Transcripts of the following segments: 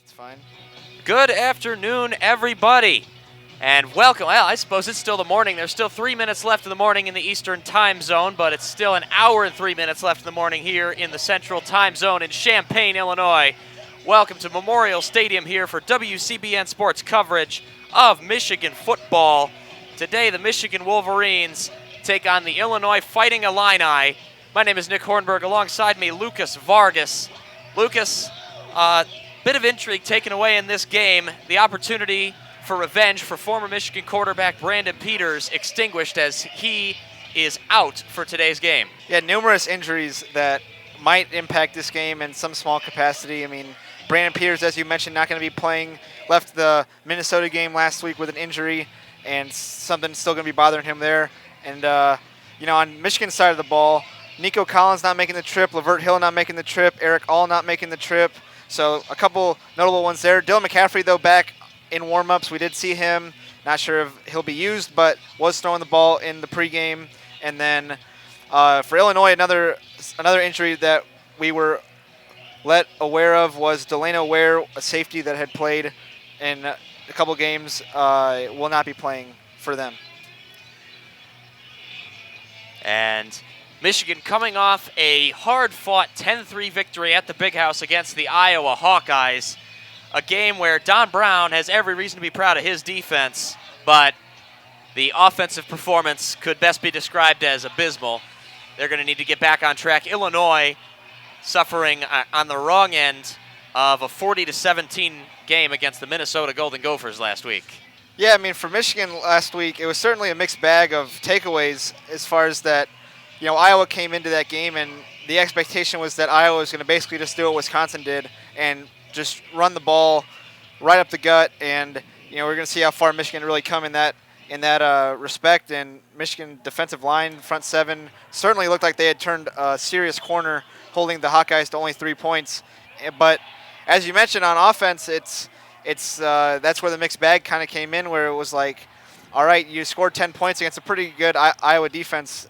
It's fine. Good afternoon, everybody, and welcome. Well, I suppose it's still the morning. There's still 3 minutes left in the morning in the Eastern Time Zone, but it's still an hour and 3 minutes left in the morning here in the Central Time Zone in Champaign, Illinois. Welcome to Memorial Stadium here for WCBN Sports coverage of Michigan football. Today, the Michigan Wolverines take on the Illinois Fighting Illini. My name is Nick Hornberg. Alongside me, Lucas Vargas. Lucas, bit of intrigue taken away in this game. The opportunity for revenge for former Michigan quarterback Brandon Peters extinguished as he is out for today's game. Yeah, numerous injuries that might impact this game in some small capacity. I mean, Brandon Peters, as you mentioned, not going to be playing. Left the Minnesota game last week with an injury, and something's still going to be bothering him there. And, on Michigan's side of the ball, Nico Collins not making the trip, Lavert Hill not making the trip, Eric All not making the trip. So a couple notable ones there. Dylan McCaffrey, though, back in warm-ups. We did see him. Not sure if he'll be used, but was throwing the ball in the pregame. And then for Illinois, another injury that we were let aware of was Delano Ware, a safety that had played in a couple games, will not be playing for them. And Michigan coming off a hard-fought 10-3 victory at the Big House against the Iowa Hawkeyes. A game where Don Brown has every reason to be proud of his defense, but the offensive performance could best be described as abysmal. They're going to need to get back on track. Illinois suffering on the wrong end of a 40-17 game against the Minnesota Golden Gophers last week. Yeah, I mean, for Michigan last week, it was certainly a mixed bag of takeaways as far as that. Iowa came into that game, and the expectation was that Iowa was going to basically just do what Wisconsin did and just run the ball right up the gut. And we're going to see how far Michigan really come in that respect. And Michigan defensive line, front seven, certainly looked like they had turned a serious corner, holding the Hawkeyes to only 3 points. But as you mentioned, on offense, that's where the mixed bag kind of came in, where it was like, all right, you scored 10 points against a pretty good Iowa defense,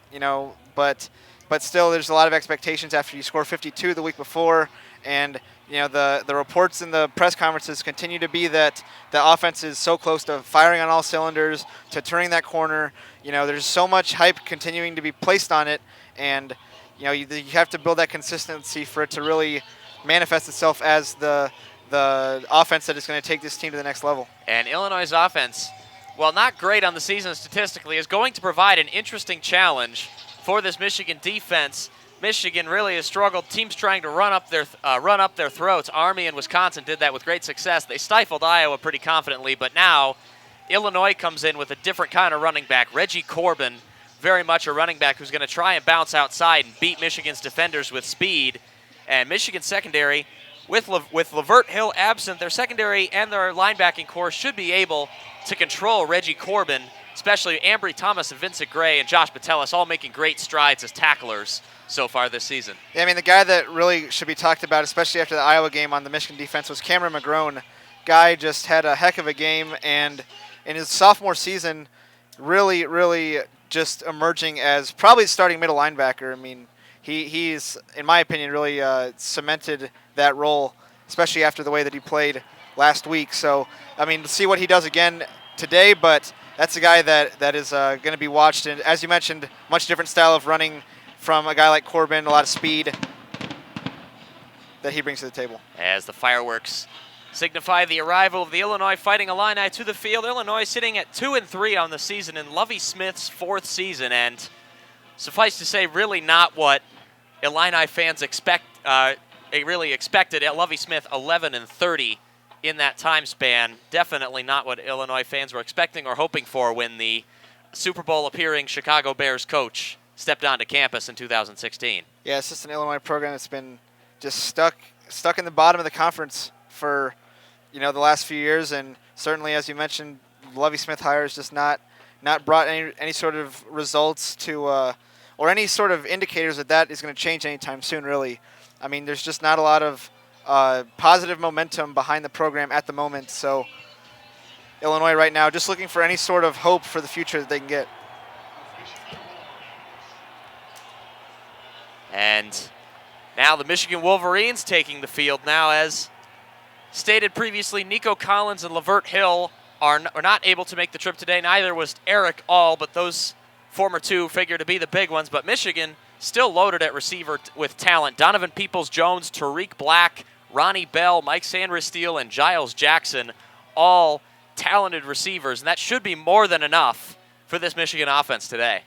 but still there's a lot of expectations after you score 52 the week before. And, the reports in the press conferences continue to be that the offense is so close to firing on all cylinders, to turning that corner. There's so much hype continuing to be placed on it. And, you have to build that consistency for it to really manifest itself as the offense that is going to take this team to the next level. And Illinois' offense, while not great on the season statistically, is going to provide an interesting challenge for this Michigan defense. Michigan really has struggled. Teams trying to run up their throats. Army and Wisconsin did that with great success. They stifled Iowa pretty confidently, but now Illinois comes in with a different kind of running back. Reggie Corbin, very much a running back who's going to try and bounce outside and beat Michigan's defenders with speed. And Michigan's secondary, with Lavert Hill absent, their secondary and their linebacking core should be able to control Reggie Corbin, especially Ambry Thomas and Vincent Gray and Josh Battellis, all making great strides as tacklers so far this season. Yeah, I mean, the guy that really should be talked about, especially after the Iowa game on the Michigan defense, was Cameron McGrone. Guy just had a heck of a game, and in his sophomore season, really, really just emerging as probably starting middle linebacker. I mean, he's, in my opinion, really cemented that role, especially after the way that he played last week. So, I mean, to see what he does again today, but that's a guy that is going to be watched. And as you mentioned, much different style of running from a guy like Corbin, a lot of speed that he brings to the table. As the fireworks signify the arrival of the Illinois Fighting Illini to the field, Illinois sitting at 2-3 on the season in Lovie Smith's fourth season, and suffice to say, really not what Illini fans really expected. Lovie Smith 11-30 in that time span. Definitely not what Illinois fans were expecting or hoping for when the Super Bowl appearing Chicago Bears coach stepped onto campus in 2016. Yeah, it's just an Illinois program that's been just stuck in the bottom of the conference for the last few years, and certainly, as you mentioned, Lovie Smith hire has just not brought any sort of results to or any sort of indicators that is going to change anytime soon. Really, I mean, there's just not a lot of positive momentum behind the program at the moment. So Illinois right now just looking for any sort of hope for the future that they can get. And now the Michigan Wolverines taking the field now as stated previously, Nico Collins and Lavert Hill are not able to make the trip today. Neither was Eric All, but those former two figure to be the big ones. But Michigan still loaded at receiver with talent. Donovan Peoples-Jones, Tariq Black, Ronnie Bell, Mike Sanders-Steele, and Giles Jackson, all talented receivers, and that should be more than enough for this Michigan offense today.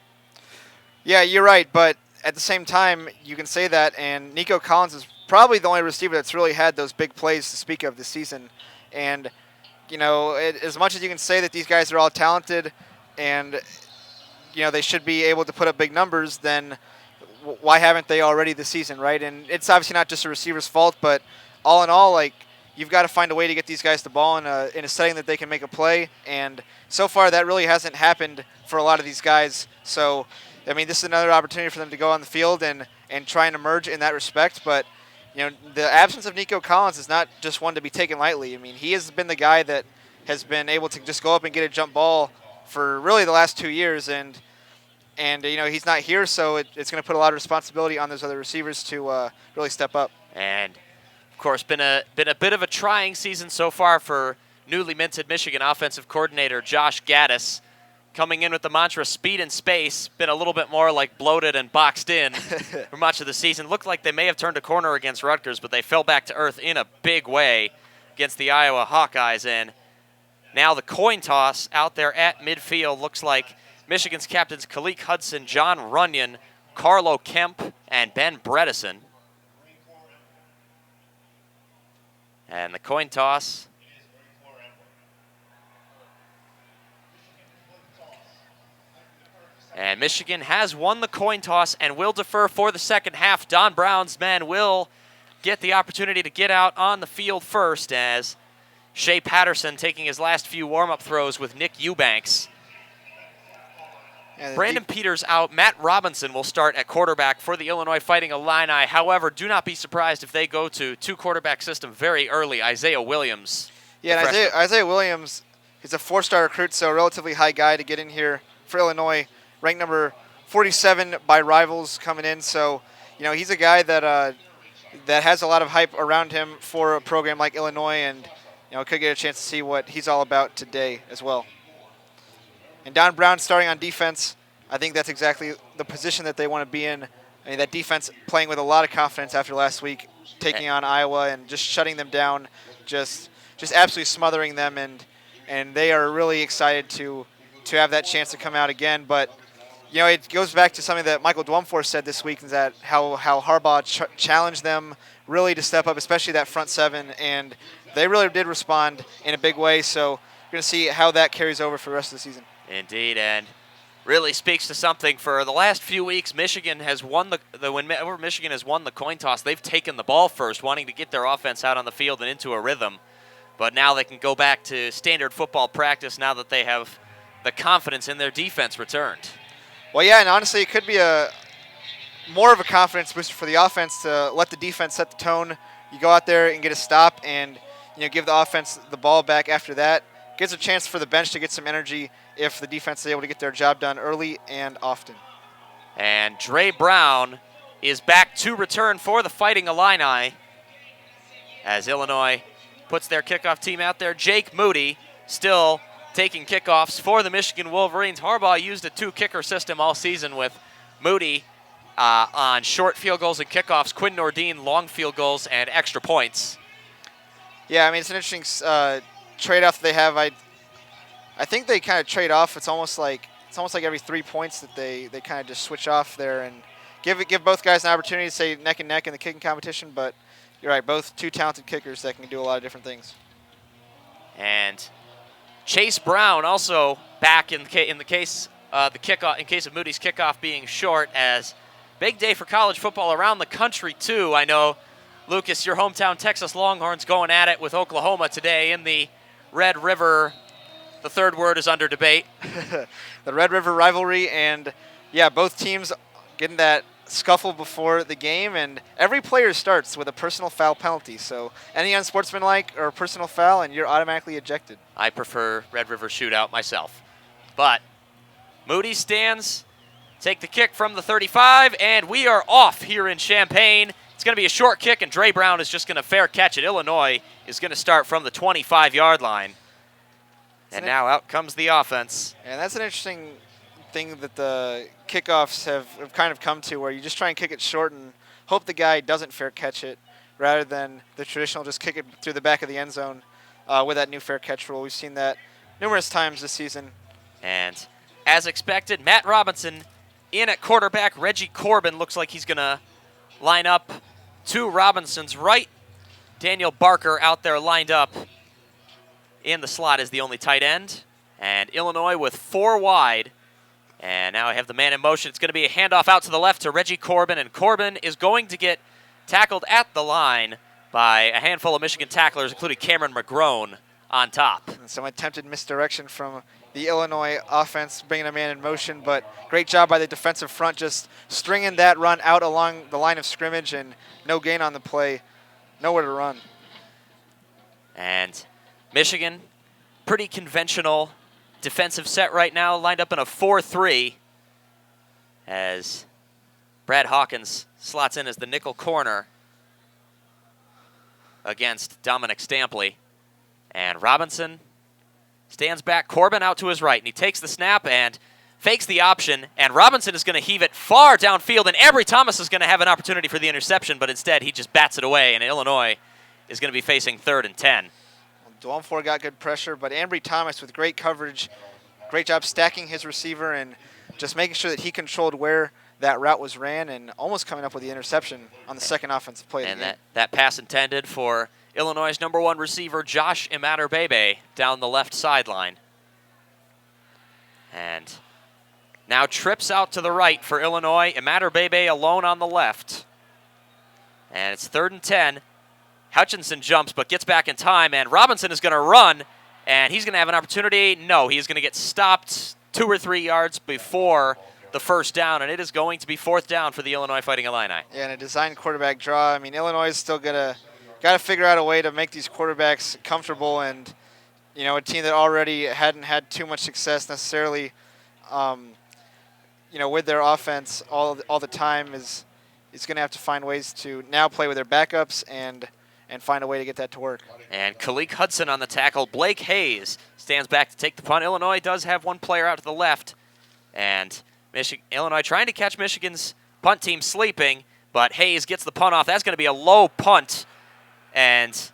Yeah, you're right, but at the same time, you can say that, and Nico Collins is probably the only receiver that's really had those big plays to speak of this season. And, you know, as much as you can say that these guys are all talented and, you know, they should be able to put up big numbers, then why haven't they already this season, right? And it's obviously not just a receiver's fault, but all in all, like, you've got to find a way to get these guys the ball in a setting that they can make a play. And so far, that really hasn't happened for a lot of these guys. So, I mean, this is another opportunity for them to go on the field and try and emerge in that respect. But, you know, the absence of Nico Collins is not just one to be taken lightly. I mean, he has been the guy that has been able to just go up and get a jump ball for really the last 2 years. And you know, he's not here, so it's going to put a lot of responsibility on those other receivers to really step up. And of course, been a bit of a trying season so far for newly minted Michigan offensive coordinator Josh Gaddis, coming in with the mantra speed and space. Been a little bit more like bloated and boxed in for much of the season. Looked like they may have turned a corner against Rutgers, but they fell back to earth in a big way against the Iowa Hawkeyes. And now the coin toss out there at midfield looks like Michigan's captains Kalik Hudson, John Runyon, Carlo Kemp, and Ben Bredesen. And the coin toss. And Michigan has won the coin toss and will defer for the second half. Don Brown's men will get the opportunity to get out on the field first, as Shea Patterson taking his last few warm-up throws with Nick Eubanks. Brandon Peters out. Matt Robinson will start at quarterback for the Illinois Fighting Illini. However, do not be surprised if they go to two-quarterback system very early. Isaiah Williams. Yeah, and Isaiah Williams is a four-star recruit, so a relatively high guy to get in here for Illinois. Ranked number 47 by Rivals coming in. So, you know, he's a guy that that has a lot of hype around him for a program like Illinois, and, you know, could get a chance to see what he's all about today as well. And Don Brown starting on defense, I think that's exactly the position that they want to be in. I mean, that defense playing with a lot of confidence after last week, taking on Iowa and just shutting them down, just absolutely smothering them, and they are really excited to have that chance to come out again. But, you know, it goes back to something that Michael Dwumfor said this week, is that how Harbaugh challenged them really to step up, especially that front seven, and they really did respond in a big way. So we're going to see how that carries over for the rest of the season. Indeed, and really speaks to something. For the last few weeks, Michigan has won whenever Michigan has won the coin toss, they've taken the ball first, wanting to get their offense out on the field and into a rhythm. But now they can go back to standard football practice now that they have the confidence in their defense returned. Well, yeah, and honestly, it could be more of a confidence booster for the offense to let the defense set the tone. You go out there and get a stop, and, you know, give the offense the ball back after that. Gives a chance for the bench to get some energy if the defense is able to get their job done early and often. And Dre Brown is back to return for the Fighting Illini as Illinois puts their kickoff team out there. Jake Moody still taking kickoffs for the Michigan Wolverines. Harbaugh used a two-kicker system all season with Moody on short field goals and kickoffs, Quinn Nordine long field goals and extra points. Yeah, I mean, it's an interesting trade-off that they have. I think they kind of trade off. It's almost like every 3 points that they kind of just switch off there and give both guys an opportunity to stay neck and neck in the kicking competition. But you're right, both two talented kickers that can do a lot of different things. And Chase Brown also back in the case the kickoff, in case of Moody's kickoff being short, as big day for college football around the country too. I know, Lucas, your hometown Texas Longhorns going at it with Oklahoma today in the Red River. The third word is under debate. The Red River rivalry, and yeah, both teams getting that scuffle before the game, and every player starts with a personal foul penalty. So any unsportsmanlike or personal foul, and you're automatically ejected. I prefer Red River shootout myself. But Moody stands, take the kick from the 35, and we are off here in Champaign. It's going to be a short kick, and Dre Brown is just going to fair catch it. Illinois is going to start from the 25-yard line. And now out comes the offense. And that's an interesting thing that the kickoffs have kind of come to, where you just try and kick it short and hope the guy doesn't fair catch it, rather than the traditional just kick it through the back of the end zone with that new fair catch rule. We've seen that numerous times this season. And as expected, Matt Robinson in at quarterback. Reggie Corbin looks like he's going to line up to Robinson's right. Daniel Barker out there lined up in the slot as the only tight end. And Illinois with 4 wide. And now I have the man in motion. It's going to be a handoff out to the left to Reggie Corbin. And Corbin is going to get tackled at the line by a handful of Michigan tacklers, including Cameron McGrone on top. And some attempted misdirection from the Illinois offense, bringing a man in motion. But great job by the defensive front, just stringing that run out along the line of scrimmage, and no gain on the play. Nowhere to run. And Michigan, pretty conventional defensive set right now, lined up in a 4-3 as Brad Hawkins slots in as the nickel corner against Dominic Stampley. And Robinson stands back, Corbin out to his right, and he takes the snap and fakes the option, and Robinson is going to heave it far downfield, and Ambry Thomas is going to have an opportunity for the interception, but instead he just bats it away, and Illinois is going to be facing 3rd and 10. Dwumfor got good pressure, but Ambry Thomas with great coverage, great job stacking his receiver and just making sure that he controlled where that route was ran, and almost coming up with the interception on the second offensive play. And that pass intended for Illinois' #1 receiver, Josh Imatorbhebhe, down the left sideline. And now trips out to the right for Illinois. Imatorbhebhe alone on the left. And it's 3rd and 10. Hutchinson jumps but gets back in time, and Robinson is going to run, and he's going to have an opportunity. No, he's going to get stopped 2 or 3 yards before the first down, and it is going to be 4th down for the Illinois Fighting Illini. Yeah, and a designed quarterback draw. I mean, Illinois is still got to figure out a way to make these quarterbacks comfortable, and you know, a team that already hadn't had too much success necessarily, you know, with their offense all the time is going to have to find ways to now play with their backups and find a way to get that to work. And Kalik Hudson on the tackle. Blake Hayes stands back to take the punt. Illinois does have one player out to the left, and Illinois trying to catch Michigan's punt team sleeping, but Hayes gets the punt off. That's going to be a low punt, and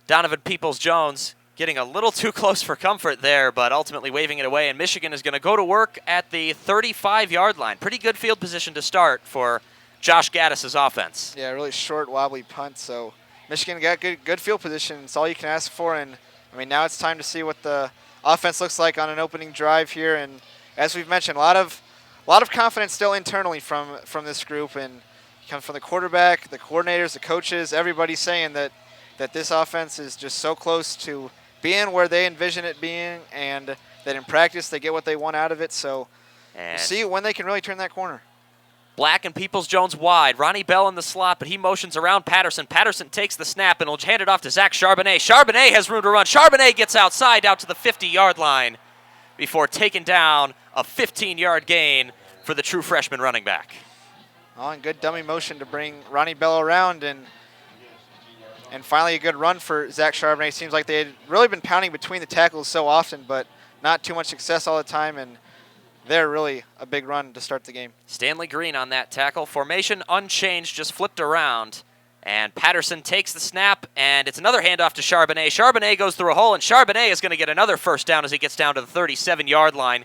Donovan Peoples-Jones getting a little too close for comfort there, but ultimately waving it away, and Michigan is going to go to work at the 35-yard line. Pretty good field position to start for Josh Gaddis's offense. Yeah, really short, wobbly punt, so Michigan got good field position. It's all you can ask for, and I mean, now it's time to see what the offense looks like on an opening drive here, and as we've mentioned, a lot of confidence still internally from this group, and comes from the quarterback, the coordinators, the coaches, everybody saying that this offense is just so close to being where they envision it being, and that in practice they get what they want out of it. So we'll see when they can really turn that corner. Black and Peoples-Jones wide. Ronnie Bell in the slot, but he motions around Patterson. Patterson takes the snap and will hand it off to Zach Charbonnet. Charbonnet has room to run. Charbonnet gets outside out to the 50-yard line before taking down a 15-yard gain for the true freshman running back. Oh, and good dummy motion to bring Ronnie Bell around, and finally a good run for Zach Charbonnet. Seems like they had really been pounding between the tackles so often, but not too much success all the time, and they're really a big run to start the game. Stanley Green on that tackle. Formation unchanged, just flipped around. And Patterson takes the snap, and it's another handoff to Charbonnet. Charbonnet goes through a hole, and Charbonnet is going to get another first down as he gets down to the 37-yard line,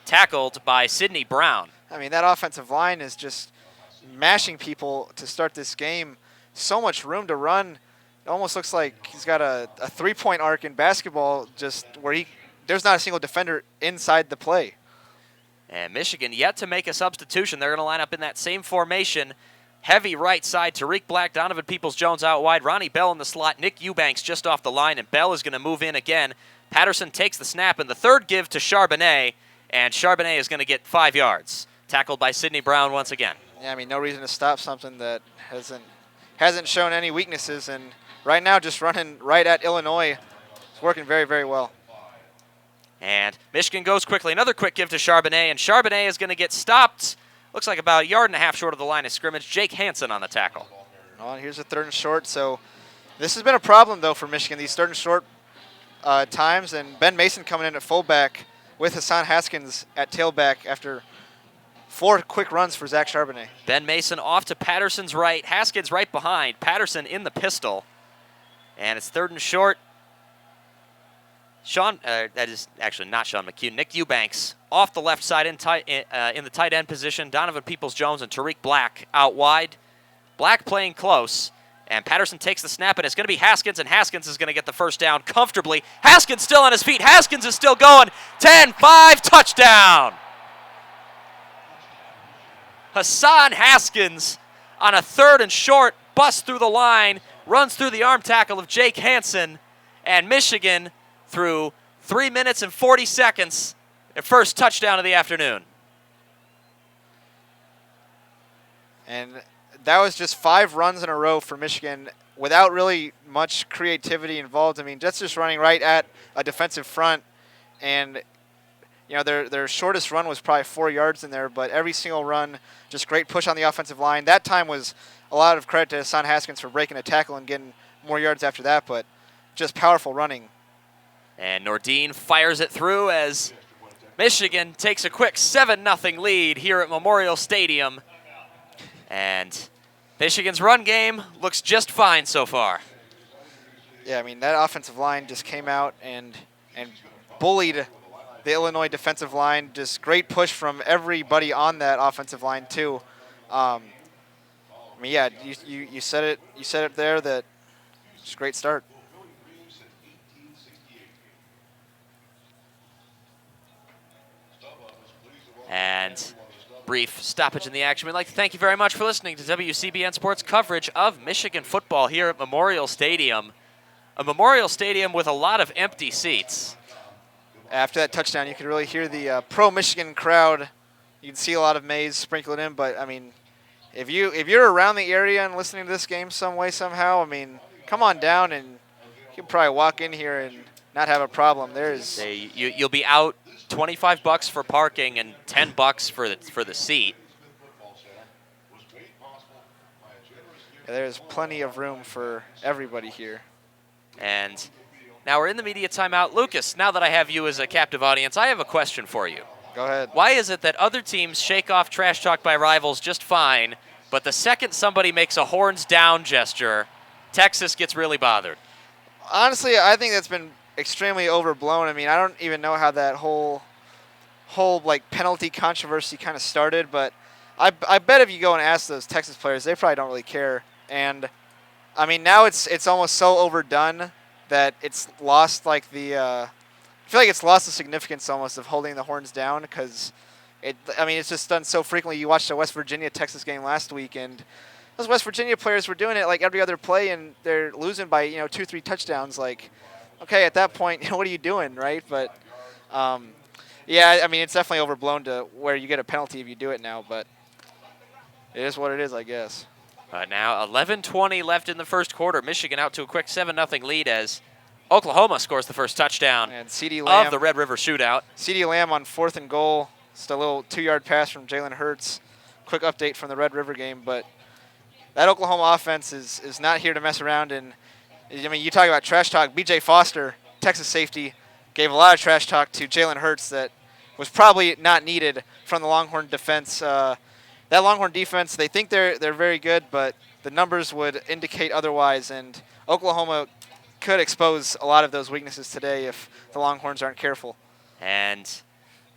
tackled by Sidney Brown. I mean, that offensive line is just mashing people to start this game. So much room to run. It almost looks like he's got a three-point arc in basketball, just where there's not a single defender inside the play. And Michigan yet to make a substitution. They're going to line up in that same formation. Heavy right side, Tariq Black, Donovan Peoples-Jones out wide, Ronnie Bell in the slot, Nick Eubanks just off the line, and Bell is going to move in again. Patterson takes the snap, and the third give to Charbonnet, and Charbonnet is going to get 5 yards. Tackled by Sidney Brown once again. Yeah, I mean, no reason to stop something that hasn't shown any weaknesses, and right now just running right at Illinois. It's working very, very well. And Michigan goes quickly. Another quick give to Charbonnet, and Charbonnet is going to get stopped looks like about a yard and a half short of the line of scrimmage. Jake Hansen on the tackle. Oh, and here's a 3rd and short. So this has been a problem, though, for Michigan, these 3rd and short times. And Ben Mason coming in at fullback with Hassan Haskins at tailback after 4 quick runs for Zach Charbonnet. Ben Mason off to Patterson's right. Haskins right behind. Patterson in the pistol. And it's 3rd and short. That is actually not Sean McHugh. Nick Eubanks off the left side in the tight end position. Donovan Peoples-Jones and Tariq Black out wide. Black playing close. And Patterson takes the snap, and it's going to be Haskins, and Haskins is going to get the first down comfortably. Haskins still on his feet. Haskins is still going. 10-5, touchdown. Hassan Haskins on a 3rd and short, busts through the line, runs through the arm tackle of Jake Hansen, and Michigan through 3 minutes and 40 seconds, their first touchdown of the afternoon. And that was just 5 runs in a row for Michigan without really much creativity involved. I mean, just running right at a defensive front, and you know their shortest run was probably 4 yards in there, but every single run, just great push on the offensive line. That time was a lot of credit to Hassan Haskins for breaking a tackle and getting more yards after that, but just powerful running. And Nordine fires it through as Michigan takes a quick 7-0 lead here at Memorial Stadium. And Michigan's run game looks just fine so far. Yeah, I mean, that offensive line just came out and bullied the Illinois defensive line. Just great push from everybody on that offensive line, too. I mean, yeah, you said it. You said it there that it's a great start. And brief stoppage in the action. We'd like to thank you very much for listening to WCBN Sports coverage of Michigan football here at Memorial Stadium. A Memorial Stadium with a lot of empty seats. After that touchdown, you could really hear the pro-Michigan crowd. You can see a lot of maize sprinkled in, but I mean, if you're around the area and listening to this game some way, somehow, I mean, come on down and you can probably walk in here and not have a problem. You'll be out $25 for parking and $10 for the seat. Yeah, there's plenty of room for everybody here. And now we're in the media timeout. Lucas, now that I have you as a captive audience, I have a question for you. Go ahead. Why is it that other teams shake off trash talk by rivals just fine, but the second somebody makes a horns down gesture, Texas gets really bothered? Honestly, I think that's been extremely overblown. I mean, I don't even know how that whole like penalty controversy kind of started, but I bet if you go and ask those Texas players, they probably don't really care. And I mean, now it's almost so overdone that it's lost like I feel like it's lost the significance almost of holding the horns down, because it's just done so frequently. You watched the West Virginia Texas game last week, and those West Virginia players were doing it like every other play, and they're losing by 2-3 touchdowns. Like, okay, at that point, what are you doing, right? But yeah, I mean, it's definitely overblown to where you get a penalty if you do it now, but it is what it is, I guess. Now 11:20 left in the first quarter. Michigan out to a quick 7-0 lead as Oklahoma scores the first touchdown and CeeDee Lamb, of the Red River Shootout. CeeDee Lamb on 4th and goal. Just a little 2-yard pass from Jalen Hurts. Quick update from the Red River game, but that Oklahoma offense is not here to mess around. And I mean, you talk about trash talk. B.J. Foster, Texas safety, gave a lot of trash talk to Jalen Hurts that was probably not needed from the Longhorn defense. That Longhorn defense, they think they're very good, but the numbers would indicate otherwise. And Oklahoma could expose a lot of those weaknesses today if the Longhorns aren't careful. And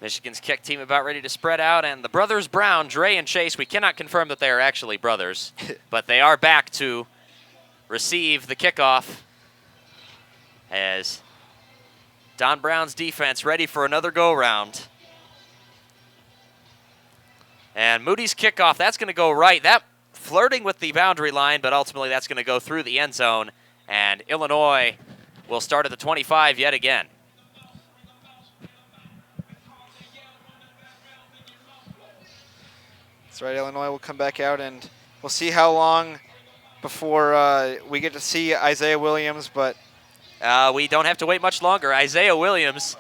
Michigan's kick team about ready to spread out. And the brothers Brown, Dre and Chase, we cannot confirm that they are actually brothers, but they are back to receive the kickoff as Don Brown's defense ready for another go-round. And Moody's kickoff, that's going to go right. That flirting with the boundary line, but ultimately that's going to go through the end zone. And Illinois will start at the 25 yet again. That's right, Illinois will come back out, and we'll see how long before we get to see Isaiah Williams, but we don't have to wait much longer. Isaiah Williams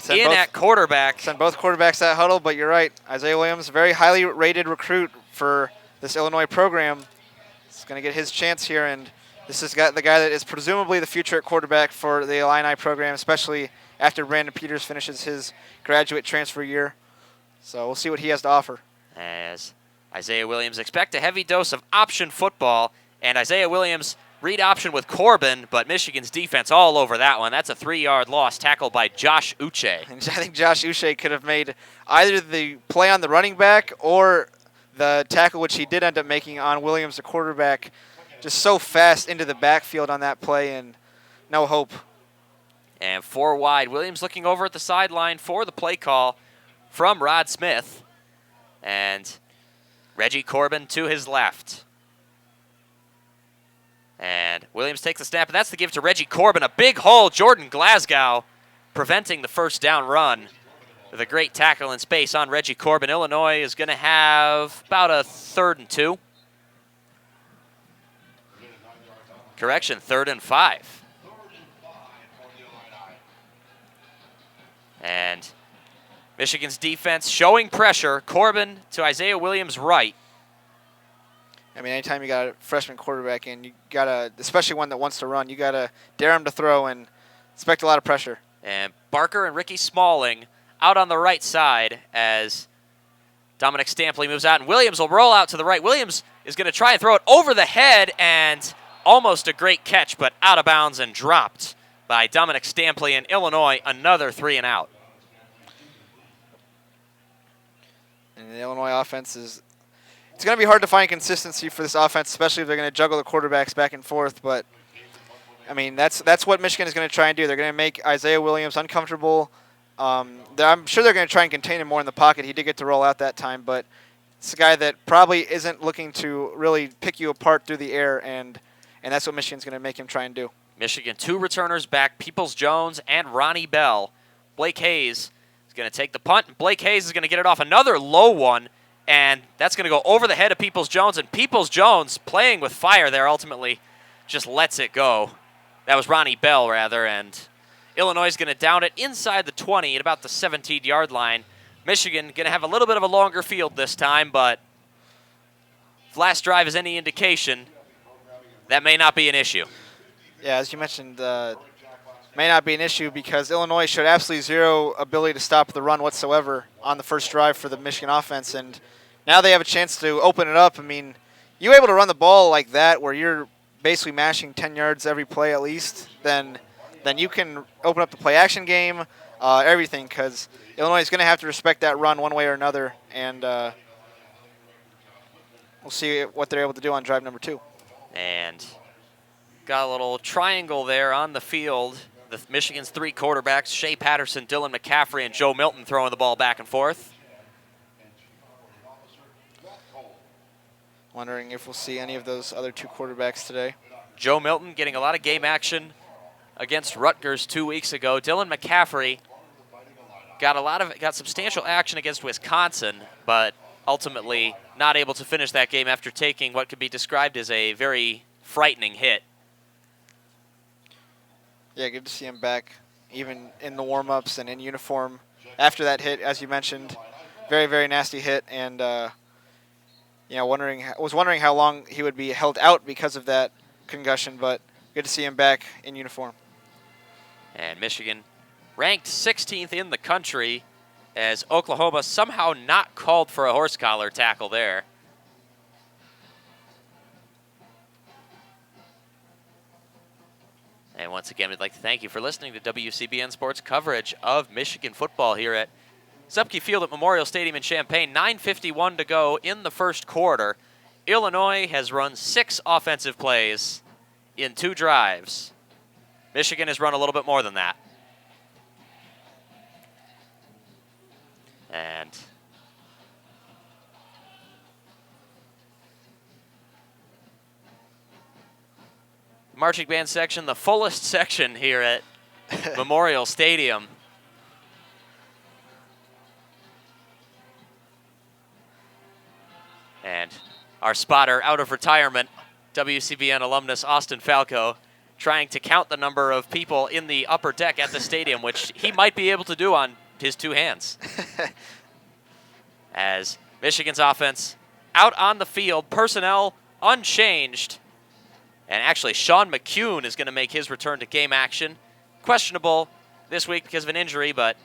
at quarterback. Send both quarterbacks that huddle, but you're right. Isaiah Williams, very highly rated recruit for this Illinois program. He's going to get his chance here, and this is the guy that is presumably the future at quarterback for the Illini program, especially after Brandon Peters finishes his graduate transfer year. So we'll see what he has to offer. As Isaiah Williams expect a heavy dose of option football, and Isaiah Williams read option with Corbin, but Michigan's defense all over that one. That's a 3-yard loss tackled by Josh Uche. And I think Josh Uche could have made either the play on the running back or the tackle, which he did end up making on Williams, the quarterback, just so fast into the backfield on that play, and no hope. And 4 wide. Williams looking over at the sideline for the play call from Rod Smith. And Reggie Corbin to his left. And Williams takes the snap, and that's the give to Reggie Corbin. A big hole. Jordan Glasgow preventing the first down run with a great tackle in space on Reggie Corbin. Illinois is going to have about a 3rd and 2. Correction, 3rd and 5. And Michigan's defense showing pressure. Corbin to Isaiah Williams' right. I mean, anytime you got a freshman quarterback in, you got to, especially one that wants to run, you got to dare him to throw and expect a lot of pressure. And Barker and Ricky Smalling out on the right side as Dominic Stampley moves out, and Williams will roll out to the right. Williams is going to try and throw it over the head, and almost a great catch, but out of bounds and dropped by Dominic Stampley, and Illinois another 3 and out. And the Illinois offense is, it's going to be hard to find consistency for this offense, especially if they're going to juggle the quarterbacks back and forth. But, I mean, that's what Michigan is going to try and do. They're going to make Isaiah Williams uncomfortable. I'm sure they're going to try and contain him more in the pocket. He did get to roll out that time, but it's a guy that probably isn't looking to really pick you apart through the air, and that's what Michigan's going to make him try and do. Michigan, 2 returners back, Peoples-Jones and Ronnie Bell. Blake Hayes is going to take the punt, and Blake Hayes is going to get it off another low one, and that's going to go over the head of Peoples-Jones, and Peoples-Jones, playing with fire there, ultimately just lets it go. That was Ronnie Bell, rather, and Illinois is going to down it inside the 20 at about the 17-yard line. Michigan going to have a little bit of a longer field this time, but if last drive is any indication, that may not be an issue. Yeah, as you mentioned, may not be an issue because Illinois showed absolutely zero ability to stop the run whatsoever on the first drive for the Michigan offense, and now they have a chance to open it up. I mean, you able to run the ball like that where you're basically mashing 10 yards every play at least, then you can open up the play-action game, everything, because Illinois is going to have to respect that run one way or another, and we'll see what they're able to do on drive number 2. And got a little triangle there on the field. The Michigan's 3 quarterbacks, Shea Patterson, Dylan McCaffrey, and Joe Milton throwing the ball back and forth. Wondering if we'll see any of those other 2 quarterbacks today. Joe Milton getting a lot of game action against Rutgers 2 weeks ago. Dylan McCaffrey got substantial action against Wisconsin, but ultimately not able to finish that game after taking what could be described as a very frightening hit. Yeah, good to see him back, even in the warm-ups and in uniform after that hit, as you mentioned. Very, very nasty hit, and was wondering how long he would be held out because of that concussion, but good to see him back in uniform. And Michigan ranked 16th in the country as Oklahoma somehow not called for a horse collar tackle there. And once again, we'd like to thank you for listening to WCBN Sports coverage of Michigan football here at Zupke Field at Memorial Stadium in Champaign. 9:51 to go in the first quarter. Illinois has run 6 offensive plays in 2 drives. Michigan has run a little bit more than that. And marching band section, the fullest section here at Memorial Stadium. And our spotter out of retirement, WCBN alumnus Austin Falco, trying to count the number of people in the upper deck at the stadium, which he might be able to do on his 2 hands. As Michigan's offense out on the field, personnel unchanged. And actually, Sean McCune is going to make his return to game action. Questionable this week because of an injury, but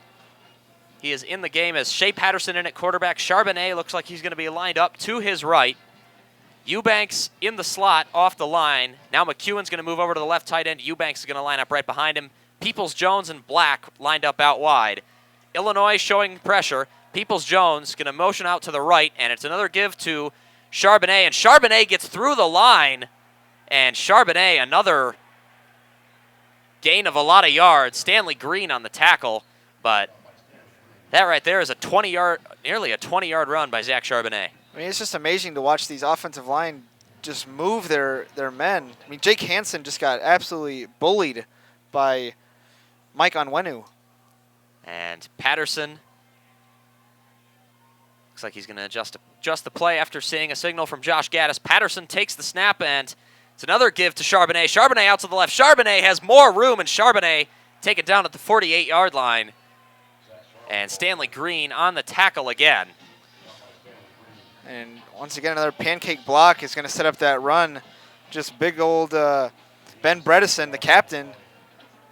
he is in the game as Shea Patterson in at quarterback. Charbonnet looks like he's going to be lined up to his right. Eubanks in the slot off the line. Now McEwen's going to move over to the left tight end. Eubanks is going to line up right behind him. Peoples-Jones and Black lined up out wide. Illinois showing pressure. Peoples-Jones going to motion out to the right, and it's another give to Charbonnet, and Charbonnet gets through the line, and Charbonnet another gain of a lot of yards. Stanley Green on the tackle, but that right there is nearly a 20-yard run by Zach Charbonnet. I mean, it's just amazing to watch these offensive line just move their men. I mean, Jake Hansen just got absolutely bullied by Mike Onwenu. And Patterson looks like he's going to adjust the play after seeing a signal from Josh Gaddis. Patterson takes the snap, and it's another give to Charbonnet. Charbonnet out to the left. Charbonnet has more room, and Charbonnet taken down at the 48-yard line. And Stanley Green on the tackle again. And once again, another pancake block is going to set up that run. Just big old Ben Bredesen, the captain,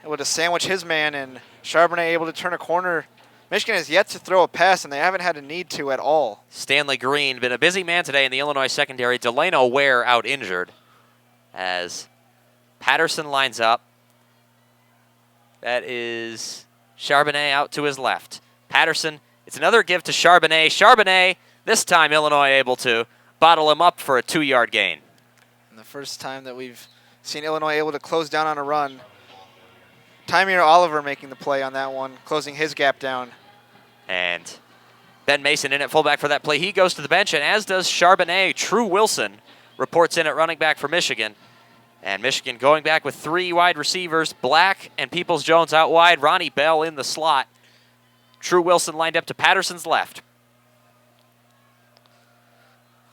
able to sandwich his man, and Charbonnet able to turn a corner. Michigan has yet to throw a pass, and they haven't had a need to at all. Stanley Green, been a busy man today in the Illinois secondary. Delano Ware out injured as Patterson lines up. That is Charbonnet out to his left. Patterson, it's another give to Charbonnet. Charbonnet, this time Illinois able to bottle him up for a 2-yard gain. And the first time that we've seen Illinois able to close down on a run. Tymir Oliver making the play on that one, closing his gap down. And Ben Mason in at fullback for that play. He goes to the bench, and as does Charbonnet. True Wilson reports in at running back for Michigan. And Michigan going back with 3 wide receivers, Black and Peoples-Jones out wide, Ronnie Bell in the slot. True Wilson lined up to Patterson's left.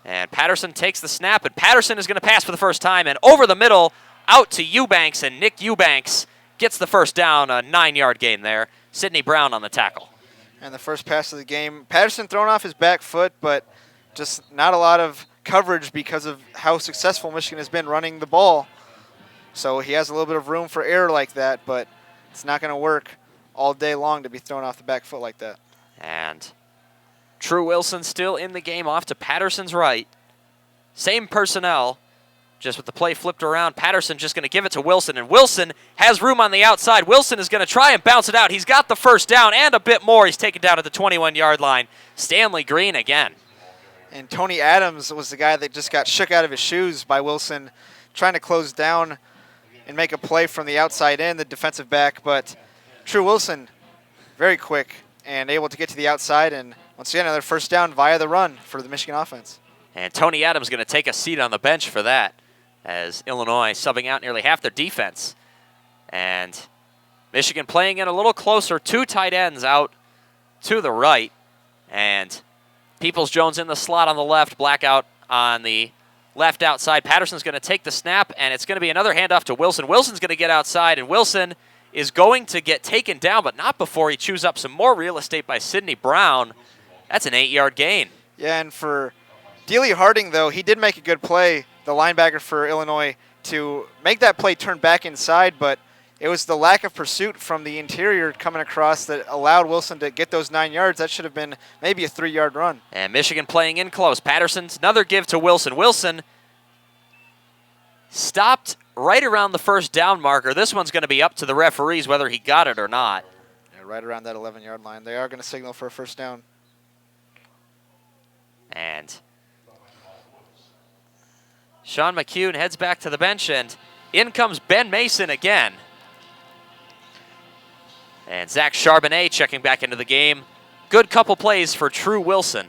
And Patterson takes the snap, and Patterson is going to pass for the first time, and over the middle, out to Eubanks, and Nick Eubanks gets the first down, a 9-yard gain there. Sidney Brown on the tackle. And the first pass of the game. Patterson thrown off his back foot, but just not a lot of coverage because of how successful Michigan has been running the ball. So he has a little bit of room for error like that, but it's not going to work all day long to be thrown off the back foot like that. And True Wilson still in the game off to Patterson's right. Same personnel, just with the play flipped around. Patterson just going to give it to Wilson, and Wilson has room on the outside. Wilson is going to try and bounce it out. He's got the first down and a bit more. He's taken down at the 21-yard line. Stanley Green again. And Tony Adams was the guy that just got shook out of his shoes by Wilson, trying to close down and make a play from the outside in, the defensive back. But True Wilson, very quick and able to get to the outside, and once again, another first down via the run for the Michigan offense. And Tony Adams going to take a seat on the bench for that, as Illinois subbing out nearly half their defense. And Michigan playing in a little closer, 2 tight ends out to the right. And Peoples-Jones in the slot on the left, Black out on the left outside. Patterson's going to take the snap, and it's going to be another handoff to Wilson. Wilson's going to get outside, and Wilson is going to get taken down, but not before he chews up some more real estate by Sidney Brown. That's an 8-yard gain. Yeah, and for Dealey Harding, though, he did make a good play, the linebacker for Illinois, to make that play turn back inside, but it was the lack of pursuit from the interior coming across that allowed Wilson to get those 9 yards. That should have been maybe a 3-yard run. And Michigan playing in close. Patterson's another give to Wilson. Wilson stopped right around the first down marker. This one's going to be up to the referees whether he got it or not. Yeah, right around that 11-yard line. They are going to signal for a first down. And Sean McCune heads back to the bench, and in comes Ben Mason again. And Zach Charbonnet checking back into the game. Good couple plays for True Wilson.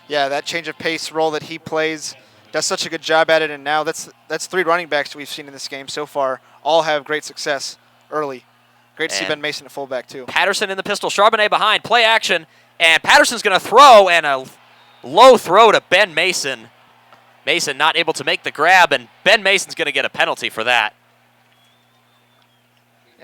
Yeah, that change of pace role that he plays, does such a good job at it, and now that's 3 running backs we've seen in this game so far. All have great success early. Great to see Ben Mason at fullback, too. Patterson in the pistol, Charbonnet behind, play action, and Patterson's going to throw, and a low throw to Ben Mason. Mason not able to make the grab, and Ben Mason's going to get a penalty for that.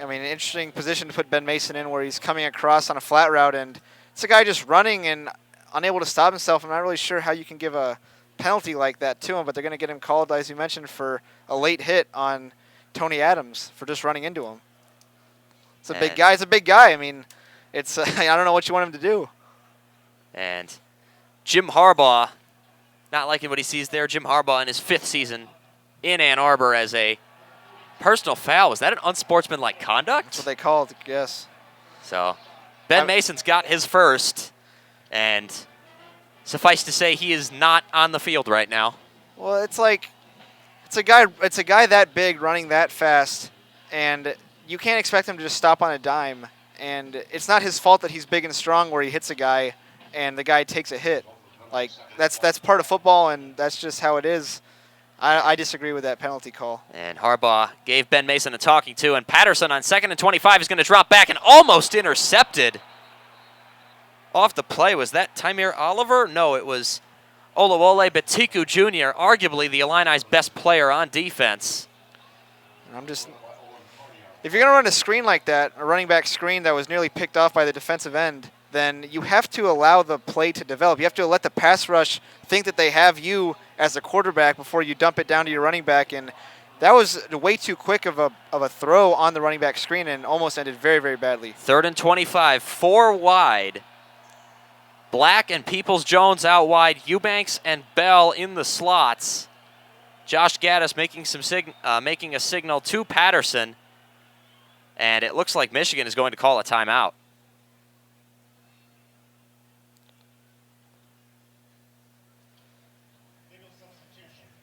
I mean, an interesting position to put Ben Mason in, where he's coming across on a flat route, and it's a guy just running and unable to stop himself. I'm not really sure how you can give a penalty like that to him, but they're going to get him called, as you mentioned, for a late hit on Tony Adams for just running into him. It's a big guy. It's a big guy. I mean, it's I don't know what you want him to do. And Jim Harbaugh, not liking what he sees there. Jim Harbaugh in his 5th season in Ann Arbor as a personal foul. Was that an unsportsmanlike conduct? That's what they called, yes. So Ben Mason's got his first, and suffice to say he is not on the field right now. Well, it's like it's a guy that big running that fast, and you can't expect him to just stop on a dime. And it's not his fault that he's big and strong where he hits a guy and the guy takes a hit. Like, that's part of football, and that's just how it is. I disagree with that penalty call. And Harbaugh gave Ben Mason a talking to, and Patterson on 2nd and 25 is going to drop back and almost intercepted. Off the play, was that Tymir Oliver? No, it was Olawole Batiku Jr., arguably the Illini's best player on defense. If you're going to run a screen like that, a running back screen that was nearly picked off by the defensive end, then you have to allow the play to develop. You have to let the pass rush think that they have you as a quarterback before you dump it down to your running back. And that was way too quick of a throw on the running back screen and almost ended very, very badly. 3rd and 25, 4 wide. Black and Peoples-Jones out wide. Eubanks and Bell in the slots. Josh Gaddis making a signal to Patterson. And it looks like Michigan is going to call a timeout.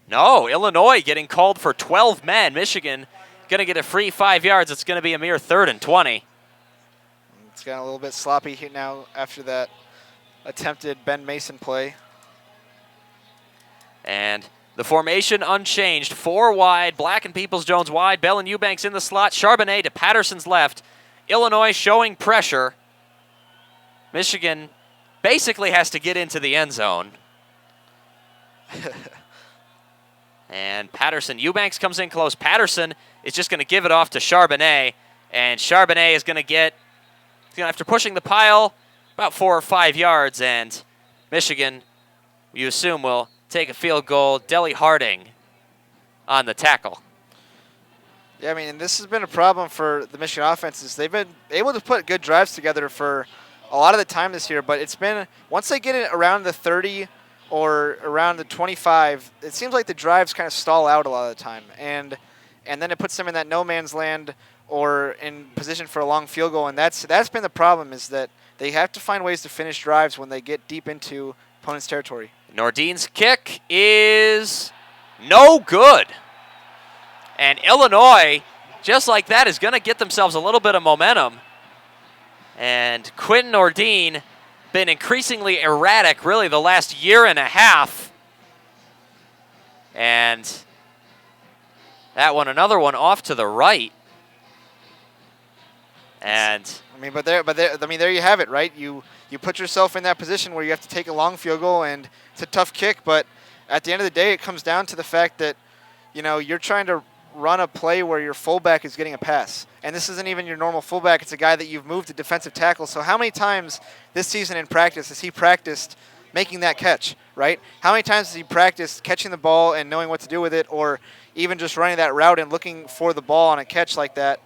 No, Illinois getting called for 12 men. Michigan going to get a free 5 yards. It's going to be a mere 3rd and 20. It's gotten a little bit sloppy here now after that attempted Ben Mason play. And the formation unchanged. 4 wide, Black and Peoples-Jones wide. Bell and Eubanks in the slot. Charbonnet to Patterson's left. Illinois showing pressure. Michigan basically has to get into the end zone. And Patterson, Eubanks comes in close. Patterson is just going to give it off to Charbonnet. And Charbonnet is going to after pushing the pile, about 4 or 5 yards. And Michigan, you assume, will take a field goal. Deli Harding on the tackle. Yeah, I mean, and this has been a problem for the Michigan offenses. They've been able to put good drives together for a lot of the time this year, but it's been, once they get it around the 30 or around the 25, it seems like the drives kind of stall out a lot of the time. And then it puts them in that no man's land or in position for a long field goal. And that's been the problem, is that they have to find ways to finish drives when they get deep into opponent's territory. Nordin's kick is no good. And Illinois, just like that, is going to get themselves a little bit of momentum. And Quentin Nordin been increasingly erratic really the last year and a half. And that one, another one off to the right. And I mean, there you have it, right? You put yourself in that position where you have to take a long field goal, and it's a tough kick, but at the end of the day, it comes down to the fact that, you're trying to run a play where your fullback is getting a pass. And this isn't even your normal fullback. It's a guy that you've moved to defensive tackle. So how many times this season in practice has he practiced making that catch, right? How many times has he practiced catching the ball and knowing what to do with it, or even just running that route and looking for the ball on a catch like that?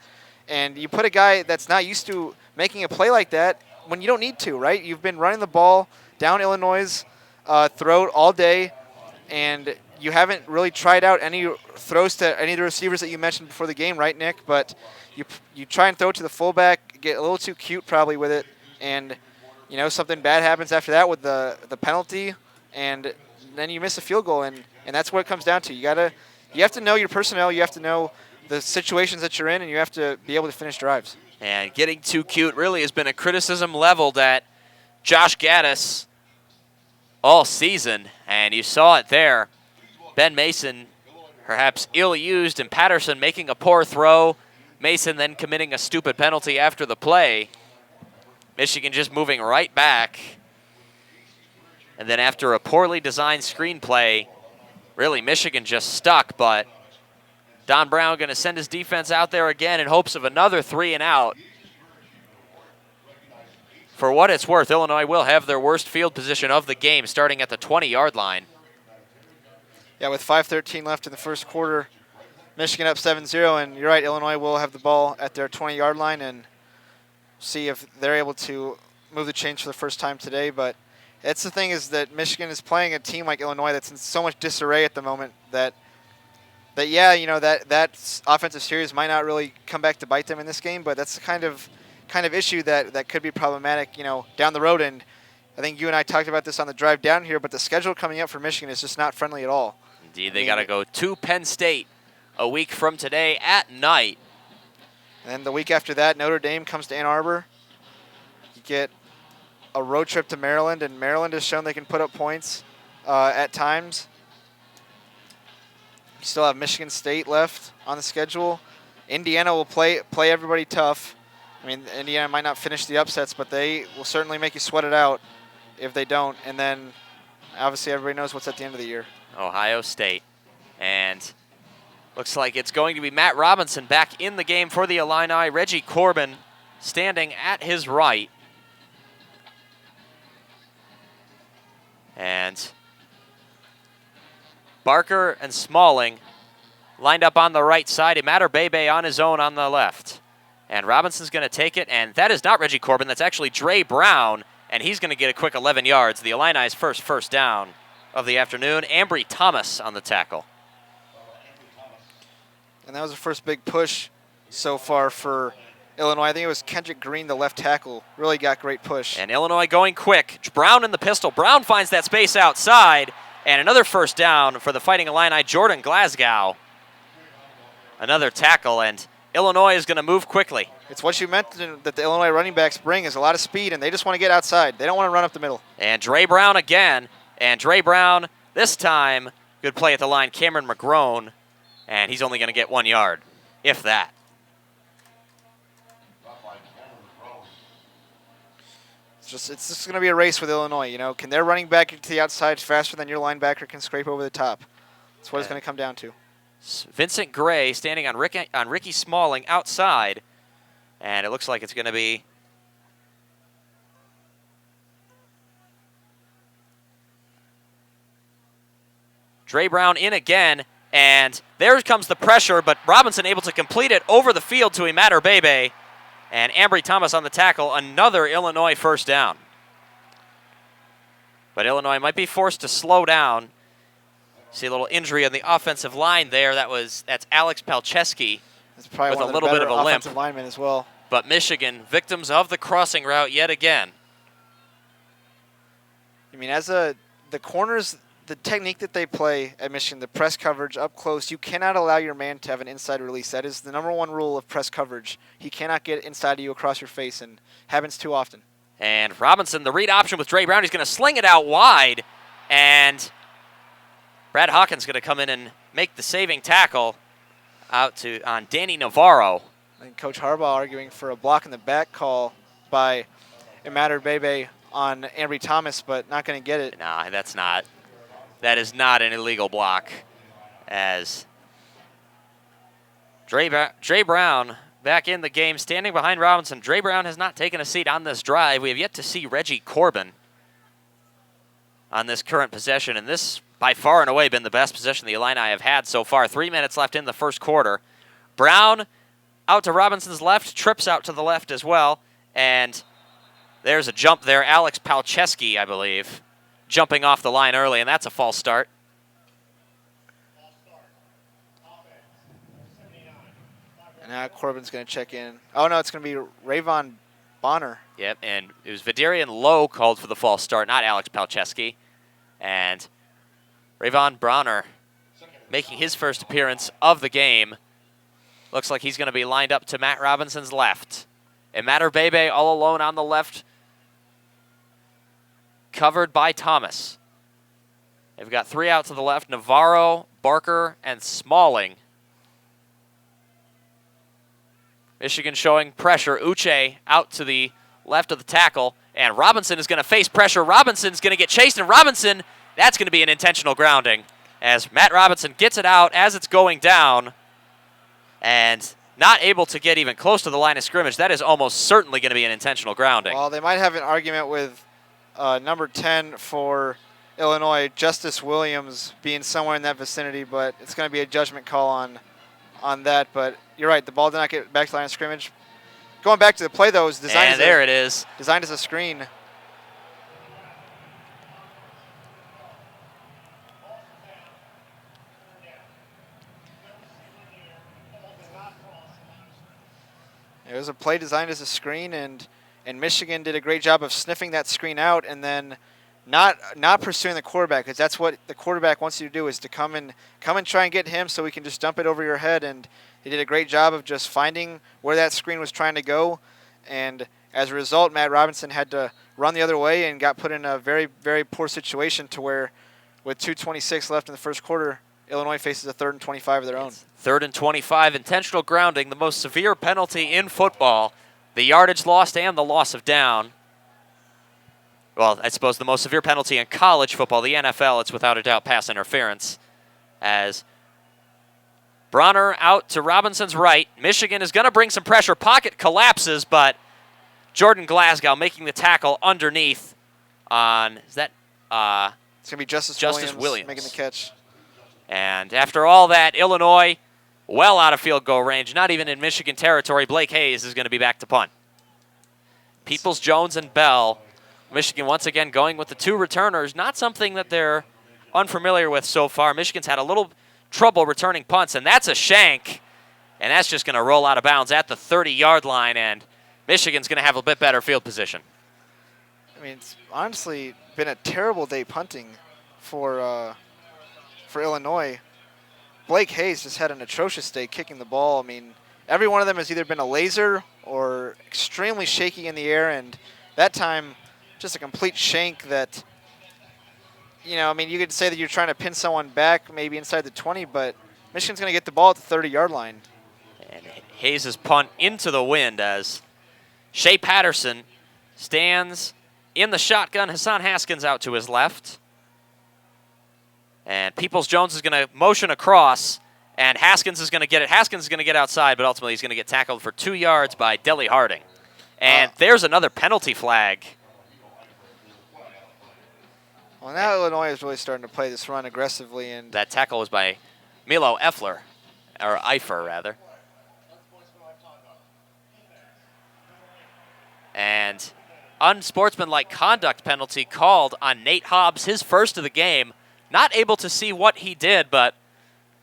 And you put a guy that's not used to making a play like that when you don't need to, right? You've been running the ball down Illinois' throat all day, and you haven't really tried out any throws to any of the receivers that you mentioned before the game, right, Nick? But you try and throw it to the fullback, get a little too cute probably with it, and something bad happens after that with the penalty, and then you miss a field goal, and that's what it comes down to. You have to know your personnel, you have to know the situations that you're in, and you have to be able to finish drives. And getting too cute really has been a criticism leveled at Josh Gaddis all season, and you saw it there. Ben Mason perhaps ill-used, and Patterson making a poor throw. Mason then committing a stupid penalty after the play. Michigan just moving right back. And then after a poorly designed screenplay, really Michigan just stuck, but Don Brown going to send his defense out there again in hopes of another 3 and out. For what it's worth, Illinois will have their worst field position of the game, starting at the 20-yard line. Yeah, with 5:13 left in the first quarter, Michigan up 7-0, and you're right, Illinois will have the ball at their 20-yard line and see if they're able to move the chains for the first time today. But that's the thing, is that Michigan is playing a team like Illinois that's in so much disarray at the moment that yeah, you know, that offensive series might not really come back to bite them in this game, but that's the kind of issue that could be problematic, you know, down the road. And I think you and I talked about this on the drive down here, but the schedule coming up for Michigan is just not friendly at all. Indeed, they got to go to Penn State a week from today at night. And then the week after that, Notre Dame comes to Ann Arbor. You get a road trip to Maryland, and Maryland has shown they can put up points at times. You still have Michigan State left on the schedule. Indiana will play everybody tough. I mean, Indiana might not finish the upsets, but they will certainly make you sweat it out if they don't. And then, obviously, everybody knows what's at the end of the year. Ohio State. And looks like it's going to be Matt Robinson back in the game for the Illini. Reggie Corbin standing at his right. And Barker and Smalling lined up on the right side. Imatter Bebe on his own on the left. And Robinson's going to take it, and that is not Reggie Corbin. That's actually Dre Brown, and he's going to get a quick 11 yards. The Illini's first down of the afternoon. Ambry Thomas on the tackle. And that was the first big push so far for Illinois. I think it was Kendrick Green, the left tackle, really got great push. And Illinois going quick. Brown in the pistol. Brown finds that space outside. And another first down for the Fighting Illini, Jordan Glasgow. Another tackle, and Illinois is going to move quickly. It's what you mentioned that the Illinois running backs bring, is a lot of speed, and they just want to get outside. They don't want to run up the middle. And Dre Brown again. And Dre Brown, this time, good play at the line, Cameron McGrone. And he's only going to get 1 yard, if that. It's just going to be a race with Illinois. You know, can their running back get to the outside faster than your linebacker can scrape over the top? That's what it's going to come down to. Vincent Gray standing on Ricky Smalling outside, and it looks like it's going to be Dre Brown in again, and there comes the pressure, but Robinson able to complete it over the field to Imatter Bebe. And Ambry Thomas on the tackle, another Illinois first down. But Illinois might be forced to slow down. See a little injury on the offensive line there. That's Alex Palczewski with a little bit of a limp. Offensive lineman as well. But Michigan, victims of the crossing route yet again. I mean, the corners, the technique that they play at Michigan, the press coverage up close, you cannot allow your man to have an inside release. That is the number one rule of press coverage. He cannot get inside of you across your face, and happens too often. And Robinson, the read option with Dre Brown, he's going to sling it out wide, and Brad Hawkins going to come in and make the saving tackle on Danny Navarro. And Coach Harbaugh arguing for a block in the back call by Imatter Bebe on Ambry Thomas, but not going to get it. Nah, that is not an illegal block, as Dre Brown back in the game, standing behind Robinson. Dre Brown has not taken a seat on this drive. We have yet to see Reggie Corbin on this current possession, and this, by far and away, been the best possession the Illini have had so far. 3 minutes left in the first quarter. Brown out to Robinson's left, trips out to the left as well, and there's a jump there. Alex Palczewski, I believe, jumping off the line early, and that's a false start. And now Corbin's going to check in. Oh, no, it's going to be Rayvon Bonner. Yep, and it was Vidarian Lowe called for the false start, not Alex Palczewski. And Rayvon Bonner making his first appearance of the game. Looks like he's going to be lined up to Matt Robinson's left. Imatter Bebe all alone on the left, covered by Thomas. They've got 3 out to the left, Navarro, Barker, and Smalling. Michigan showing pressure. Uche out to the left of the tackle, and Robinson is going to face pressure. Robinson's going to get chased, and Robinson, that's going to be an intentional grounding, as Matt Robinson gets it out as it's going down. and not able to get even close to the line of scrimmage. That is almost certainly going to be an intentional grounding. Well, they might have an argument with number 10 for Illinois, Justice Williams, being somewhere in that vicinity, but it's going to be a judgment call on that. But you're right, the ball did not get back to the line of scrimmage. Going back to the play, though, is designed and there it is. Designed as a screen. It was a play designed as a screen, and Michigan did a great job of sniffing that screen out and then not pursuing the quarterback, because that's what the quarterback wants you to do, is to come and try and get him so we can just dump it over your head. And they did a great job of just finding where that screen was trying to go. And as a result, Matt Robinson had to run the other way and got put in a very, very poor situation to where with 2:26 left in the first quarter, Illinois faces a 3rd and 25 of their own. 3rd and 25, intentional grounding, the most severe penalty in football. The yardage lost and the loss of down. Well, I suppose the most severe penalty in college football. The NFL, it's without a doubt pass interference. As Bronner out to Robinson's right. Michigan is going to bring some pressure. Pocket collapses, but Jordan Glasgow making the tackle underneath on, is that? It's going to be Justice Williams making the catch. And after all that, Illinois well out of field goal range, not even in Michigan territory. Blake Hayes is going to be back to punt. Peoples, Jones, and Bell. Michigan once again going with the 2 returners, not something that they're unfamiliar with so far. Michigan's had a little trouble returning punts, and that's a shank, and that's just going to roll out of bounds at the 30-yard line, and Michigan's going to have a bit better field position. I mean, it's honestly been a terrible day punting for Illinois. Blake Hayes just had an atrocious day kicking the ball. I mean, every one of them has either been a laser or extremely shaky in the air, and that time just a complete shank that, you know, I mean, you could say that you're trying to pin someone back maybe inside the 20, but Michigan's going to get the ball at the 30-yard line. And Hayes' punt into the wind as Shea Patterson stands in the shotgun. Hassan Haskins out to his left. And Peoples-Jones is going to motion across, and Haskins is going to get it. Haskins is going to get outside, but ultimately he's going to get tackled for 2 yards by Deli Harding. And there's another penalty flag. Well, now Illinois is really starting to play this run aggressively. And that tackle was by Milo Eifler, or Eifer, rather. And unsportsmanlike conduct penalty called on Nate Hobbs, his first of the game. Not able to see what he did, but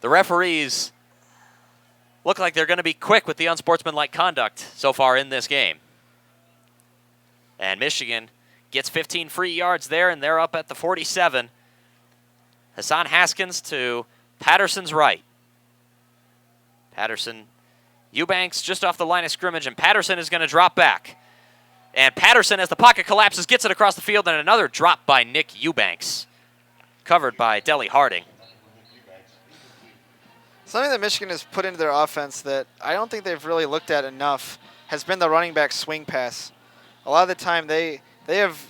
the referees look like they're going to be quick with the unsportsmanlike conduct so far in this game. And Michigan gets 15 free yards there, and they're up at the 47. Hassan Haskins to Patterson's right. Patterson, Eubanks just off the line of scrimmage, and Patterson is going to drop back. And Patterson, as the pocket collapses, gets it across the field, and another drop by Nick Eubanks, covered by Deli Harding. Something that Michigan has put into their offense that I don't think they've really looked at enough has been the running back swing pass. A lot of the time they have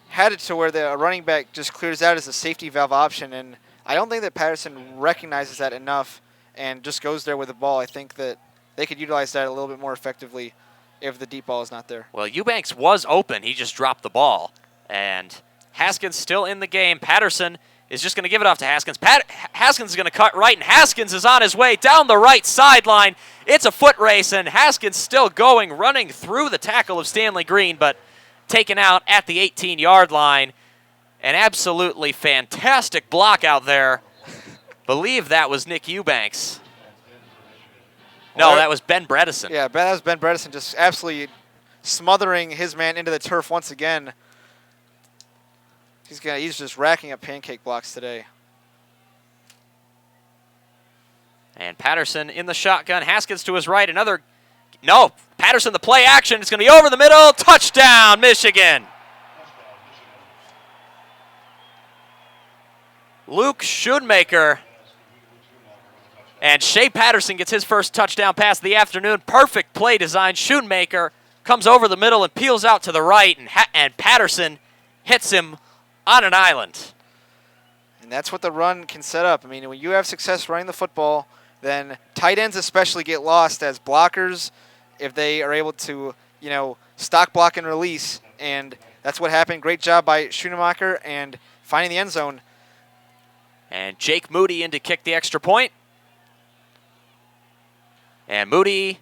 had it to where the running back just clears out as a safety valve option, and I don't think that Patterson recognizes that enough and just goes there with the ball. I think that they could utilize that a little bit more effectively if the deep ball is not there. Well, Eubanks was open. He just dropped the ball. And Haskins still in the game. Patterson is just going to give it off to Haskins. Haskins is going to cut right, and Haskins is on his way down the right sideline. It's a foot race, and Haskins still going, running through the tackle of Stanley Green, but taken out at the 18-yard line. An absolutely fantastic block out there. Believe that was Nick Eubanks. No, that was Ben Bredesen. Yeah, that was Ben Bredesen just absolutely smothering his man into the turf once again. He's just racking up pancake blocks today. And Patterson in the shotgun. Haskins to his right. Patterson, the play action. It's going to be over the middle. Touchdown, Michigan. Luke Schoonmaker. And Shea Patterson gets his first touchdown pass of the afternoon. Perfect play design. Schoonmaker comes over the middle and peels out to the right, and Patterson hits him on an island. And that's what the run can set up. I mean, when you have success running the football, then tight ends especially get lost as blockers if they are able to, stock block and release. And that's what happened. Great job by Schoonemaker and finding the end zone. And Jake Moody in to kick the extra point. And Moody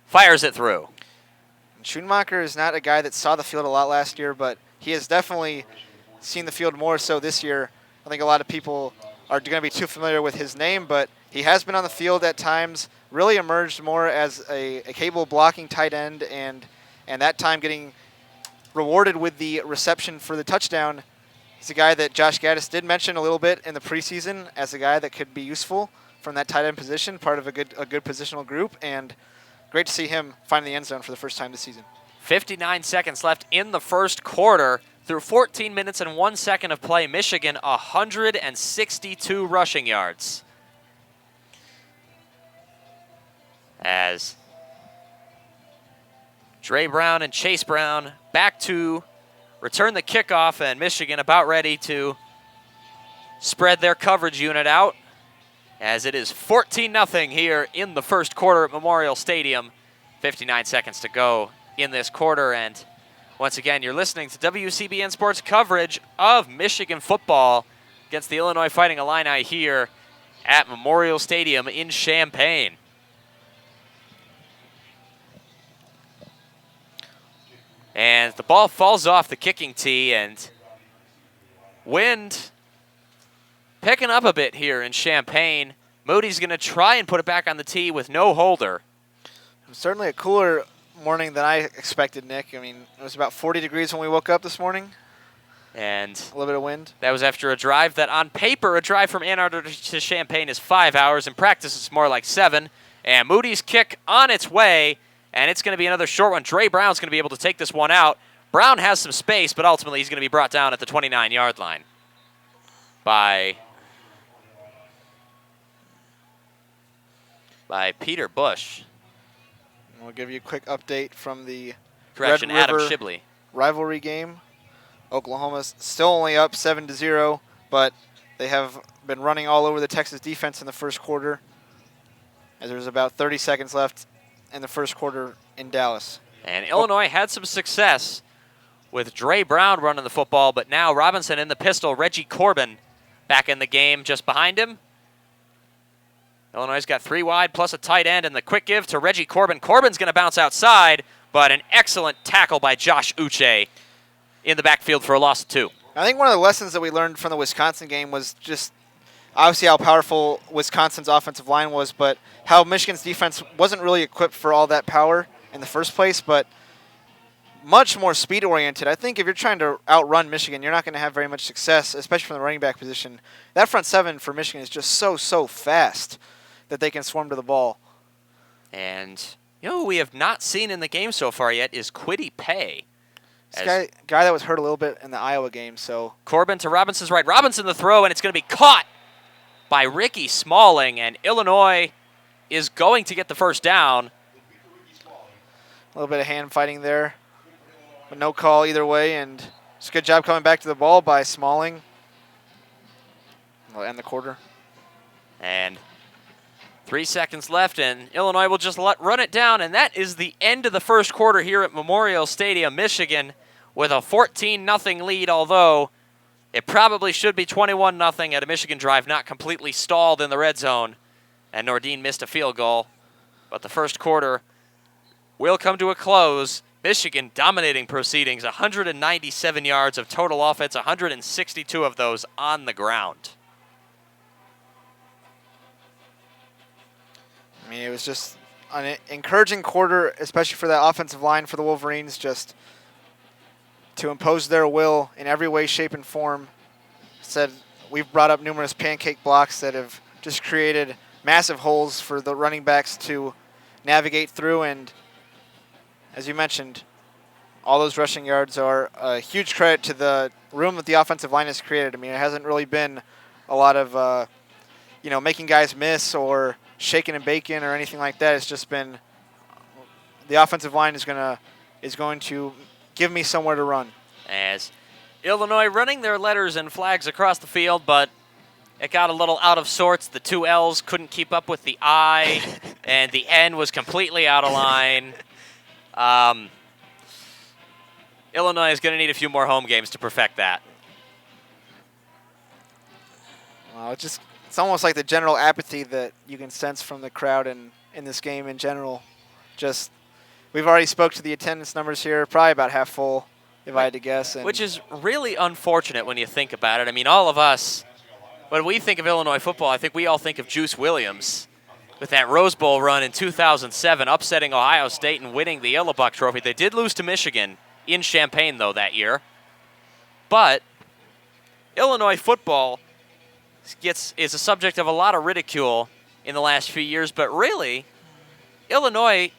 fires it through. Schoonemaker is not a guy that saw the field a lot last year, but he has definitely seen the field more so this year. I think a lot of people are going to be too familiar with his name, but he has been on the field at times, really emerged more as a capable blocking tight end, and that time getting rewarded with the reception for the touchdown. He's a guy that Josh Gaddis did mention a little bit in the preseason as a guy that could be useful from that tight end position, part of a good positional group, and great to see him find the end zone for the first time this season. 59 seconds left in the first quarter. Through 14 minutes and 1 second of play, Michigan 162 rushing yards. As Dre Brown and Chase Brown back to return the kickoff, and Michigan about ready to spread their coverage unit out, as it is 14-0 here in the first quarter at Memorial Stadium. 59 seconds to go in this quarter, and once again, you're listening to WCBN Sports coverage of Michigan football against the Illinois Fighting Illini here at Memorial Stadium in Champaign. And the ball falls off the kicking tee, and wind picking up a bit here in Champaign. Moody's going to try and put it back on the tee with no holder. Certainly a cooler morning than I expected, Nick. I mean, it was about 40 degrees when we woke up this morning. And a little bit of wind. That was after a drive that, on paper, a drive from Ann Arbor to Champaign is 5 hours. In practice, it's more like 7. And Moody's kick on its way, and it's going to be another short one. Dre Brown's going to be able to take this one out. Brown has some space, but ultimately he's going to be brought down at the 29-yard line by Peter Bush. We'll give you a quick update from the Correction, Red Adam River Shibley rivalry game. Oklahoma's still only up 7-0, but they have been running all over the Texas defense in the first quarter, as there's about 30 seconds left in the first quarter in Dallas. And Illinois had some success with Dre Brown running the football, but now Robinson in the pistol, Reggie Corbin back in the game just behind him. Illinois' got 3 wide plus a tight end, and the quick give to Reggie Corbin. Corbin's going to bounce outside, but an excellent tackle by Josh Uche in the backfield for a loss of 2. I think one of the lessons that we learned from the Wisconsin game was just obviously how powerful Wisconsin's offensive line was, but how Michigan's defense wasn't really equipped for all that power in the first place, but much more speed-oriented. I think if you're trying to outrun Michigan, you're not going to have very much success, especially from the running back position. That front seven for Michigan is just so fast that they can swarm to the ball. And, who we have not seen in the game so far yet is Kwity Paye. This guy that was hurt a little bit in the Iowa game. So Corbin to Robinson's right. Robinson the throw, and it's going to be caught by Ricky Smalling, and Illinois is going to get the first down. A little bit of hand fighting there, but no call either way, and it's a good job coming back to the ball by Smalling. We'll end the quarter. And 3 seconds left, and Illinois will just run it down, and that is the end of the first quarter here at Memorial Stadium, Michigan, with a 14-0 lead, although it probably should be 21-0 at a Michigan drive not completely stalled in the red zone, and Nordine missed a field goal. But the first quarter will come to a close. Michigan dominating proceedings, 197 yards of total offense, 162 of those on the ground. I mean, it was just an encouraging quarter, especially for that offensive line for the Wolverines, just to impose their will in every way, shape, and form. Said we've brought up numerous pancake blocks that have just created massive holes for the running backs to navigate through, and as you mentioned, all those rushing yards are a huge credit to the room that the offensive line has created. I mean, it hasn't really been a lot of, making guys miss or shaking and baking or anything like that. It's just been the offensive line is going to give me somewhere to run. As Illinois running their letters and flags across the field, but it got a little out of sorts. The two L's couldn't keep up with the I, and the N was completely out of line. Illinois is going to need a few more home games to perfect that. Well, it's almost like the general apathy that you can sense from the crowd in this game in general. We've already spoke to the attendance numbers here, probably about half full, if I had to guess. Which is really unfortunate when you think about it. I mean, all of us, when we think of Illinois football, I think we all think of Juice Williams with that Rose Bowl run in 2007, upsetting Ohio State and winning the Illabuck Trophy. They did lose to Michigan in Champaign, though, that year. But Illinois football is a subject of a lot of ridicule in the last few years, but really, Illinois,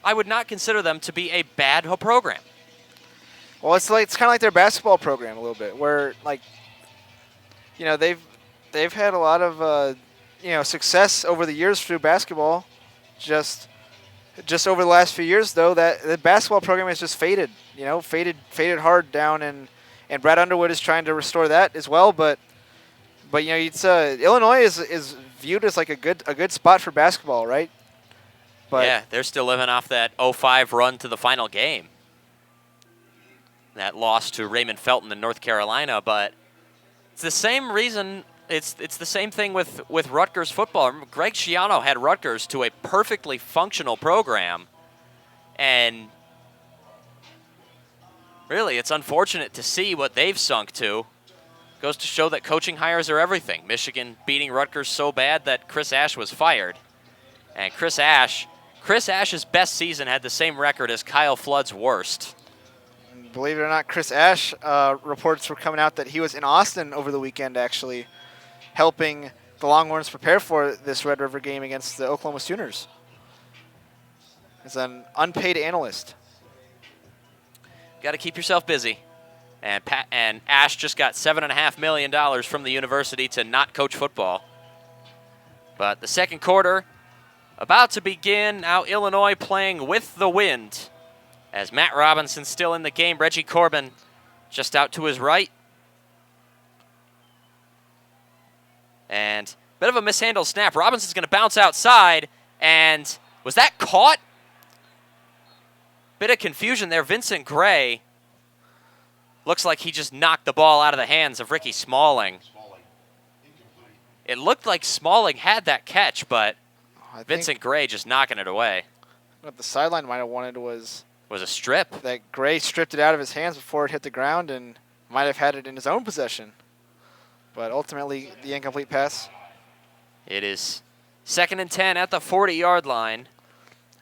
I would not consider them to be a bad program. Well, it's kind of like their basketball program a little bit, where they've had a lot of success over the years through basketball. Just over the last few years, though, that the basketball program has just faded. Faded hard down, and Brad Underwood is trying to restore that as well. But it's Illinois is viewed as like a good spot for basketball, right? But yeah, they're still living off that 05 run to the final game. That loss to Raymond Felton in North Carolina, but it's the same reason. It's the same thing with Rutgers football. Greg Schiano had Rutgers to a perfectly functional program, and really, it's unfortunate to see what they've sunk to. Goes to show that coaching hires are everything. Michigan beating Rutgers so bad that Chris Ash was fired, and Chris Ash's best season had the same record as Kyle Flood's worst. Believe it or not, Chris Ash, reports were coming out that he was in Austin over the weekend, actually, helping the Longhorns prepare for this Red River game against the Oklahoma Sooners. As an unpaid analyst. Got to keep yourself busy. And Ash just got $7.5 million from the university to not coach football. But the second quarter about to begin. Now Illinois playing with the wind. As Matt Robinson still in the game. Reggie Corbin just out to his right. And a bit of a mishandled snap. Robinson's going to bounce outside. And was that caught? Bit of confusion there. Vincent Gray looks like he just knocked the ball out of the hands of Ricky Smalling. It looked like Smalling had that catch, but Vincent Gray just knocking it away. What the sideline might have wanted was a strip. That Gray stripped it out of his hands before it hit the ground and might have had it in his own possession. But ultimately, the incomplete pass. It is 2nd and 10 at the 40-yard line.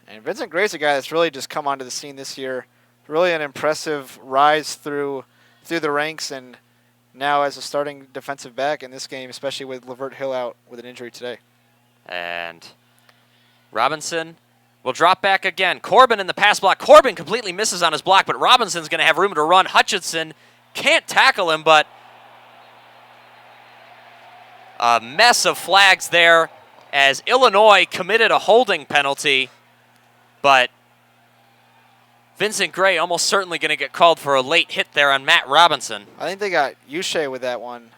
And Vincent Gray's a guy that's really just come onto the scene this year. Really an impressive rise through the ranks, and now as a starting defensive back in this game, especially with Lavert Hill out with an injury today. And Robinson will drop back again. Corbin in the pass block. Corbin completely misses on his block, but Robinson's going to have room to run. Hutchinson can't tackle him, but a mess of flags there as Illinois committed a holding penalty, but Vincent Gray almost certainly going to get called for a late hit there on Matt Robinson. I think they got Uche with that one.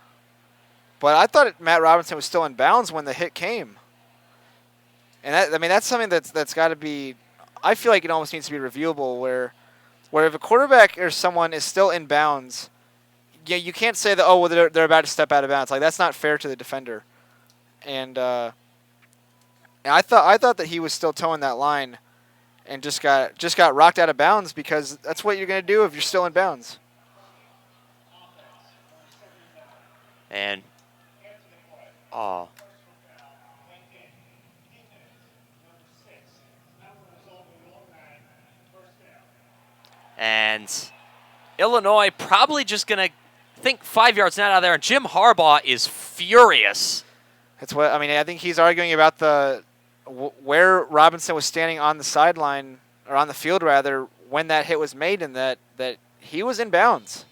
But I thought Matt Robinson was still in bounds when the hit came. And that's something that's got to be, I feel like it almost needs to be reviewable, where if a quarterback or someone is still in bounds, you can't say that, they're about to step out of bounds. Like, that's not fair to the defender. And I thought that he was still towing that line and just got rocked out of bounds, because that's what you're going to do if you're still in bounds. And and Illinois probably just going to think 5 yards out of there, and Jim Harbaugh is furious. That's what I think he's arguing about where Robinson was standing on the sideline, or on the field rather, when that hit was made, and that he was in bounds.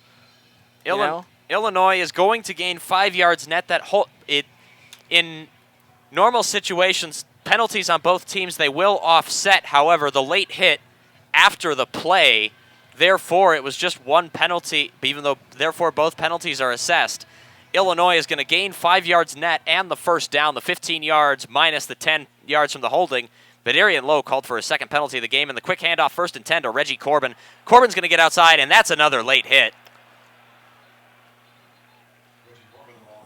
Illinois is going to gain 5 yards net. In normal situations, penalties on both teams, they will offset. However, the late hit after the play, therefore it was just one penalty, even though therefore both penalties are assessed. Illinois is going to gain 5 yards net and the first down, the 15 yards minus the 10 yards from the holding. Vidarian Lowe called for a second penalty of the game, and the quick handoff 1st and 10 to Reggie Corbin. Corbin's going to get outside, and that's another late hit.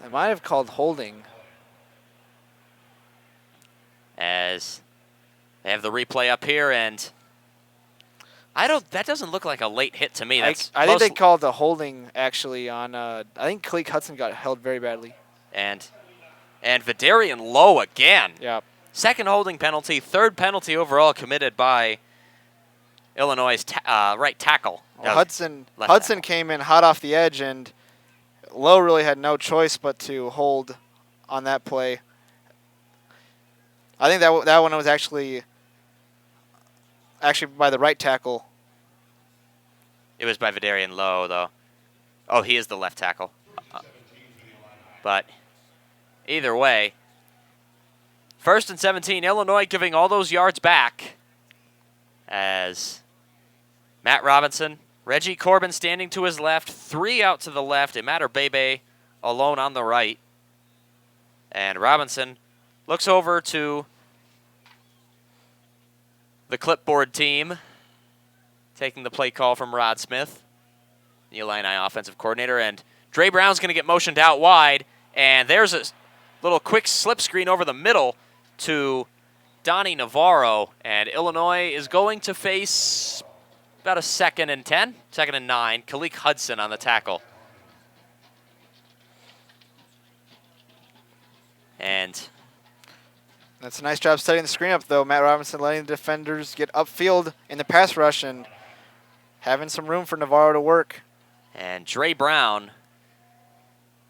They might have called holding. As they have the replay up here, and that doesn't look like a late hit to me. I think they called the holding actually on. I think Kalik Hudson got held very badly. And Vidarian Lowe again. Yeah. Second holding penalty, third penalty overall committed by Illinois' right tackle. Well, Hudson came in hot off the edge, and Lowe really had no choice but to hold on that play. I think that one was actually by the right tackle. It was by Vidarian Lowe, though. Oh, he is the left tackle. But either way, 1st and 17, Illinois giving all those yards back as Matt Robinson, Reggie Corbin standing to his left, 3 out to the left, and Matt Bebe alone on the right. And Robinson looks over to the clipboard team, taking the play call from Rod Smith, the Illini offensive coordinator, and Dre Brown's going to get motioned out wide, and there's a little quick slip screen over the middle to Donnie Navarro, and Illinois is going to face about a 2nd and 10, 2nd and 9, Kalik Hudson on the tackle. And that's a nice job setting the screen up, though. Matt Robinson letting the defenders get upfield in the pass rush and having some room for Navarro to work. And Dre Brown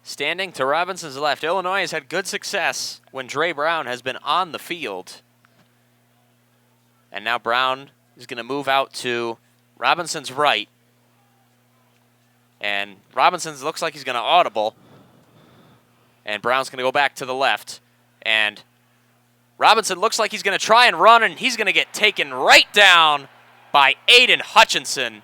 standing to Robinson's left. Illinois has had good success when Dre Brown has been on the field. And now Brown is going to move out to Robinson's right. And Robinson looks like he's going to audible. And Brown's going to go back to the left. And Robinson looks like he's going to try and run, and he's going to get taken right down by Aiden Hutchinson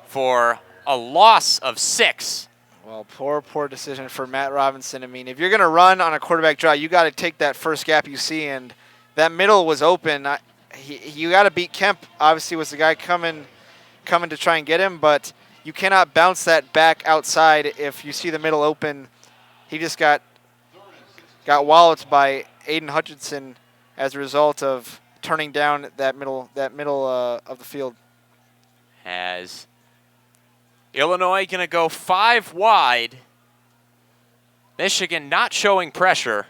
for a loss of 6. Well, poor decision for Matt Robinson. I mean, if you're going to run on a quarterback draw, you got to take that first gap you see, and that middle was open. You got to beat Kemp. Obviously, was the guy coming to try and get him, but you cannot bounce that back outside if you see the middle open. He just got walloped by Aiden Hutchinson as a result of turning down that middle of the field. As Illinois going to go 5 wide. Michigan not showing pressure.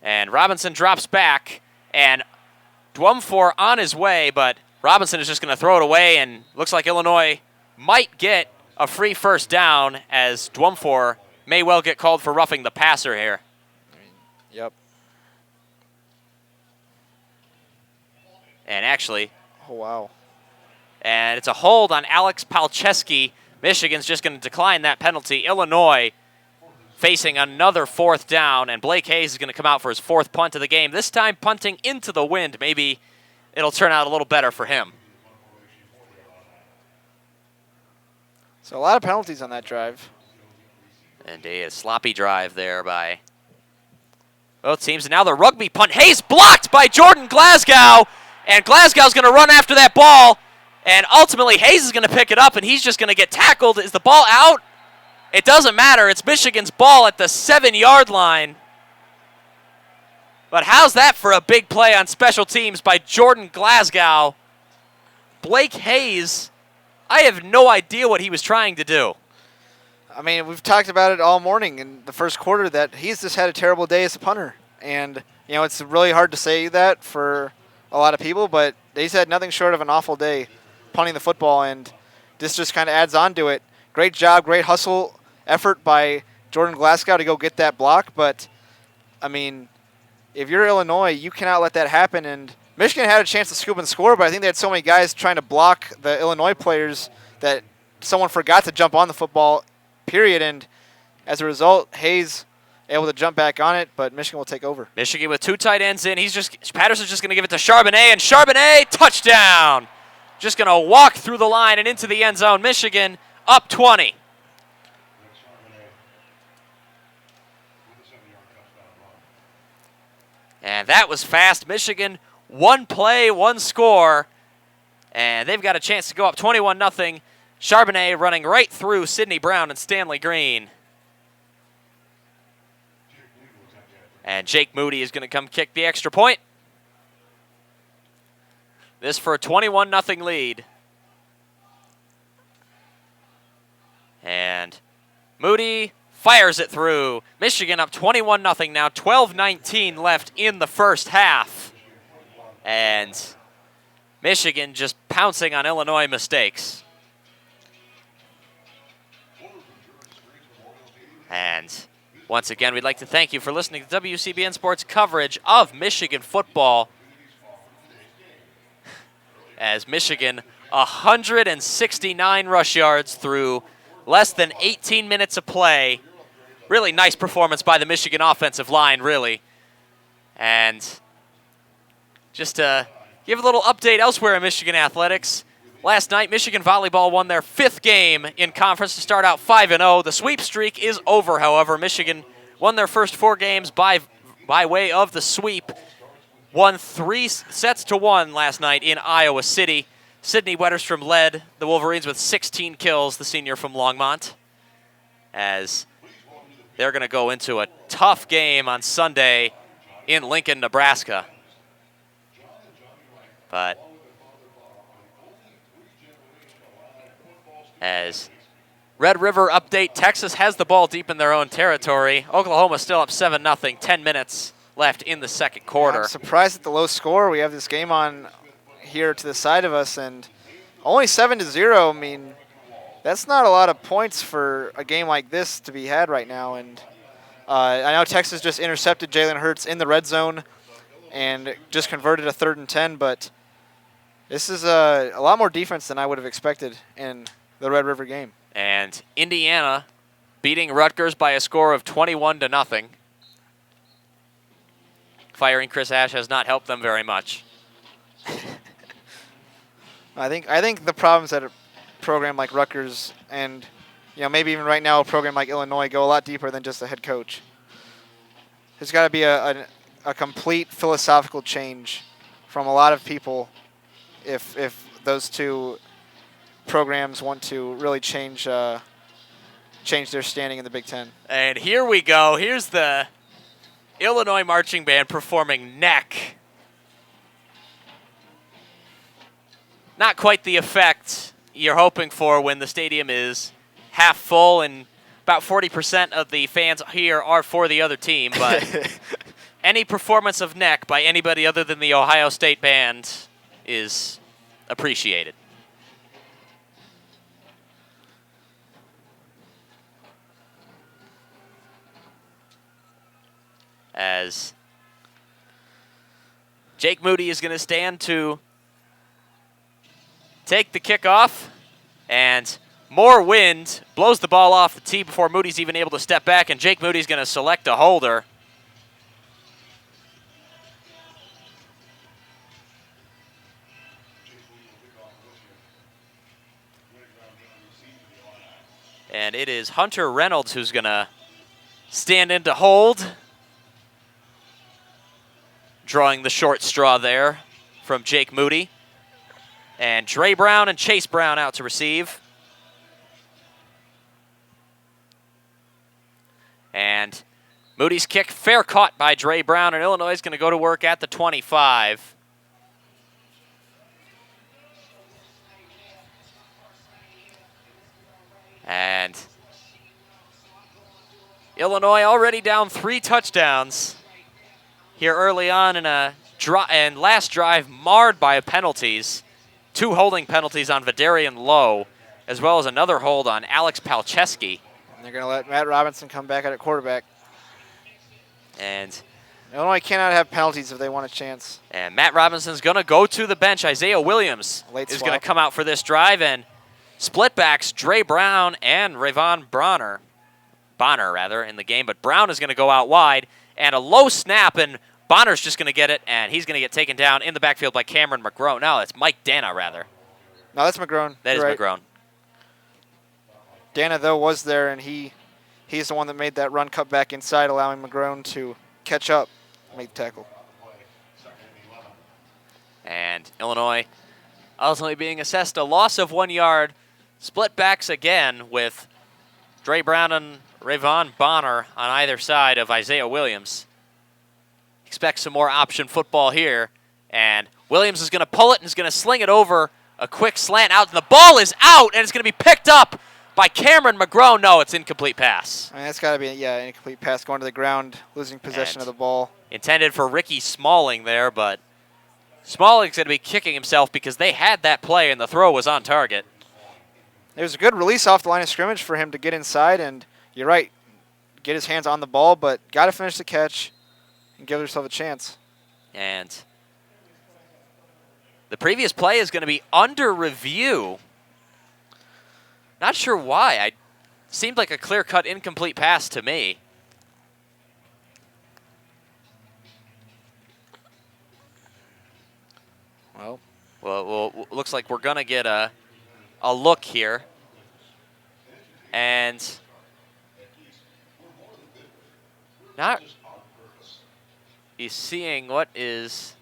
And Robinson drops back, and Dwumfor on his way, but Robinson is just going to throw it away, and looks like Illinois might get a free first down as Dwumfor may well get called for roughing the passer here. Yep. And actually, oh wow. And it's a hold on Alex Palczewski. Michigan's just going to decline that penalty. Illinois facing another 4th down, and Blake Hayes is going to come out for his 4th punt of the game, this time punting into the wind. Maybe it'll turn out a little better for him. So a lot of penalties on that drive. And a sloppy drive there by both teams. And now the rugby punt. Hayes blocked by Jordan Glasgow, and Glasgow's going to run after that ball. And ultimately, Hayes is going to pick it up, and he's just going to get tackled. Is the ball out? It doesn't matter. It's Michigan's ball at the 7-yard line. But how's that for a big play on special teams by Jordan Glasgow? Blake Hayes, I have no idea what he was trying to do. I mean, we've talked about it all morning in the first quarter that he's just had a terrible day as a punter. And, you know, it's really hard to say that for a lot of people, but he's had nothing short of an awful day punting the football, and this just kind of adds on to it. Great job, great hustle effort by Jordan Glasgow to go get that block, but, I mean, if you're Illinois, you cannot let that happen, and Michigan had a chance to scoop and score, but I think they had so many guys trying to block the Illinois players that someone forgot to jump on the football, period, and as a result, Hayes able to jump back on it, but Michigan will take over. Michigan with 2 tight ends in. Patterson's just going to give it to Charbonnet, and Charbonnet, touchdown! Just going to walk through the line and into the end zone. Michigan up 20. And that was fast. Michigan, one play, one score. And they've got a chance to go up 21-0. Charbonnet running right through Sidney Brown and Stanley Green. And Jake Moody is going to come kick the extra point. This for a 21-0 lead. And Moody fires it through. Michigan up 21-0 now. 12:19 left in the first half. And Michigan just pouncing on Illinois mistakes. And once again, we'd like to thank you for listening to WCBN Sports coverage of Michigan football. As Michigan, 169 rush yards through less than 18 minutes of play. Really nice performance by the Michigan offensive line, really. And just to give a little update elsewhere in Michigan athletics, last night Michigan volleyball won their 5th game in conference to start out 5-0. The sweep streak is over, however. Michigan won their first 4 games by way of the sweep. Won 3-1 last night in Iowa City. Sydney Wetterstrom led the Wolverines with 16 kills, the senior from Longmont, as they're going to go into a tough game on Sunday in Lincoln, Nebraska. But as Red River update, Texas has the ball deep in their own territory. Oklahoma still up 7-0, 10 minutes left in the second quarter. I'm surprised at the low score. We have this game on here to the side of us, and only 7-0. I mean, that's not a lot of points for a game like this to be had right now. And I know Texas just intercepted Jalen Hurts in the red zone and just converted a 3rd and 10, but this is a lot more defense than I would have expected in the Red River game. And Indiana beating Rutgers by a score of 21-0. Firing Chris Ash has not helped them very much. I think the problems at a program like Rutgers and maybe even right now a program like Illinois go a lot deeper than just a head coach. There's got to be a complete philosophical change from a lot of people if those two programs want to really change their standing in the Big Ten. And here we go. Here's the Illinois marching band performing Neck. Not quite the effect you're hoping for when the stadium is half full and about 40% of the fans here are for the other team, but any performance of Neck by anybody other than the Ohio State band is appreciated. As Jake Moody is going to stand to take the kickoff, and more wind blows the ball off the tee before Moody's even able to step back, and Jake Moody's going to select a holder. And it is Hunter Reynolds who's going to stand in to hold, drawing the short straw there from Jake Moody. And Dre Brown and Chase Brown out to receive. And Moody's kick fair caught by Dre Brown, and Illinois is going to go to work at the 25. And Illinois already down 3 touchdowns here early on in and last drive marred by penalties. 2 holding penalties on Vidarian Lowe, as well as another hold on Alex Palcheski. And they're going to let Matt Robinson come back at quarterback. And Illinois cannot have penalties if they want a chance. And Matt Robinson's going to go to the bench. Isaiah Williams is going to come out for this drive. And split backs Dre Brown and Rayvon Bonner in the game. But Brown is going to go out wide. And a low snap, and Bonner's just going to get it, and he's going to get taken down in the backfield by Cameron McGrone. No, it's Mike Dana, rather. No, that's McGrone. That is right. McGrone. Dana, though, was there, and he's the one that made that run cut back inside, allowing McGrone to catch up, make the tackle. And Illinois ultimately being assessed a loss of 1 yard. Split backs again with Dre Brown and Rayvon Bonner on either side of Isaiah Williams. Expect some more option football here. And Williams is going to pull it and is going to sling it over a quick slant out. And the ball is out, and it's going to be picked up by Cameron McGrone. No, it's incomplete pass. I mean, that's got to be, an incomplete pass going to the ground, losing possession of the ball. Intended for Ricky Smalling there, but Smalling's going to be kicking himself because they had that play and the throw was on target. It was a good release off the line of scrimmage for him to get inside, and you're right, get his hands on the ball, but got to finish the catch and give yourself a chance. And the previous play is going to be under review. Not sure why. It seemed like a clear-cut incomplete pass to me. Well, looks like we're going to get a look here. And not is seeing what is...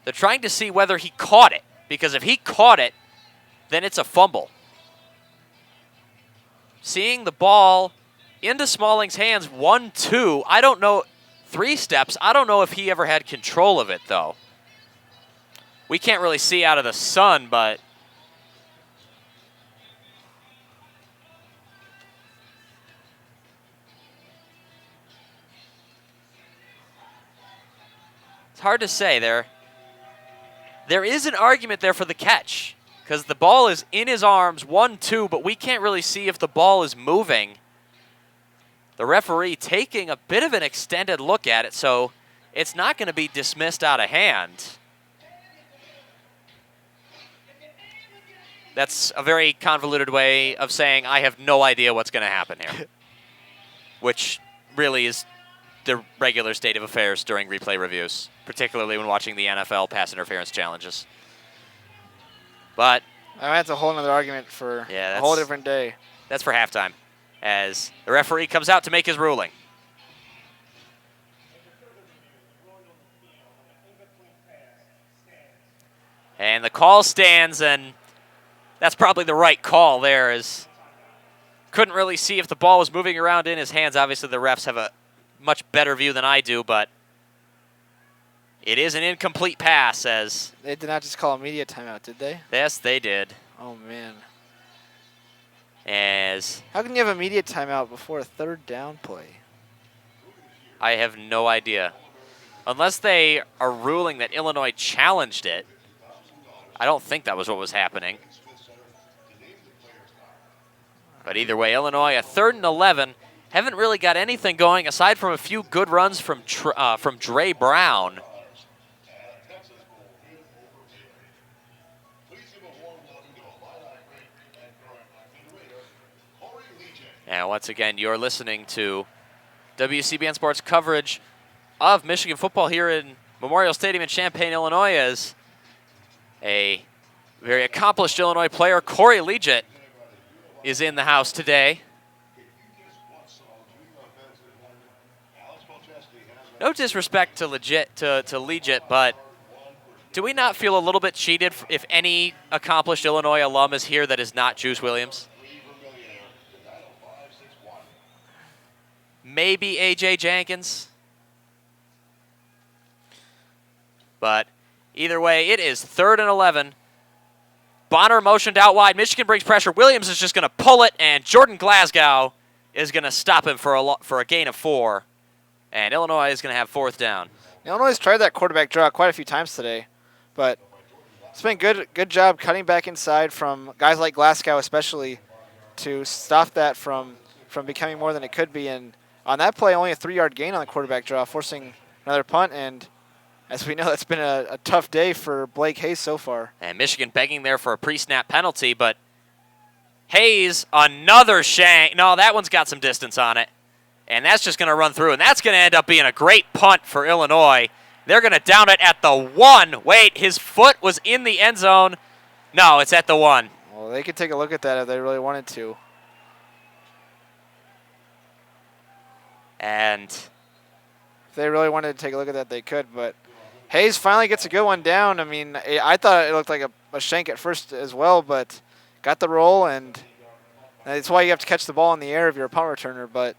They're trying to see whether he caught it, because if he caught it, then it's a fumble. Seeing the ball into Smalling's hands, 1-2. I don't know, 3 steps. I don't know if he ever had control of it, though. We can't really see out of the sun, but it's hard to say there. There is an argument there for the catch because the ball is in his arms, 1-2, but we can't really see if the ball is moving. The referee taking a bit of an extended look at it, so it's not going to be dismissed out of hand. That's a very convoluted way of saying I have no idea what's going to happen here, which really is the regular state of affairs during replay reviews, particularly when watching the NFL pass interference challenges. But that's a whole other argument for a whole different day. That's for halftime, as the referee comes out to make his ruling. And the call stands, and that's probably the right call there, as couldn't really see if the ball was moving around in his hands. Obviously, the refs have a much better view than I do, but it is an incomplete pass. As they did not just call a media timeout, did they? Yes, they did. Oh, man. As how can you have a media timeout before a third down play? I have no idea. Unless they are ruling that Illinois challenged it, I don't think that was what was happening. But either way, Illinois, a 3rd and 11. Haven't really got anything going aside from a few good runs from Dre Brown. And once again, you're listening to WCBN Sports coverage of Michigan football here in Memorial Stadium in Champaign, Illinois, as a very accomplished Illinois player, Corey Leggett, is in the house today. No disrespect to Leggett, but do we not feel a little bit cheated if any accomplished Illinois alum is here that is not Juice Williams? Maybe A.J. Jenkins. But either way, it is 3rd and 11. Bonner motioned out wide. Michigan brings pressure. Williams is just going to pull it, and Jordan Glasgow is going to stop him for a gain of 4. And Illinois is going to have 4th down. Illinois has tried that quarterback draw quite a few times today, but it's been good job cutting back inside from guys like Glasgow especially to stop that from becoming more than it could be. And on that play, only a 3-yard gain on the quarterback draw, forcing another punt. And as we know, that's been a tough day for Blake Hayes so far. And Michigan begging there for a pre-snap penalty, but Hayes, another shank. No, that one's got some distance on it. And that's just going to run through, and that's going to end up being a great punt for Illinois. They're going to down it at the 1. Wait, his foot was in the end zone. No, it's at the 1. Well, they could take a look at that if they really wanted to. And if they really wanted to take a look at that, they could, but Hayes finally gets a good one down. I mean, I thought it looked like a shank at first as well, but got the roll, and that's why you have to catch the ball in the air if you're a punt returner. But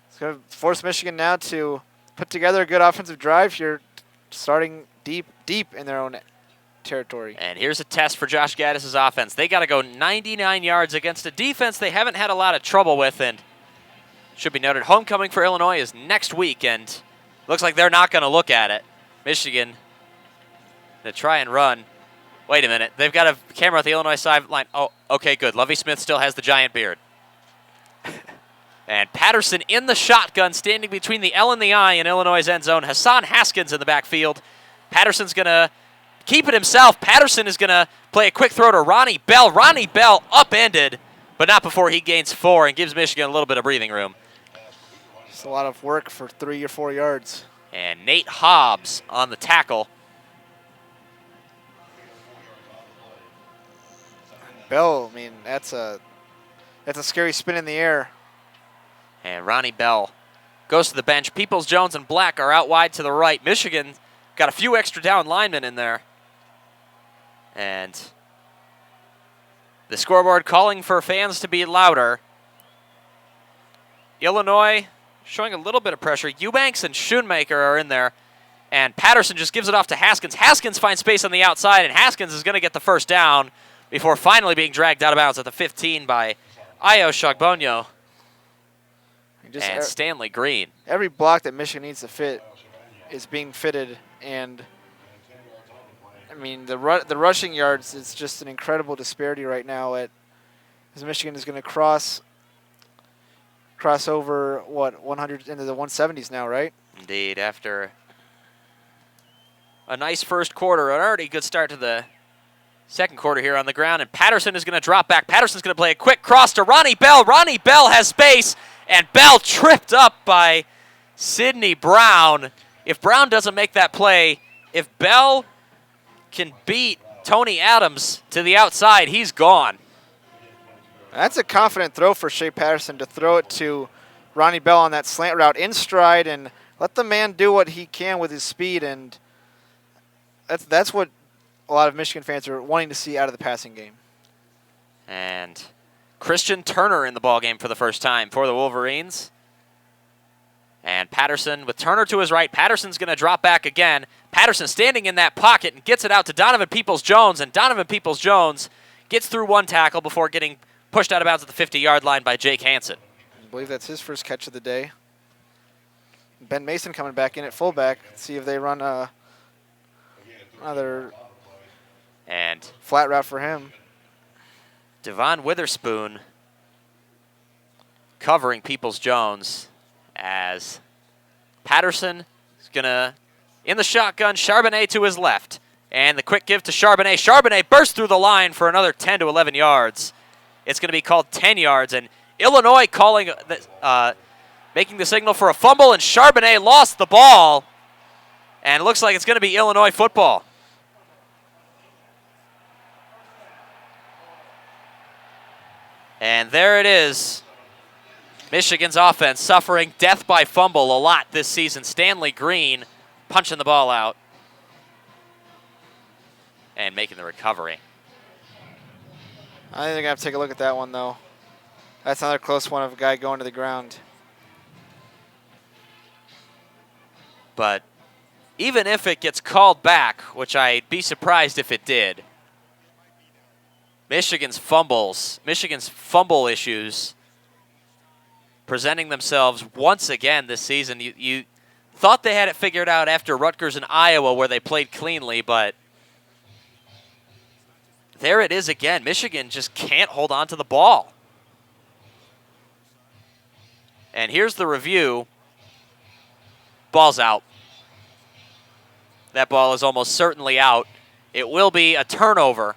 it's going to force Michigan now to put together a good offensive drive here, starting deep in their own territory. And here's a test for Josh Gaddis' offense. They got to go 99 yards against a defense they haven't had a lot of trouble with. And should be noted, homecoming for Illinois is next week, and looks like they're not going to look at it. Michigan to try and run. Wait a minute. They've got a camera at the Illinois sideline. Oh, okay, good. Lovie Smith still has the giant beard. And Patterson in the shotgun, standing between the L and the I in Illinois' end zone. Hassan Haskins in the backfield. Patterson's going to keep it himself. Patterson is going to play a quick throw to Ronnie Bell. Ronnie Bell upended, but not before he gains 4 and gives Michigan a little bit of breathing room. It's a lot of work for 3 or 4 yards. And Nate Hobbs on the tackle. Bell, I mean, that's a scary spin in the air. And Ronnie Bell goes to the bench. Peoples-Jones and Black are out wide to the right. Michigan got a few extra down linemen in there. And the scoreboard calling for fans to be louder. Illinois showing a little bit of pressure. Eubanks and Schoonmaker are in there. And Patterson just gives it off to Haskins. Haskins finds space on the outside, and Haskins is going to get the first down before finally being dragged out of bounds at the 15 by Ayo Shagbonyo and Stanley Green. Every block that Michigan needs to fit is being fitted, and I mean the rushing yards, it's just an incredible disparity right now as Michigan is going to cross over, 100 into the 170s now, right? Indeed, after a nice first quarter, an already good start to the second quarter here on the ground, and Patterson is going to drop back. Patterson's going to play a quick cross to Ronnie Bell. Ronnie Bell has space, and Bell tripped up by Sidney Brown. If Brown doesn't make that play, if Bell can beat Tony Adams to the outside, he's gone. That's a confident throw for Shea Patterson to throw it to Ronnie Bell on that slant route in stride and let the man do what he can with his speed, and that's what a lot of Michigan fans are wanting to see out of the passing game. And Christian Turner in the ballgame for the first time for the Wolverines. And Patterson with Turner to his right. Patterson's going to drop back again. Patterson standing in that pocket and gets it out to Donovan Peoples-Jones, and Donovan Peoples-Jones gets through one tackle before getting pushed out of bounds at the 50-yard line by Jake Hansen. I believe that's his first catch of the day. Ben Mason coming back in at fullback. Let's see if they run another and flat route for him. Devon Witherspoon covering Peoples-Jones as Patterson is going to, in the shotgun, Charbonnet to his left. And the quick give to Charbonnet. Charbonnet bursts through the line for another 10 to 11 yards. It's going to be called 10 yards, and Illinois calling, making the signal for a fumble, and Charbonnet lost the ball, and it looks like it's going to be Illinois football. And there it is. Michigan's offense suffering death by fumble a lot this season. Stanley Green punching the ball out and making the recovery. I think I have to take a look at that one, though. That's another close one of a guy going to the ground. But even if it gets called back, which I'd be surprised if it did, Michigan's fumble issues presenting themselves once again this season. You thought they had it figured out after Rutgers and Iowa where they played cleanly, but there it is again. Michigan just can't hold on to the ball. And here's the review. Ball's out. That ball is almost certainly out. It will be a turnover.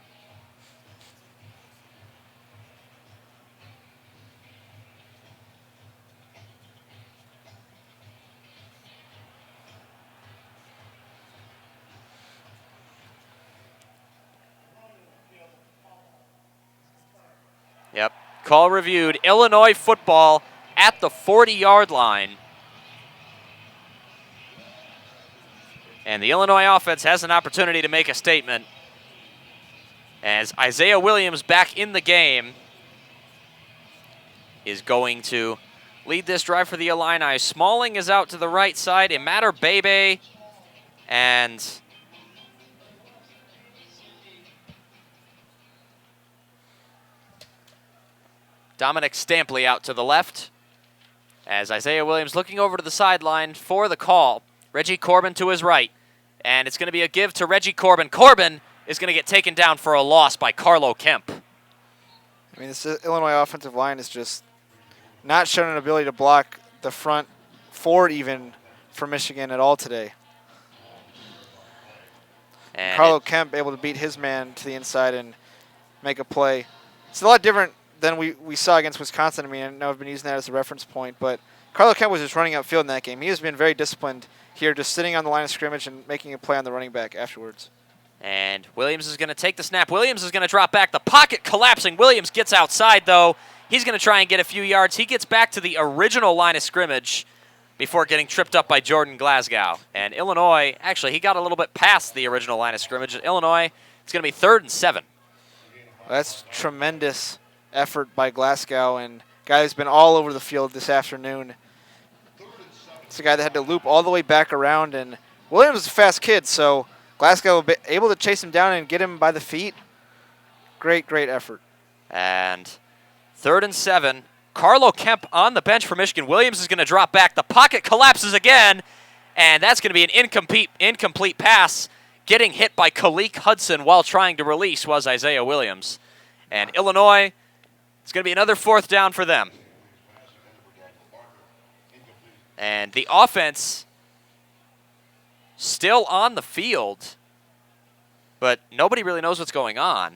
Yep. Call reviewed. Illinois football at the 40-yard line. And the Illinois offense has an opportunity to make a statement as Isaiah Williams, back in the game, is going to lead this drive for the Illini. Smalling is out to the right side. Imatter Bebe and Dominic Stampley out to the left as Isaiah Williams looking over to the sideline for the call. Reggie Corbin to his right, and it's going to be a give to Reggie Corbin. Corbin is going to get taken down for a loss by Carlo Kemp. I mean, this Illinois offensive line is just not showing an ability to block the front forward even for Michigan at all today. And Carlo Kemp able to beat his man to the inside and make a play. It's a lot different than we saw against Wisconsin. I mean, I know I've been using that as a reference point, but Carlo Kemp was just running upfield in that game. He has been very disciplined here, just sitting on the line of scrimmage and making a play on the running back afterwards. And Williams is going to take the snap. Williams is going to drop back. The pocket collapsing. Williams gets outside, though. He's going to try and get a few yards. He gets back to the original line of scrimmage before getting tripped up by Jordan Glasgow. And Illinois, actually, he got a little bit past the original line of scrimmage. Illinois, it's going to be 3rd and 7. That's tremendous effort by Glasgow, and guy who's been all over the field this afternoon. It's a guy that had to loop all the way back around, and Williams is a fast kid, so Glasgow will be able to chase him down and get him by the feet. Great, great effort. And 3rd and 7. Carlo Kemp on the bench for Michigan. Williams is going to drop back. The pocket collapses again, and that's going to be an incomplete pass. Getting hit by Kalik Hudson while trying to release was Isaiah Williams. And Illinois, it's going to be another 4th down for them. And the offense still on the field, but nobody really knows what's going on.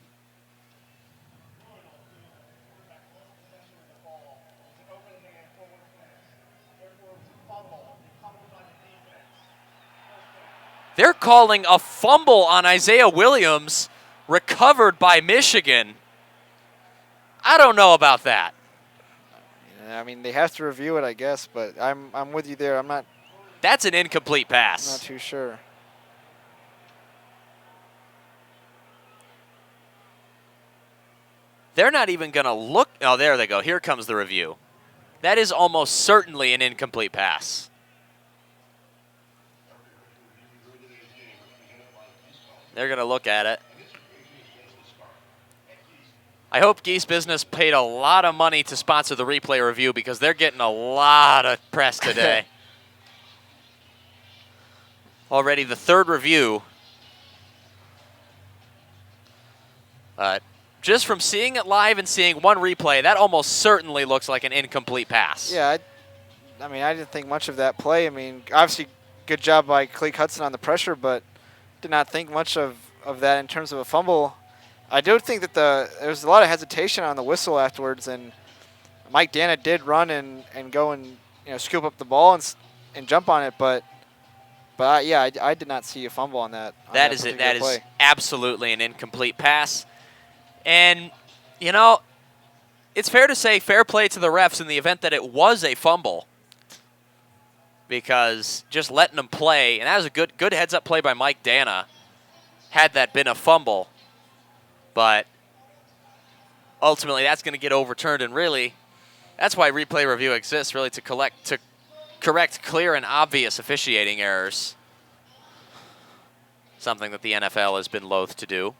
They're calling a fumble on Isaiah Williams, recovered by Michigan. I don't know about that. I mean, they have to review it, I guess, but I'm with you there. I'm not That's an incomplete pass. not too sure. They're not even going to look. Oh, there they go. Here comes the review. That is almost certainly an incomplete pass. They're going to look at it. I hope Geese Business paid a lot of money to sponsor the replay review because they're getting a lot of press today. Already the 3rd review. But just from seeing it live and seeing one replay, that almost certainly looks like an incomplete pass. Yeah, I mean, I didn't think much of that play. I mean, obviously, good job by Kalik Hudson on the pressure, but did not think much of that in terms of a fumble. I do think that there was a lot of hesitation on the whistle afterwards, and Mike Dana did run and go and scoop up the ball and jump on it, but yeah, I did not see a fumble on that. That is absolutely an incomplete pass. And, it's fair to say fair play to the refs in the event that it was a fumble, because just letting them play, and that was a good heads-up play by Mike Dana, had that been a fumble. But ultimately, that's going to get overturned, and really, that's why replay review exists, really, to correct clear and obvious officiating errors, something that the NFL has been loath to do.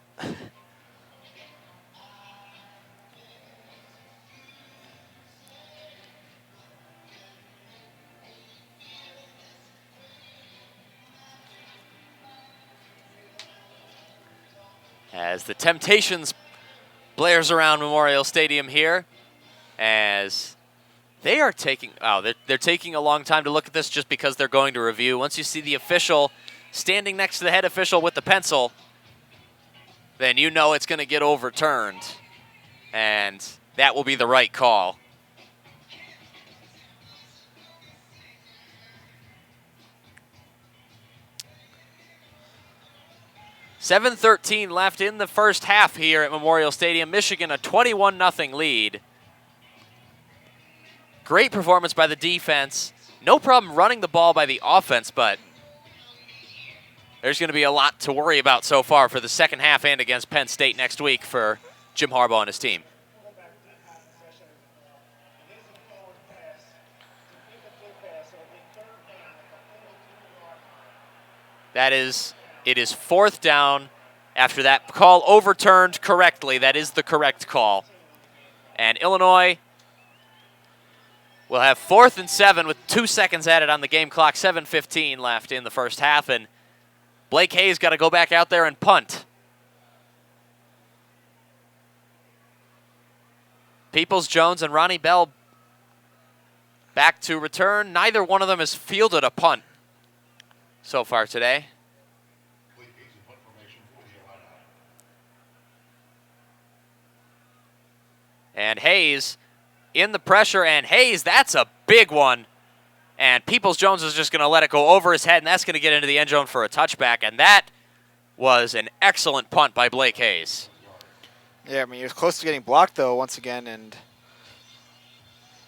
As the Temptations blares around Memorial Stadium here, as they are taking, they're taking a long time to look at this just because they're going to review. Once you see the official standing next to the head official with the pencil, then you know it's going to get overturned, and that will be the right call. .7:13 left in the first half here at Memorial Stadium. Michigan a 21-0 lead. Great performance by the defense. No problem running the ball by the offense, but there's going to be a lot to worry about so far for the second half and against Penn State next week for Jim Harbaugh and his team. It is 4th down after that call overturned correctly. That is the correct call. And Illinois will have 4th and 7 with 2 seconds added on the game clock, 7:15 left in the first half, and Blake Hayes got to go back out there and punt. Peoples-Jones and Ronnie Bell back to return. Neither one of them has fielded a punt so far today. And Hayes in the pressure, and Hayes, that's a big one. And Peoples-Jones is just going to let it go over his head, and that's going to get into the end zone for a touchback. And that was an excellent punt by Blake Hayes. Yeah, I mean, he was close to getting blocked, though, once again. And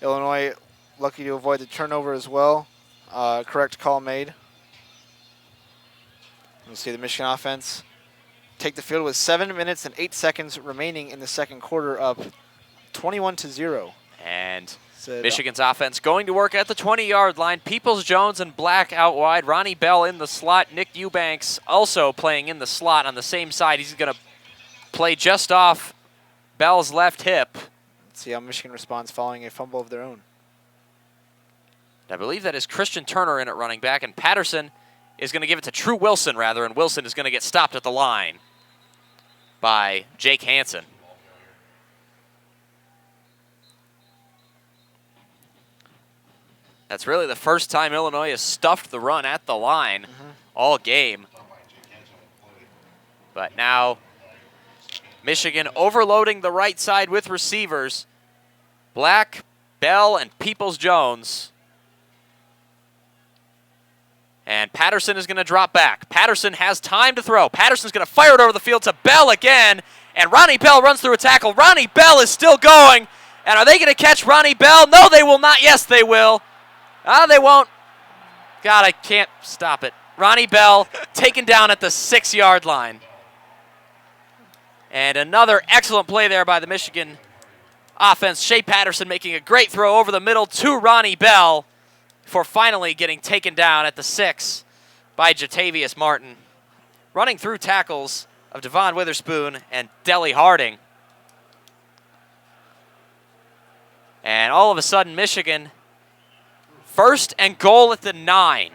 Illinois lucky to avoid the turnover as well. Correct call made. We'll see the Michigan offense take the field with 7 minutes and 8 seconds remaining in the second quarter, up 21-0. And Michigan's offense going to work at the 20-yard line. Peoples-Jones and Black out wide. Ronnie Bell in the slot. Nick Eubanks also playing in the slot on the same side. He's going to play just off Bell's left hip. Let's see how Michigan responds following a fumble of their own. I believe that is Christian Turner in at running back, and Patterson is going to give it to True Wilson, rather, and Wilson is going to get stopped at the line by Jake Hansen. That's really the first time Illinois has stuffed the run at the line all game. But now Michigan overloading the right side with receivers. Black, Bell, and Peoples-Jones. And Patterson is going to drop back. Patterson has time to throw. Patterson's going to fire it over the field to Bell again. And Ronnie Bell runs through a tackle. Ronnie Bell is still going. And are they going to catch Ronnie Bell? No, they will not. Yes, they will. They won't. God, I can't stop it. Ronnie Bell taken down at the 6-yard line. And another excellent play there by the Michigan offense. Shea Patterson making a great throw over the middle to Ronnie Bell before finally getting taken down at the 6 by Jatavius Martin. Running through tackles of Devon Witherspoon and Deli Harding. And all of a sudden, Michigan, 1st and goal at the 9.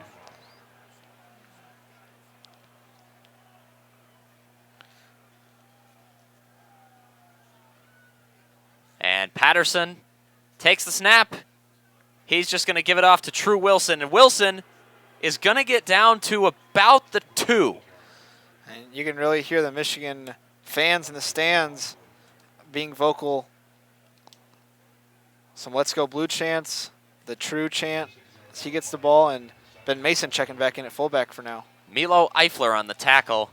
And Patterson takes the snap. He's just going to give it off to True Wilson. And Wilson is going to get down to about the 2. And you can really hear the Michigan fans in the stands being vocal. Some Let's Go Blue chants, the True chant as he gets the ball, and Ben Mason checking back in at fullback for now. Milo Eifler on the tackle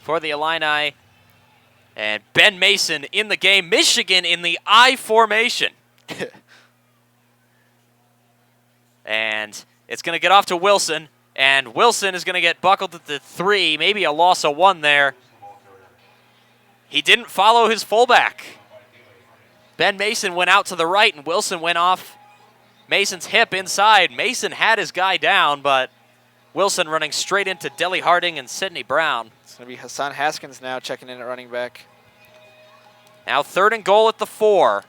for the Illini. And Ben Mason in the game. Michigan in the I formation. And it's going to get off to Wilson. And Wilson is going to get buckled at the 3. Maybe a loss of 1 there. He didn't follow his fullback. Ben Mason went out to the right, and Wilson went off Mason's hip inside. Mason had his guy down, but Wilson running straight into Deli Harding and Sidney Brown. It's going to be Hassan Haskins now checking in at running back. Now 3rd and goal at the 4.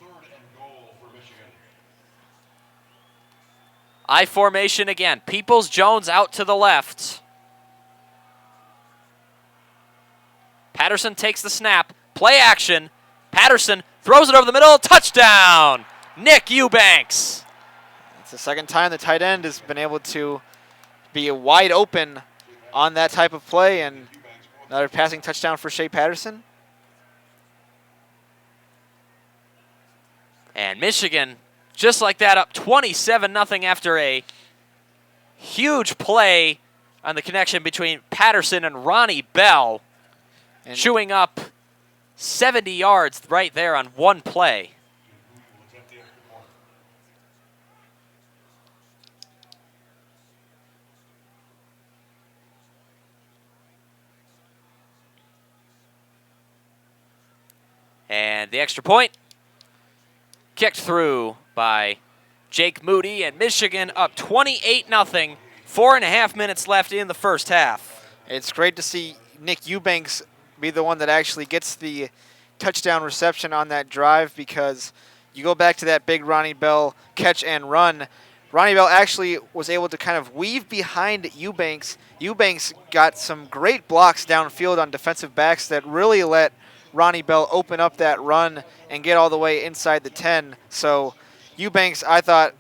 3rd and goal for Michigan. I formation again. Peoples-Jones out to the left. Patterson takes the snap. Play action. Patterson throws it over the middle. Touchdown! Nick Eubanks. It's the second time the tight end has been able to be wide open on that type of play, and another passing touchdown for Shea Patterson. And Michigan, just like that, up 27-0 after a huge play on the connection between Patterson and Ronnie Bell, And chewing up 70 yards right there on one play. And the extra point kicked through by Jake Moody, and Michigan up 28-0. 4.5 minutes left in the first half. It's great to see Nick Eubanks be the one that actually gets the touchdown reception on that drive, because you go back to that big Ronnie Bell catch and run. Ronnie Bell actually was able to kind of weave behind Eubanks. Eubanks got some great blocks downfield on defensive backs that really let Ronnie Bell open up that run and get all the way inside the 10. So Eubanks, I thought,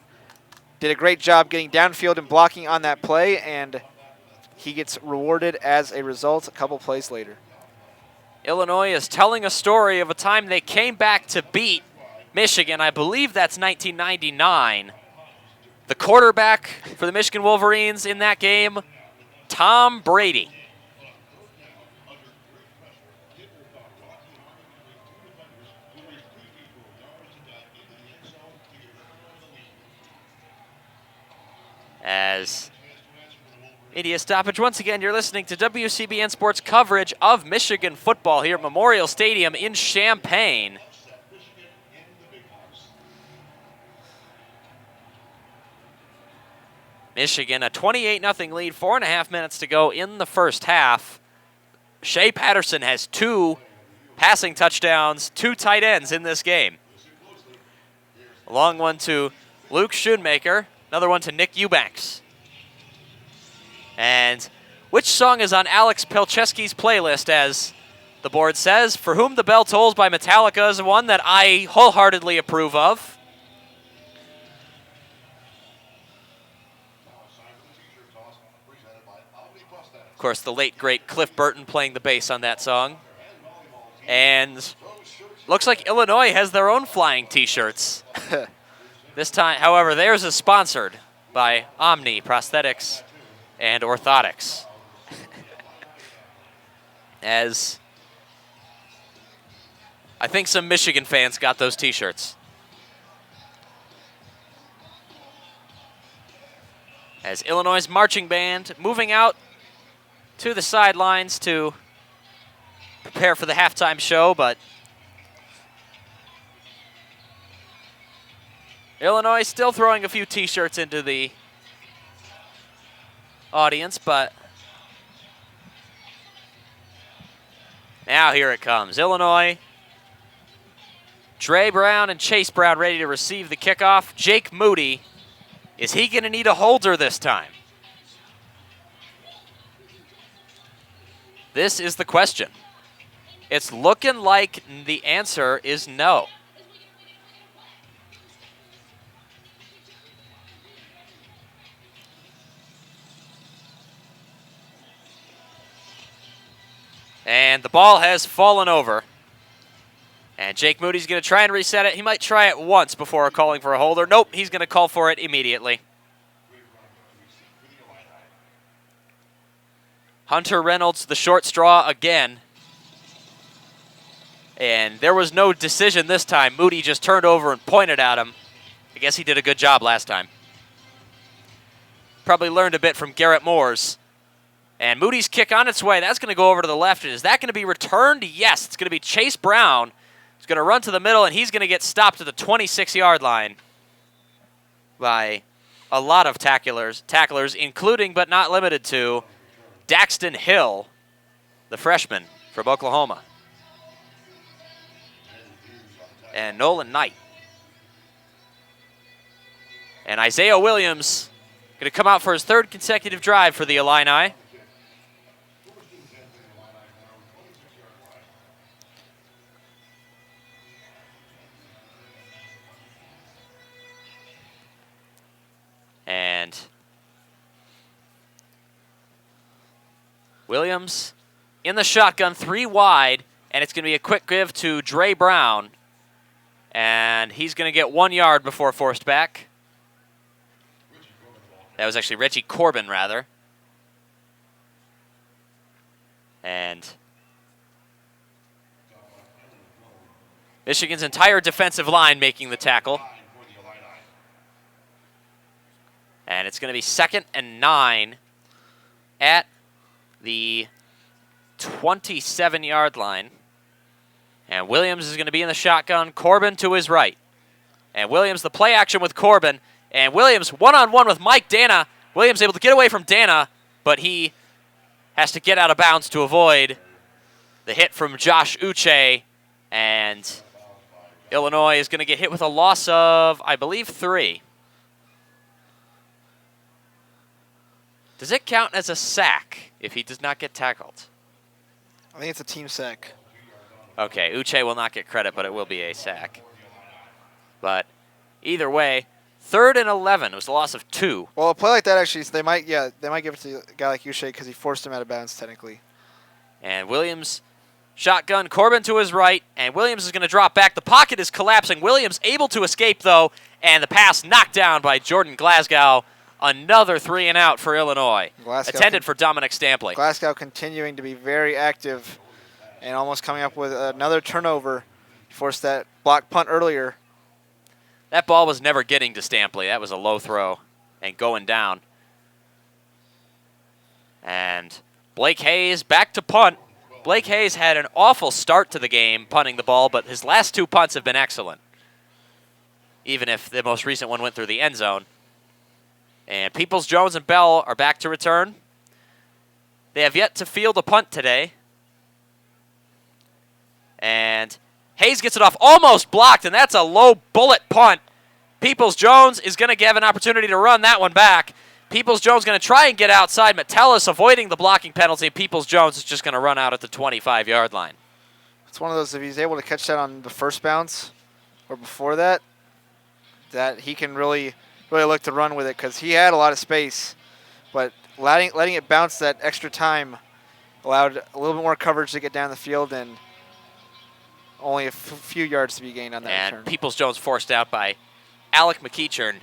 did a great job getting downfield and blocking on that play, and he gets rewarded as a result a couple plays later. Illinois is telling a story of a time they came back to beat Michigan. I believe that's 1999. The quarterback for the Michigan Wolverines in that game, Tom Brady. As media stoppage, once again, you're listening to WCBN Sports coverage of Michigan football here at Memorial Stadium in Champaign. Michigan, a 28-0 lead, 4.5 minutes to go in the first half. Shea Patterson has 2 passing touchdowns, 2 tight ends in this game. A long one to Luke Schoonmaker, another one to Nick Eubanks. And which song is on Alex Pelcheski's playlist, as the board says? For Whom the Bell Tolls by Metallica is one that I wholeheartedly approve of. Of course, the late, great Cliff Burton playing the bass on that song. And looks like Illinois has their own flying T-shirts. This time, however, theirs is sponsored by Omni Prosthetics and Orthotics. As I think some Michigan fans got those T-shirts. As Illinois' marching band moving out to the sidelines to prepare for the halftime show, but Illinois still throwing a few T-shirts into the audience, but now here it comes. Illinois, Dre Brown and Chase Brown ready to receive the kickoff. Jake Moody, is he going to need a holder this time? This is the question. It's looking like the answer is no. And the ball has fallen over. And Jake Moody's going to try and reset it. He might try it once before calling for a holder. Nope, he's going to call for it immediately. Hunter Reynolds, the short straw again. And there was no decision this time. Moody just turned over and pointed at him. I guess he did a good job last time. Probably learned a bit from Garrett Moores. And Moody's kick on its way. That's going to go over to the left. Is that going to be returned? Yes, it's going to be Chase Brown. He's going to run to the middle, and he's going to get stopped at the 26-yard line by a lot of tacklers, including but not limited to Daxton Hill, the freshman from Oklahoma, and Nolan Knight. And Isaiah Williams going to come out for his 3rd consecutive drive for the Illini. And Williams in the shotgun, 3 wide, and it's going to be a quick give to Dre Brown. And he's going to get 1 yard before forced back. That was actually Reggie Corbin, rather. And Michigan's entire defensive line making the tackle. And it's going to be 2nd and 9 at the 27-yard line. And Williams is going to be in the shotgun. Corbin to his right. And Williams, the play action with Corbin. And Williams one-on-one with Mike Dana. Williams able to get away from Dana, but he has to get out of bounds to avoid the hit from Josh Uche. And Illinois is going to get hit with a loss of, I believe, 3. Does it count as a sack if he does not get tackled? I think it's a team sack. Okay, Uche will not get credit, but it will be a sack. But either way, 3rd and 11. It was a loss of 2. Well, a play like that actually, they might give it to a guy like Uche because he forced him out of bounds technically. And Williams shotgun, Corbin to his right, and Williams is going to drop back. The pocket is collapsing. Williams able to escape though, and the pass knocked down by Jordan Glasgow. Another 3 and out for Illinois. Attended for Dominic Stampley. Glasgow continuing to be very active and almost coming up with another turnover. He forced that block punt earlier. That ball was never getting to Stampley. That was a low throw and going down. And Blake Hayes back to punt. Blake Hayes had an awful start to the game punting the ball, but his last 2 punts have been excellent, even if the most recent one went through the end zone. And Peoples, Jones, and Bell are back to return. They have yet to field a punt today. And Hayes gets it off, almost blocked, and that's a low bullet punt. Peoples, Jones is going to have an opportunity to run that one back. Peoples, Jones going to try and get outside. Metellus avoiding the blocking penalty. Peoples, Jones is just going to run out at the 25-yard line. It's one of those, if he's able to catch that on the first bounce or before that, that he can really look to run with it because he had a lot of space. But letting it bounce that extra time allowed a little bit more coverage to get down the field and only a few yards to be gained on that and return. Peoples Jones forced out by Alec McEachern.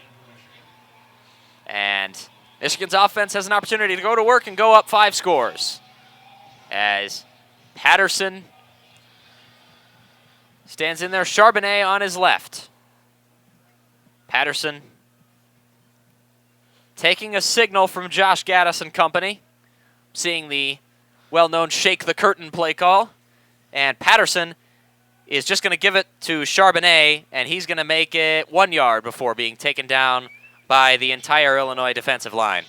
And Michigan's offense has an opportunity to go to work and go up 5 scores. As Patterson stands in there, Charbonnet on his left. Patterson taking a signal from Josh Gaddis and company, seeing the well-known shake the curtain play call. And Patterson is just going to give it to Charbonnet, and he's going to make it 1 yard before being taken down by the entire Illinois defensive line.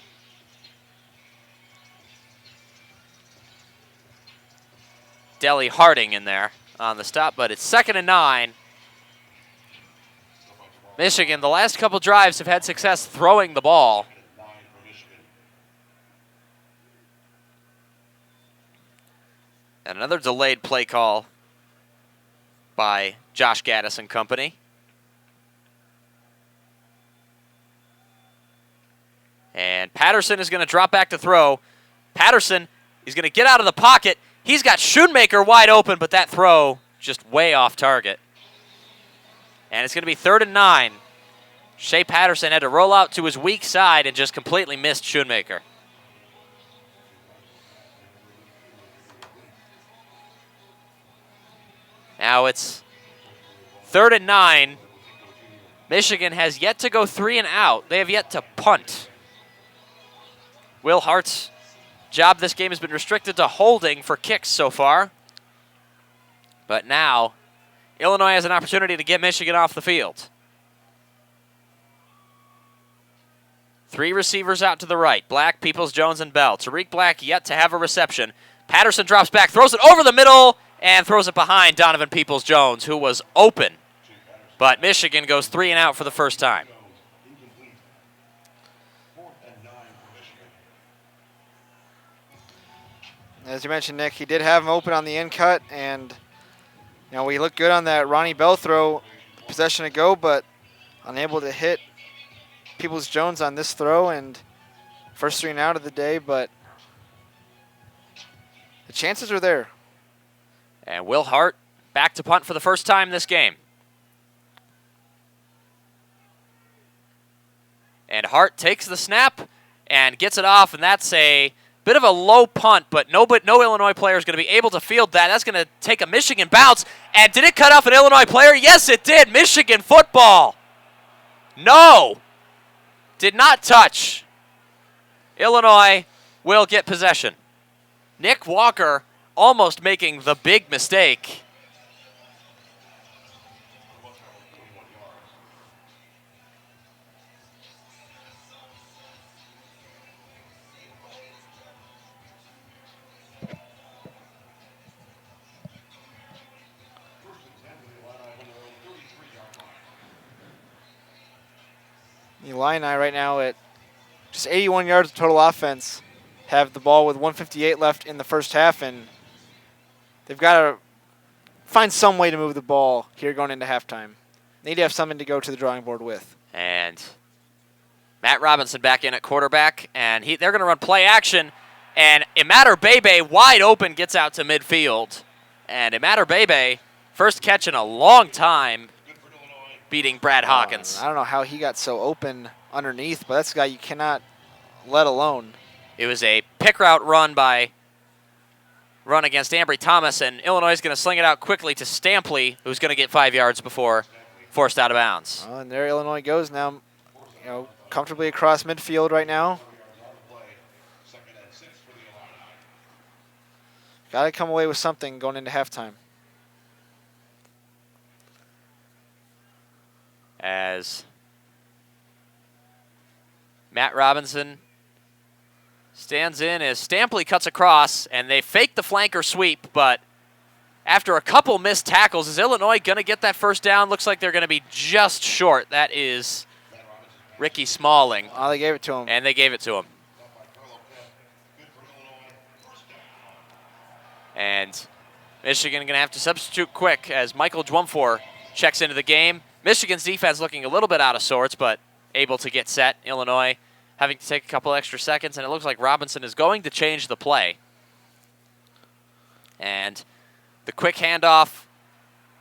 Deli Harding in there on the stop, but it's 2nd and 9. Michigan, the last couple drives have had success throwing the ball. And another delayed play call by Josh Gaddis and company. And Patterson is going to drop back to throw. Patterson is going to get out of the pocket. He's got Schoonmaker wide open, but that throw just way off target. And it's going to be 3rd and 9. Shea Patterson had to roll out to his weak side and just completely missed Schoonmaker. Now it's 3rd and 9. Michigan has yet to go 3 and out. They have yet to punt. Will Hart's job this game has been restricted to holding for kicks so far. But now, Illinois has an opportunity to get Michigan off the field. 3 receivers out to the right. Black, Peoples, Jones, and Bell. Tariq Black yet to have a reception. Patterson drops back, throws it over the middle, and throws it behind Donovan Peoples-Jones, who was open. But Michigan goes 3 and out for the first time. As you mentioned, Nick, he did have him open on the end cut, and we looked good on that Ronnie Bell throw, possession to go, but unable to hit Peoples-Jones on this throw, and first 3 and out of the day, but the chances are there. And Will Hart back to punt for the first time this game. And Hart takes the snap and gets it off, and that's a bit of a low punt, but no Illinois player is going to be able to field that. That's going to take a Michigan bounce. And did it cut off an Illinois player? Yes, it did. Michigan football. No. Did not touch. Illinois will get possession. Nick Walker almost making the big mistake. Illini right now at just 81 yards of total offense, have the ball with 1:58 left in the first half, and they've got to find some way to move the ball here going into halftime. They need to have something to go to the drawing board with. And Matt Robinson back in at quarterback, and they're going to run play action, and Imatter Bebe wide open gets out to midfield. And Imatter Bebe, first catch in a long time, beating Brad Hawkins. I don't know how he got so open underneath, but that's a guy you cannot let alone. It was a pick route run against Ambry Thomas, and Illinois is going to sling it out quickly to Stampley, who's going to get 5 yards before forced out of bounds. And there Illinois goes now, comfortably across midfield right now. Got to come away with something going into halftime. As Matt Robinson stands in as Stampley cuts across, and they fake the flanker sweep, but after a couple missed tackles, is Illinois going to get that first down? Looks like they're going to be just short. That is Ricky Smalling. Oh, they gave it to him. And they gave it to him. And Michigan going to have to substitute quick as Michael Dwumfor checks into the game. Michigan's defense looking a little bit out of sorts, but able to get set. Illinois having to take a couple extra seconds, and it looks like Robinson is going to change the play. And the quick handoff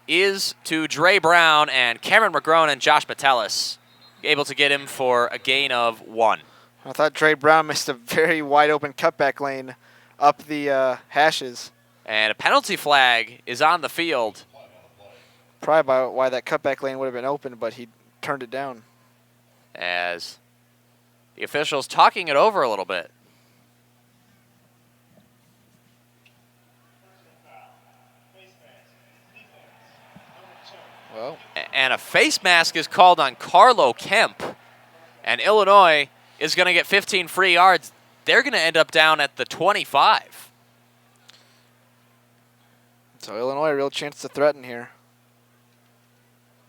is to Dre Brown, and Cameron McGrone and Josh Metellus able to get him for a gain of 1. I thought Dre Brown missed a very wide open cutback lane up the hashes. And a penalty flag is on the field. Probably about why that cutback lane would have been open, but he turned it down. As the officials talking it over a little bit. Well, and a face mask is called on Carlo Kemp. And Illinois is going to get 15 free yards. They're going to end up down at the 25. So Illinois, a real chance to threaten here.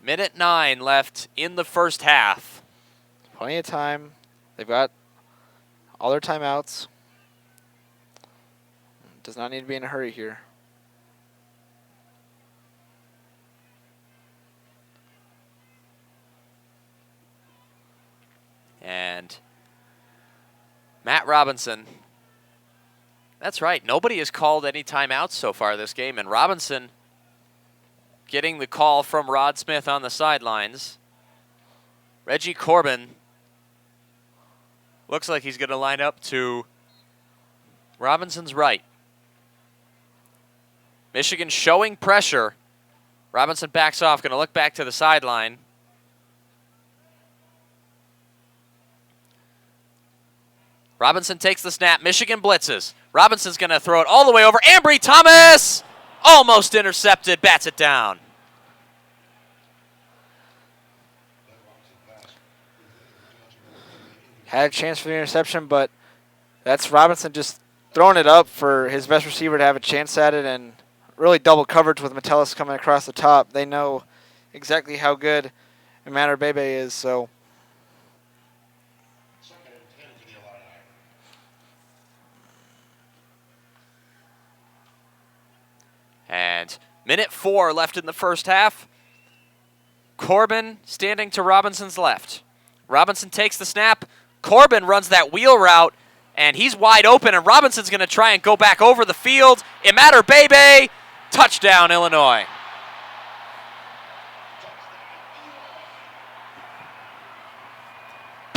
Minute 9 left in the first half. Plenty of time. They've got all their timeouts. Does not need to be in a hurry here. And Matt Robinson. That's right. Nobody has called any timeouts so far this game. And Robinson getting the call from Rod Smith on the sidelines. Reggie Corbin looks like he's going to line up to Robinson's right. Michigan showing pressure. Robinson backs off, going to look back to the sideline. Robinson takes the snap. Michigan blitzes. Robinson's going to throw it all the way over. Ambry Thomas! Almost intercepted. Bats it down. Had a chance for the interception, but that's Robinson just throwing it up for his best receiver to have a chance at it, and really double coverage with Metellus coming across the top. They know exactly how good Imatter Bebe is, so. And minute 4 left in the first half. Corbin standing to Robinson's left. Robinson takes the snap. Corbin runs that wheel route, and he's wide open, and Robinson's going to try and go back over the field. Imatter Bebe, touchdown, Illinois.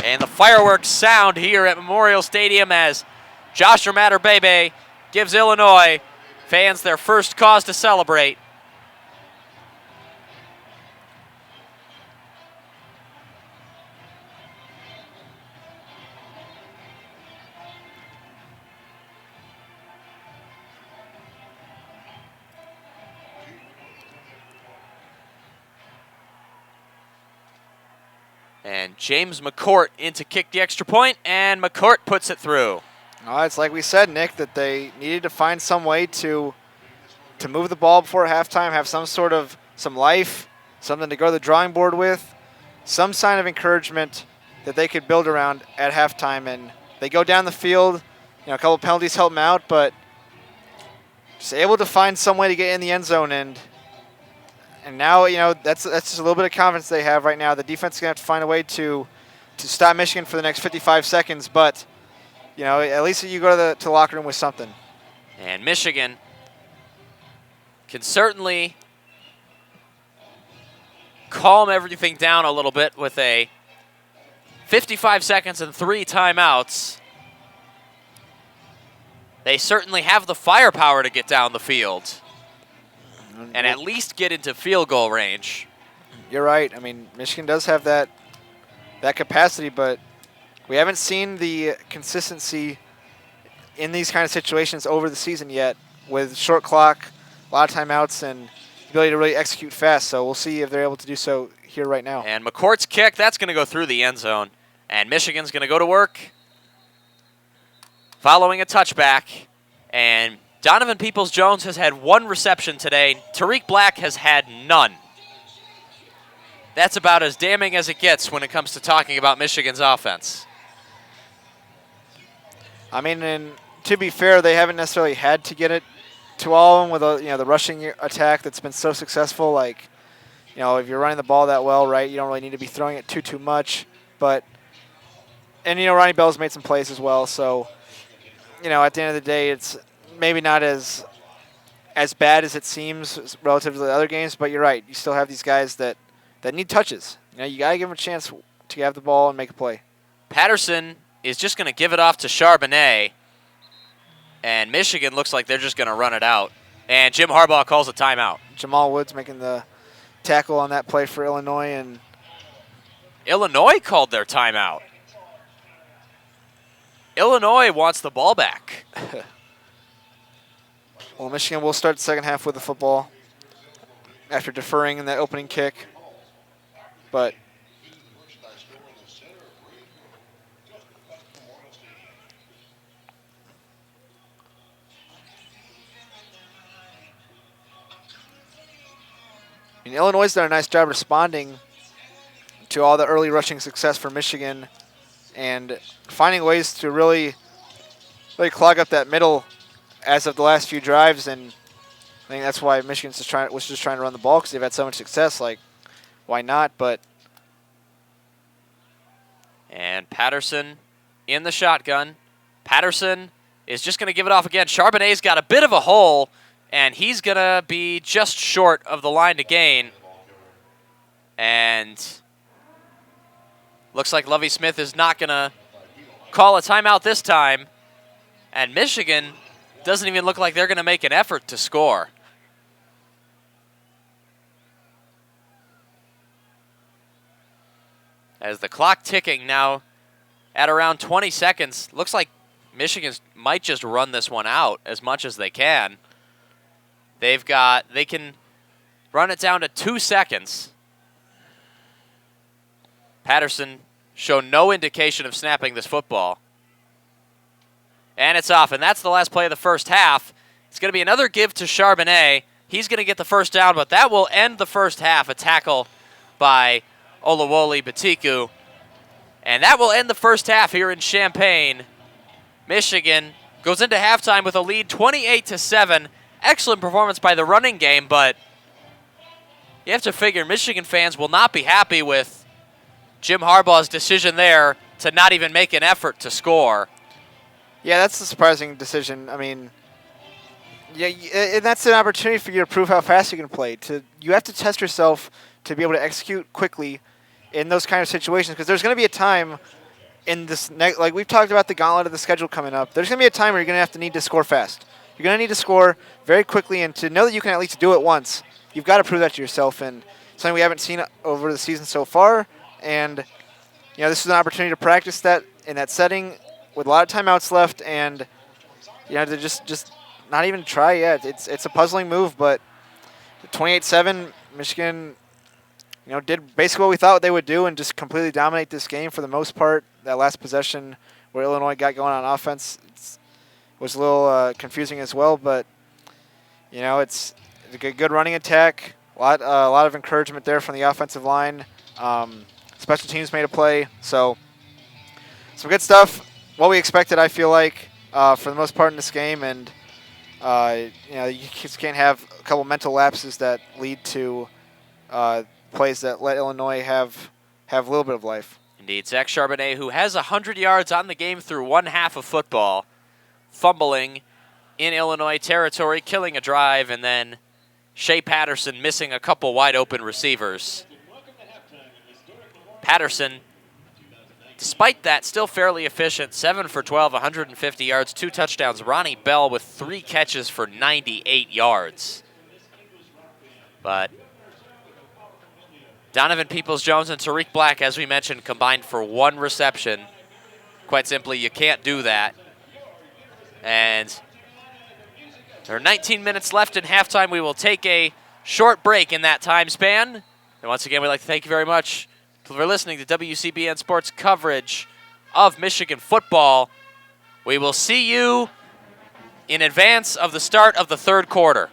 And the fireworks sound here at Memorial Stadium as Josh Imatter Bebe gives Illinois fans their first cause to celebrate. And James McCourt in to kick the extra point, and McCourt puts it through. It's like we said, Nick, that they needed to find some way to move the ball before halftime, have some life, something to go to the drawing board with, some sign of encouragement that they could build around at halftime, and they go down the field. A couple of penalties help them out, but just able to find some way to get in the end zone, and now that's just a little bit of confidence they have right now. The defense is gonna have to find a way to stop Michigan for the next 55 seconds, but at least you go to the locker room with something. And Michigan can certainly calm everything down a little bit with a 55 seconds and 3 timeouts. They certainly have the firepower to get down the field and at least get into field goal range. You're right. I mean, Michigan does have that capacity, but we haven't seen the consistency in these kind of situations over the season yet with short clock, a lot of timeouts, and the ability to really execute fast. So we'll see if they're able to do so here right now. And McCourt's kick, that's going to go through the end zone. And Michigan's going to go to work following a touchback. And Donovan Peoples-Jones has had 1 reception today. Tariq Black has had none. That's about as damning as it gets when it comes to talking about Michigan's offense. I mean, and to be fair, they haven't necessarily had to get it to all of them with the rushing attack that's been so successful. Like, if you're running the ball that well, right, you don't really need to be throwing it too much. But Ronnie Bell's made some plays as well. So, at the end of the day, it's maybe not as bad as it seems relative to the other games. But you're right, you still have these guys that need touches. You got to give them a chance to have the ball and make a play. Patterson is just going to give it off to Charbonnet, and Michigan looks like they're just going to run it out. And Jim Harbaugh calls a timeout. Jamal Woods making the tackle on that play for Illinois, and Illinois called their timeout. Illinois wants the ball back. Well, Michigan will start the second half with the football after deferring in that opening kick. But Illinois has done a nice job responding to all the early rushing success for Michigan and finding ways to really clog up that middle as of the last few drives. And I think that's why Michigan was just trying to run the ball, because they've had so much success. Like, why not? And Patterson in the shotgun. Patterson is just going to give it off again. Charbonnet's got a bit of a hole, and he's going to be just short of the line to gain. And looks like Lovie Smith is not going to call a timeout this time. And Michigan doesn't even look like they're going to make an effort to score. As the clock ticking now at around 20 seconds, looks like Michigan might just run this one out as much as they can. They can run it down to 2 seconds. Patterson showed no indication of snapping this football. And it's off, and that's the last play of the first half. It's going to be another give to Charbonnet. He's going to get the first down, but that will end the first half, a tackle by Olawole Batiku. And that will end the first half here in Champaign. Michigan goes into halftime with a lead 28-7. Excellent performance by the running game, but you have to figure Michigan fans will not be happy with Jim Harbaugh's decision there to not even make an effort to score. Yeah, that's a surprising decision. I mean, yeah, and that's an opportunity for you to prove how fast you can play. You have to test yourself to be able to execute quickly in those kind of situations, because there's going to be a time in this, like we've talked about the gauntlet of the schedule coming up, there's going to be a time where you're going to need to score fast. You're going to need to score very quickly, and to know that you can at least do it once, you've got to prove that to yourself, and something we haven't seen over the season so far. And this is an opportunity to practice that in that setting with a lot of timeouts left, and to just not even try yet. It's a puzzling move, but 28-7, Michigan did basically what we thought they would do and just completely dominate this game for the most part. That last possession where Illinois got going on offense was a little confusing as well, but it's a good running attack. A lot of encouragement there from the offensive line. Special teams made a play, so some good stuff. What we expected, I feel like, for the most part in this game, and you just can't have a couple mental lapses that lead to plays that let Illinois have a little bit of life. Indeed, Zach Charbonnet, who has 100 yards on the game through one half of football, fumbling in Illinois territory, killing a drive, and then Shea Patterson missing a couple wide open receivers. Patterson, despite that, still fairly efficient, 7 for 12, 150 yards, 2 touchdowns. Ronnie Bell with 3 catches for 98 yards. But Donovan Peoples-Jones and Tariq Black, as we mentioned, combined for 1 reception. Quite simply, you can't do that. And there are 19 minutes left in halftime. We will take a short break in that time span. And once again, we'd like to thank you very much for listening to WCBN Sports coverage of Michigan football. We will see you in advance of the start of the third quarter.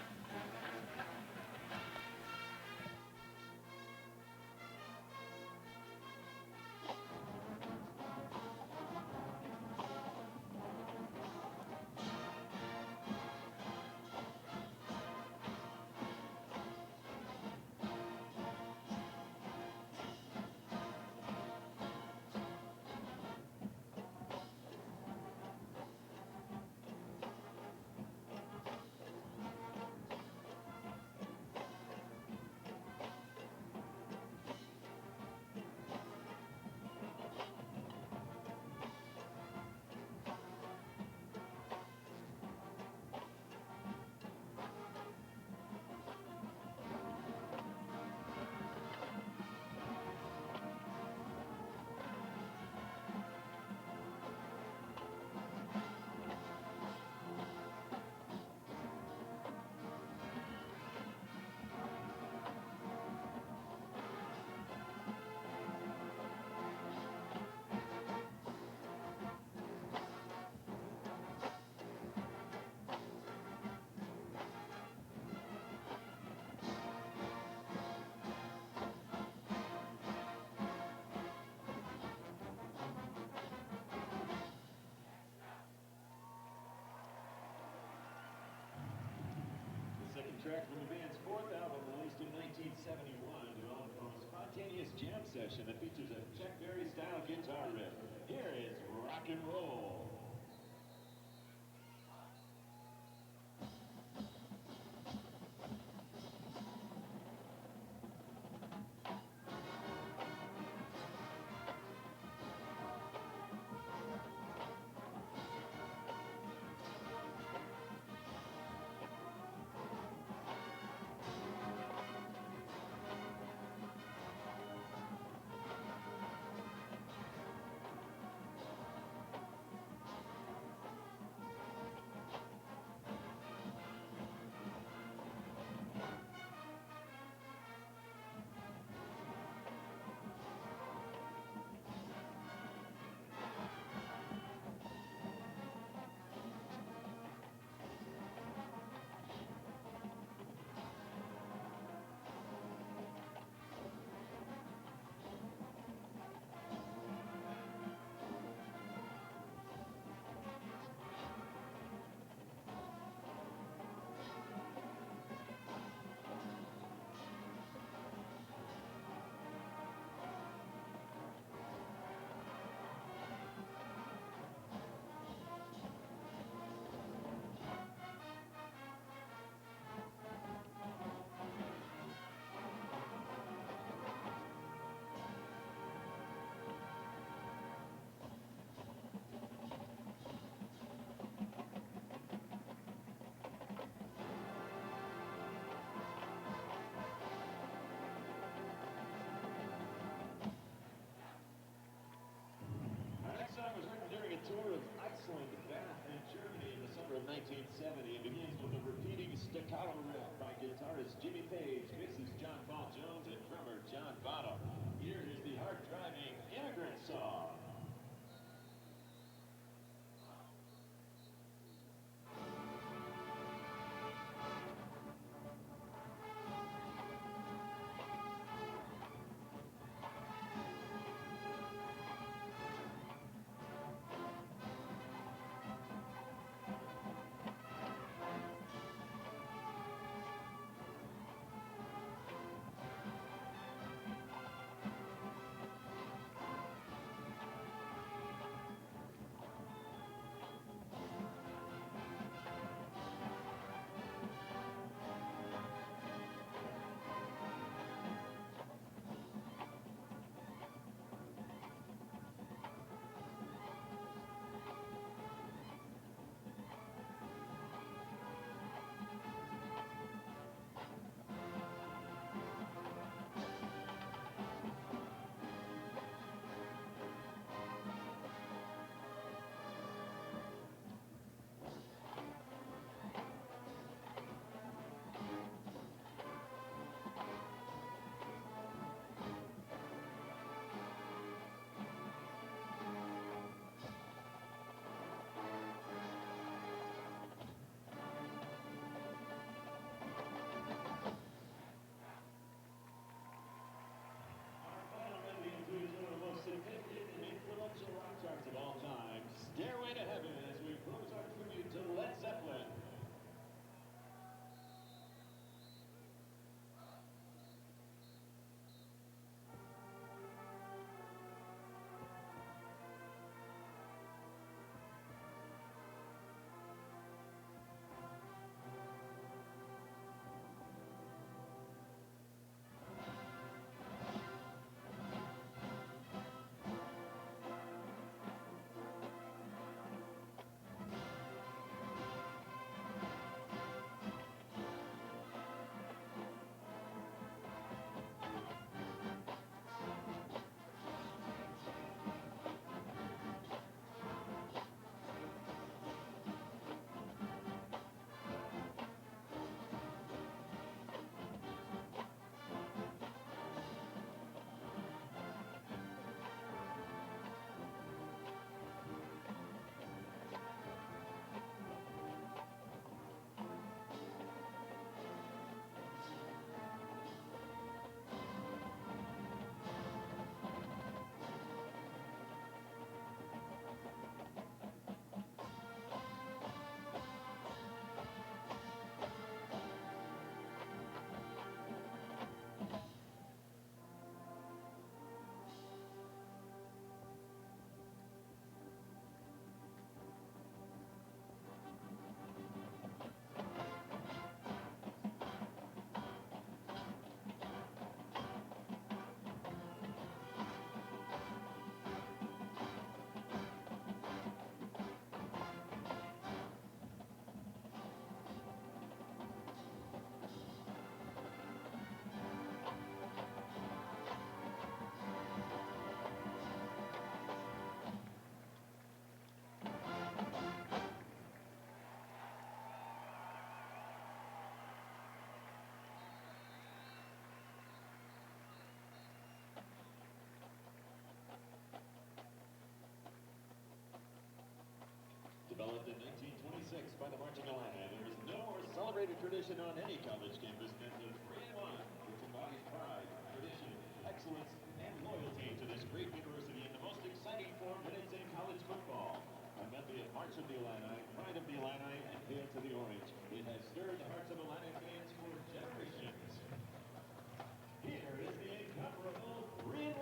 Track from the band's 4th album, released in 1971, developed from a spontaneous jam session that features a Chuck Berry-style guitar riff. Here is Rock and Roll. Tour of Iceland, Bath, and Germany in the summer of 1970. It begins with a repeating staccato riff by guitarist Jimmy Page, bassist John Paul Jones, and drummer John Bottom. Here is the hard-driving immigrant song. in 1926 by the marching Illini. There is no more celebrated tradition on any college campus than the 3-1, which embodies pride, tradition, excellence, and loyalty to this great university in the most exciting form that is in college football. A method of March of the Illini, Pride of the Illini, and Hail to the Orange. It has stirred the hearts of Illini fans for generations. Here is the incomparable 3-1.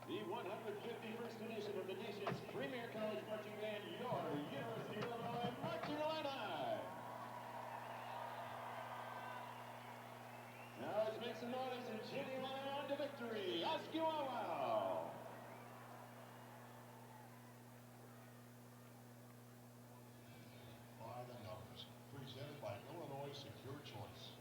The 151st edition of the nation's premier college marching band, your University of Illinois Marching Illini. Now let's make some noise and cheer the Illini on to victory. Osceola. By the numbers, presented by Illinois Secure Choice.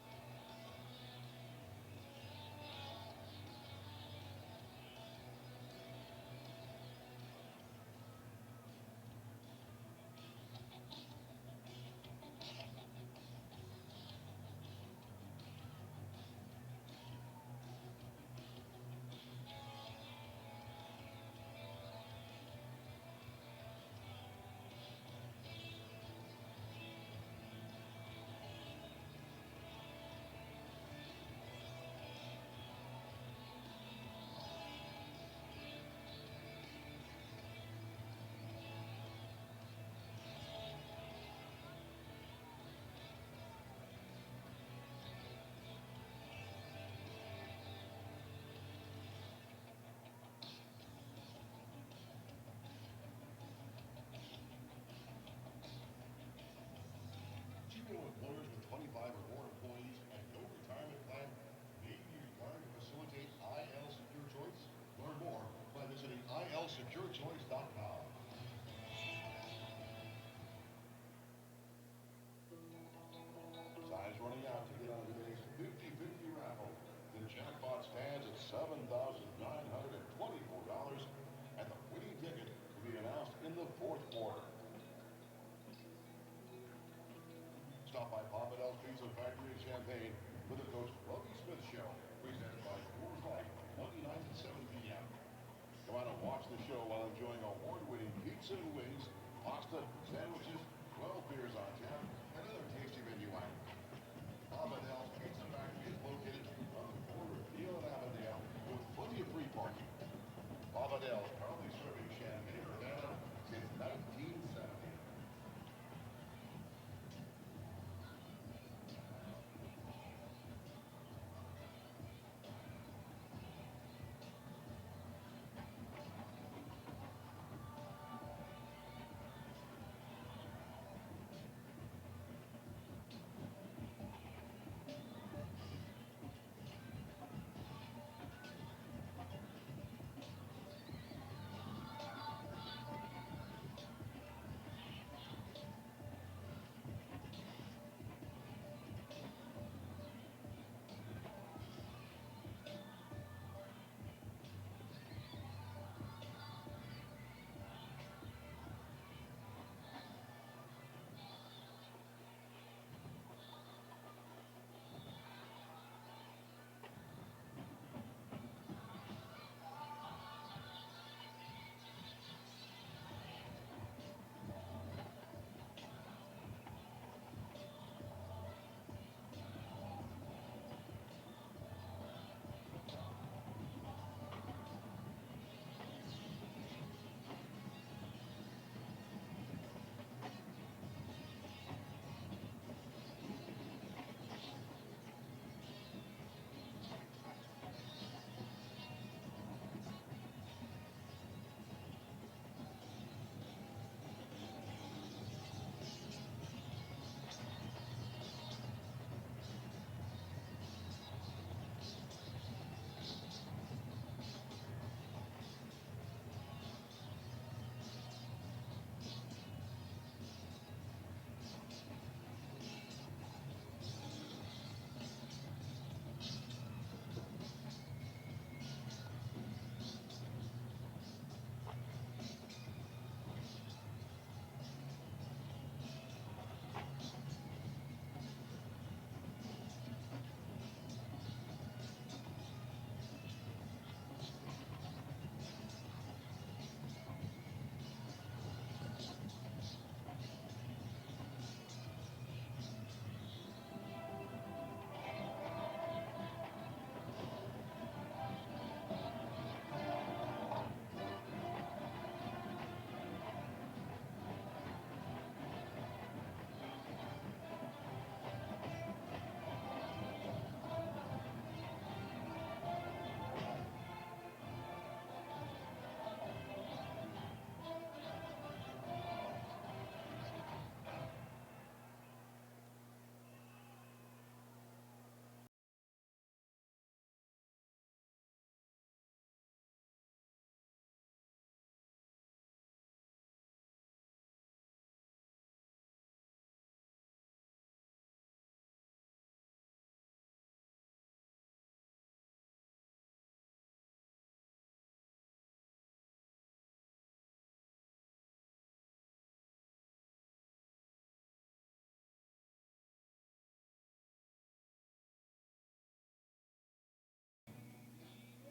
$7,924, and the winning ticket will be announced in the fourth quarter. Stop by Papadel's Pizza Factory in Champaign for the Coach Lovey Smith Show, presented by Coors Light, Monday nights at 7 p.m. Come out and watch the show while enjoying award-winning pizza and wings, pasta, sandwiches, 12 beers on tap, and other tasty menu items. Papadel's Pizza Factory is located on the corner of Neal and Avondale with plenty of free parking. Papadel's proudly serving Champaign, Urbana since 1970.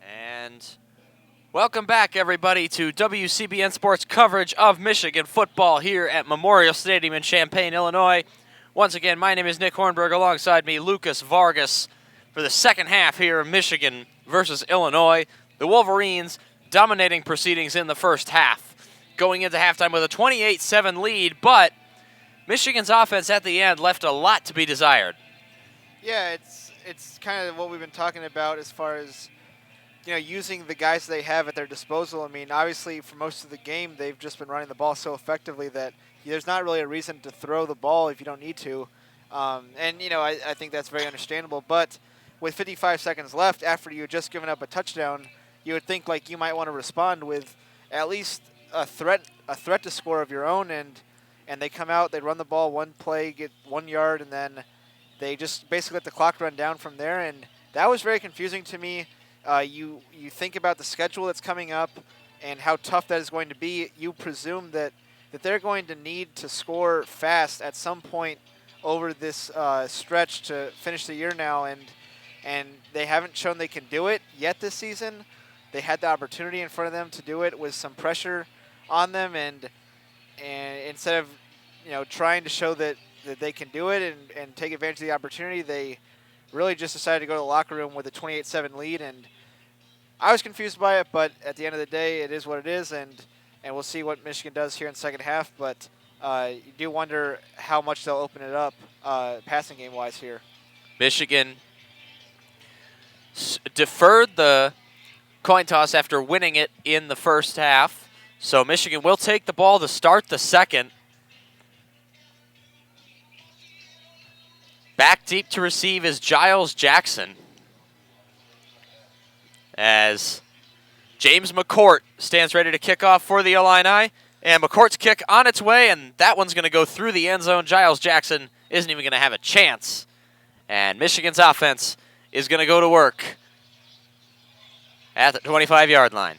And welcome back, everybody, to WCBN Sports coverage of Michigan football here at Memorial Stadium in Champaign, Illinois. Once again, my name is Nick Hornberg. Alongside me, Lucas Vargas, for the second half here of Michigan versus Illinois. The Wolverines dominating proceedings in the first half, going into halftime with a 28-7 lead, but Michigan's offense at the end left a lot to be desired. Yeah, it's kind of what we've been talking about as far as, you know, using the guys they have at their disposal. I mean, obviously, for most of the game, they've just been running the ball so effectively that there's not really a reason to throw the ball if you don't need to. And, you know, I think that's very understandable. But with 55 seconds left, after you had just given up a touchdown, you would think, like, you might want to respond with at least a threat to score of your own. And they come out, they run the ball one play, get 1 yard, and then they just basically let the clock run down from there. And that was very confusing to me. you think about the schedule that's coming up and how tough that is going to be. You presume that they're going to need to score fast at some point over this stretch to finish the year now, and they haven't shown they can do it yet this season. They had the opportunity in front of them to do it with some pressure on them, and instead of trying to show that they can do it and take advantage of the opportunity, they really just decided to go to the locker room with a 28-7 lead. And I was confused by it, but at the end of the day, it is what it is, and we'll see what Michigan does here in the second half. But you do wonder how much they'll open it up passing game-wise here. Michigan deferred the coin toss after winning it in the first half. So Michigan will take the ball to start the second. Back deep to receive is Giles Jackson, as James McCourt stands ready to kick off for the Illini. And McCourt's kick on its way, and that one's going to go through the end zone. Giles Jackson isn't even going to have a chance. And Michigan's offense is going to go to work at the 25-yard line.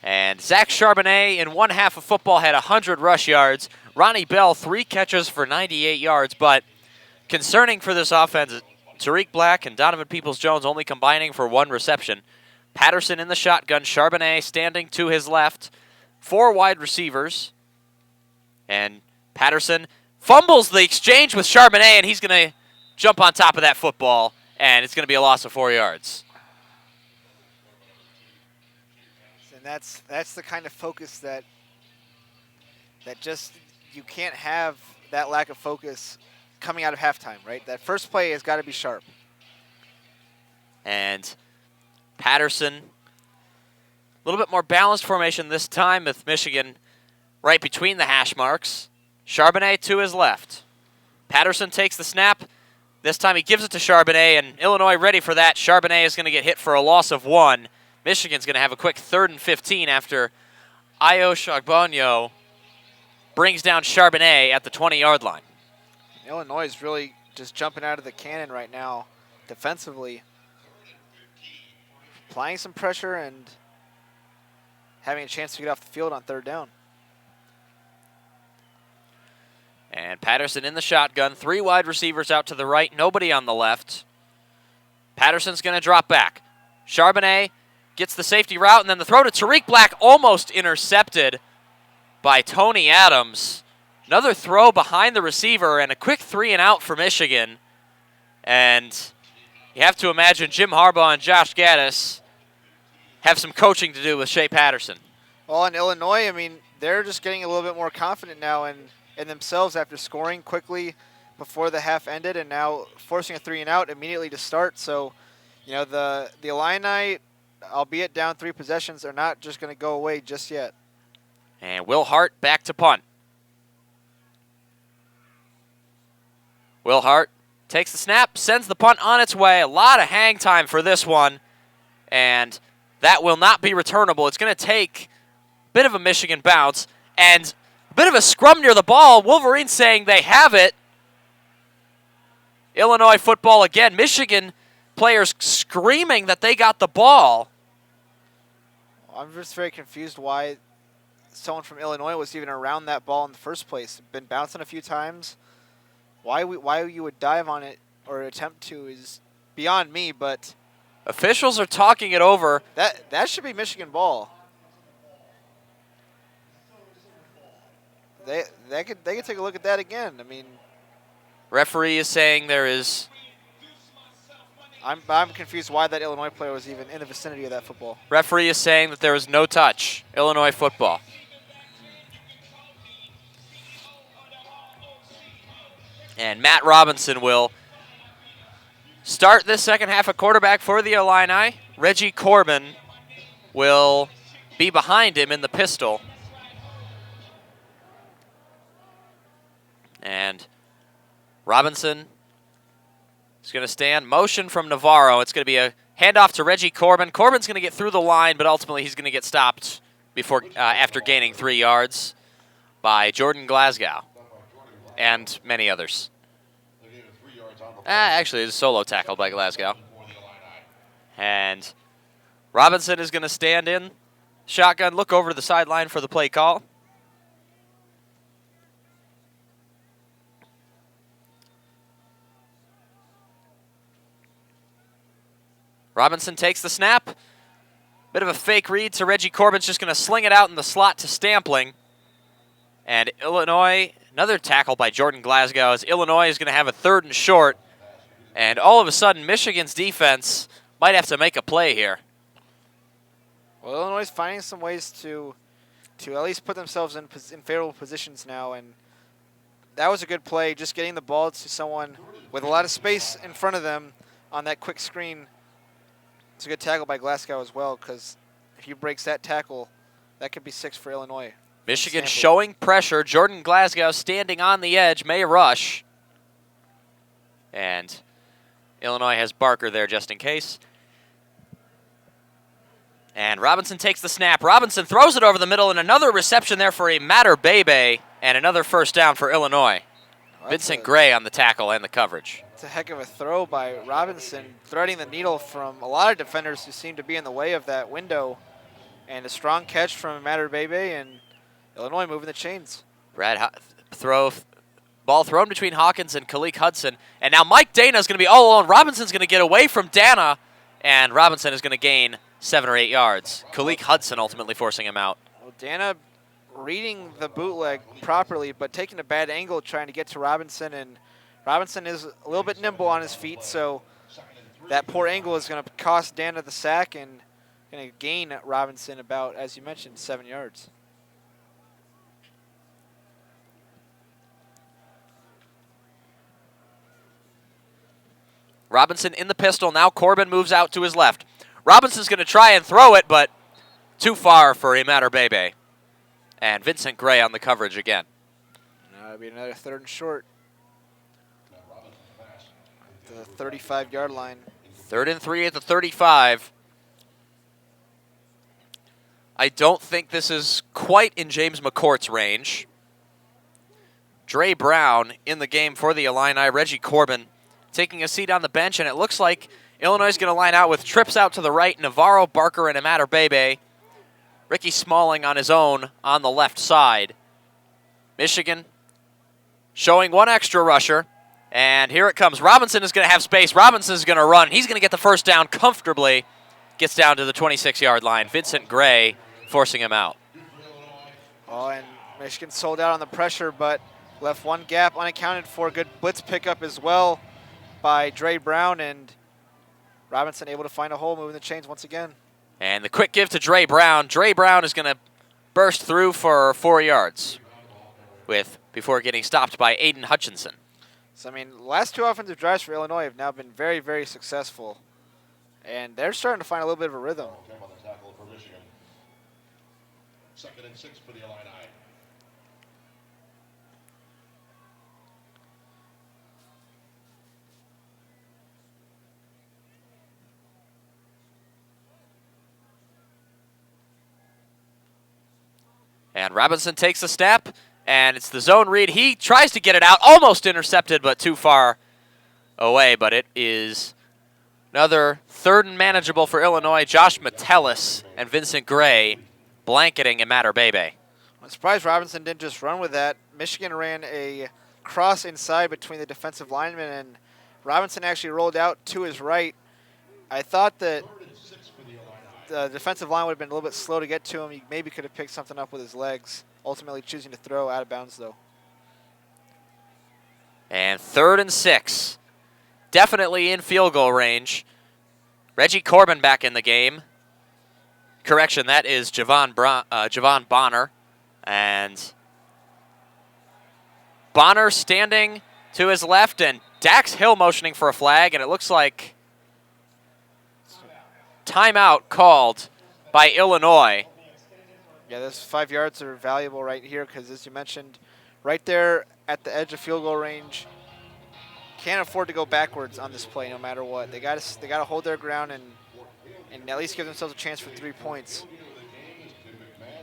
And Zach Charbonnet in one half of football had 100 rush yards. Ronnie Bell, 3 catches for 98 yards. But concerning for this offense, Tariq Black and Donovan Peoples-Jones only combining for 1 reception. Patterson in the shotgun, Charbonnet standing to his left. 4 wide receivers. And Patterson fumbles the exchange with Charbonnet, and he's going to jump on top of that football, and it's going to be a loss of 4 yards. And that's the kind of focus that just you can't have that lack of focus coming out of halftime, right? That first play has got to be sharp. And Patterson, a little bit more balanced formation this time with Michigan right between the hash marks. Charbonnet to his left. Patterson takes the snap. This time he gives it to Charbonnet, and Illinois ready for that. Charbonnet is going to get hit for a loss of 1. Michigan's going to have a quick 3rd and 15 after Ayo Shagbonyo brings down Charbonnet at the 20-yard line. Illinois is really just jumping out of the cannon right now defensively, applying some pressure and having a chance to get off the field on 3rd down. And Patterson in the shotgun, 3 wide receivers out to the right, nobody on the left. Patterson's going to drop back. Charbonnet gets the safety route, and then the throw to Tariq Black almost intercepted by Tony Adams. Another throw behind the receiver and a quick 3-and-out for Michigan. And you have to imagine Jim Harbaugh and Josh Gaddis have some coaching to do with Shea Patterson. Well, in Illinois, I mean, they're just getting a little bit more confident now in themselves after scoring quickly before the half ended and now forcing a 3-and-out immediately to start. So, the Illini, albeit down 3 possessions, are not just going to go away just yet. And Will Hart back to punt. Will Hart takes the snap, sends the punt on its way. A lot of hang time for this one, and that will not be returnable. It's going to take a bit of a Michigan bounce and a bit of a scrum near the ball. Wolverines saying they have it. Illinois football again. Michigan players screaming that they got the ball. I'm just very confused why someone from Illinois was even around that ball in the first place. Been bouncing a few times. Why you would dive on it or attempt to is beyond me, but officials are talking it over. That should be Michigan ball. They could take a look at that again. I mean, referee is saying there is. I'm confused why that Illinois player was even in the vicinity of that football. Referee is saying that there was no touch. Illinois football. And Matt Robinson will start this second half at quarterback for the Illini. Reggie Corbin will be behind him in the pistol. And Robinson is going to stand. Motion from Navarro. It's going to be a handoff to Reggie Corbin. Corbin's going to get through the line, but ultimately he's going to get stopped before after gaining 3 yards by Jordan Glasgow. and many others. They gave it 3 yards on the play. Actually, it's a solo tackle by Glasgow. For the Illini. And Robinson is going to stand in shotgun, look over to the sideline for the play call. Robinson takes the snap. Bit of a fake read, so Reggie Corbin's just going to sling it out in the slot to Stampling. And Illinois, another tackle by Jordan Glasgow, as Illinois is going to have a 3rd and short. And all of a sudden, Michigan's defense might have to make a play here. Well, Illinois is finding some ways to at least put themselves in favorable positions now, and that was a good play, just getting the ball to someone with a lot of space in front of them on that quick screen. It's a good tackle by Glasgow as well, because if he breaks that tackle, that could be 6 for Illinois. Michigan showing pressure. Jordan Glasgow standing on the edge, may rush. And Illinois has Barker there just in case. And Robinson takes the snap. Robinson throws it over the middle, and another reception there for a Matter Bebe, and another first down for Illinois. Well, Vincent Gray on the tackle and the coverage. It's a heck of a throw by Robinson, threading the needle from a lot of defenders who seem to be in the way of that window. And a strong catch from Matter Bebe, and Illinois moving the chains. Ball thrown between Hawkins and Kalik Hudson. And now Mike Dana is going to be all alone. Robinson's going to get away from Dana, and Robinson is going to gain 7 or 8 yards. Kalik Hudson ultimately forcing him out. Well, Dana reading the bootleg properly, but taking a bad angle trying to get to Robinson, and Robinson is a little bit nimble on his feet, so that poor angle is going to cost Dana the sack and going to gain Robinson about, as you mentioned, 7 yards. Robinson in the pistol. Now Corbin moves out to his left. Robinson's going to try and throw it, but too far for Matter Bebe. And Vincent Gray on the coverage again. Now it'll be another 3rd and short. The 35-yard line. 3rd and 3 at the 35. I don't think this is quite in James McCourt's range. Dre Brown in the game for the Illini. Reggie Corbin taking a seat on the bench, and it looks like Illinois is going to line out with trips out to the right, Navarro, Barker, and Matter Bebe. Ricky Smalling on his own on the left side. Michigan showing one extra rusher, and here it comes. Robinson is going to have space. Robinson is going to run. He's going to get the first down comfortably. Gets down to the 26-yard line. Vincent Gray forcing him out. Oh, and Michigan sold out on the pressure, but left one gap unaccounted for. Good blitz pickup as well by Dre Brown, and Robinson able to find a hole, moving the chains once again. And the quick give to Dre Brown. Dre Brown is going to burst through for 4 yards before getting stopped by Aiden Hutchinson. So, I mean, the last 2 offensive drives for Illinois have now been very, very successful. And they're starting to find a little bit of a rhythm. Came on the tackle for Michigan. 2nd and 6 for the Illini. And Robinson takes the snap, and it's the zone read. He tries to get it out, almost intercepted, but too far away. But it is another 3rd and manageable for Illinois. Josh Metellus and Vincent Gray blanketing Matter Bebe. I'm surprised Robinson didn't just run with that. Michigan ran a cross inside between the defensive linemen, and Robinson actually rolled out to his right. I thought that the defensive line would have been a little bit slow to get to him. He maybe could have picked something up with his legs, ultimately choosing to throw out of bounds, though. And 3rd and 6. Definitely in field goal range. Reggie Corbin back in the game. Correction, that is Javon Bonner. And Bonner standing to his left, and Dax Hill motioning for a flag, and it looks like timeout called by Illinois. Yeah, those 5 yards are valuable right here because, as you mentioned, right there at the edge of field goal range, can't afford to go backwards on this play no matter what. They got to hold their ground and at least give themselves a chance for 3 points.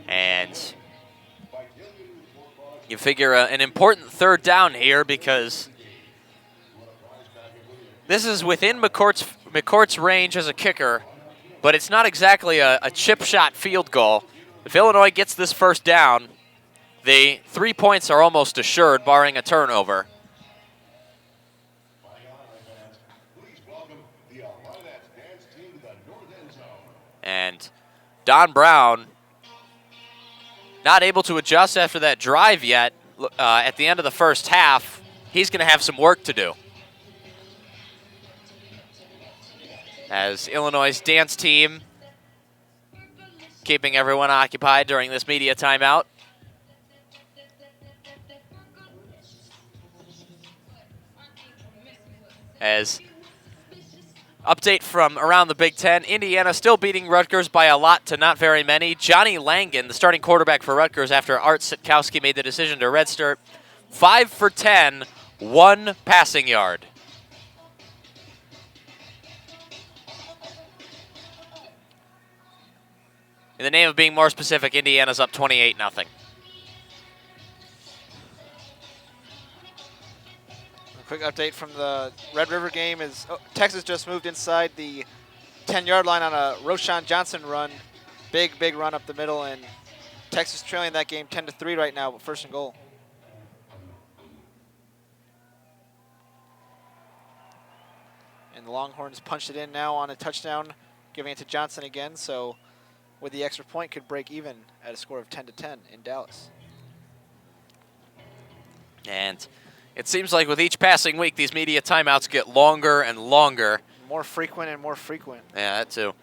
And You figure an important third down here because this is within McCourt's range as a kicker, but it's not exactly a chip shot field goal. If Illinois gets this first down, the 3 points are almost assured, barring a turnover. And Don Brown not able to adjust after that drive yet. At the end of the first half, he's going to have some work to do. As Illinois' dance team keeping everyone occupied during this media timeout. As update from around the Big Ten, Indiana still beating Rutgers by a lot to not very many. Johnny Langen, the starting quarterback for Rutgers after Art Sitkowski made the decision to redshirt, 5 for 10, 1 passing yard. In the name of being more specific, Indiana's up 28-0. Quick update from the Red River game is Texas just moved inside the 10-yard line on a Roshan Johnson run. Big run up the middle, and Texas trailing that game 10-3 right now, but first and goal. And the Longhorns punched it in now on a touchdown, giving it to Johnson again, so with the extra point could break even at a score of 10-10 in Dallas. And it seems like with each passing week, these media timeouts get longer and longer. More frequent and more frequent. Yeah, that too.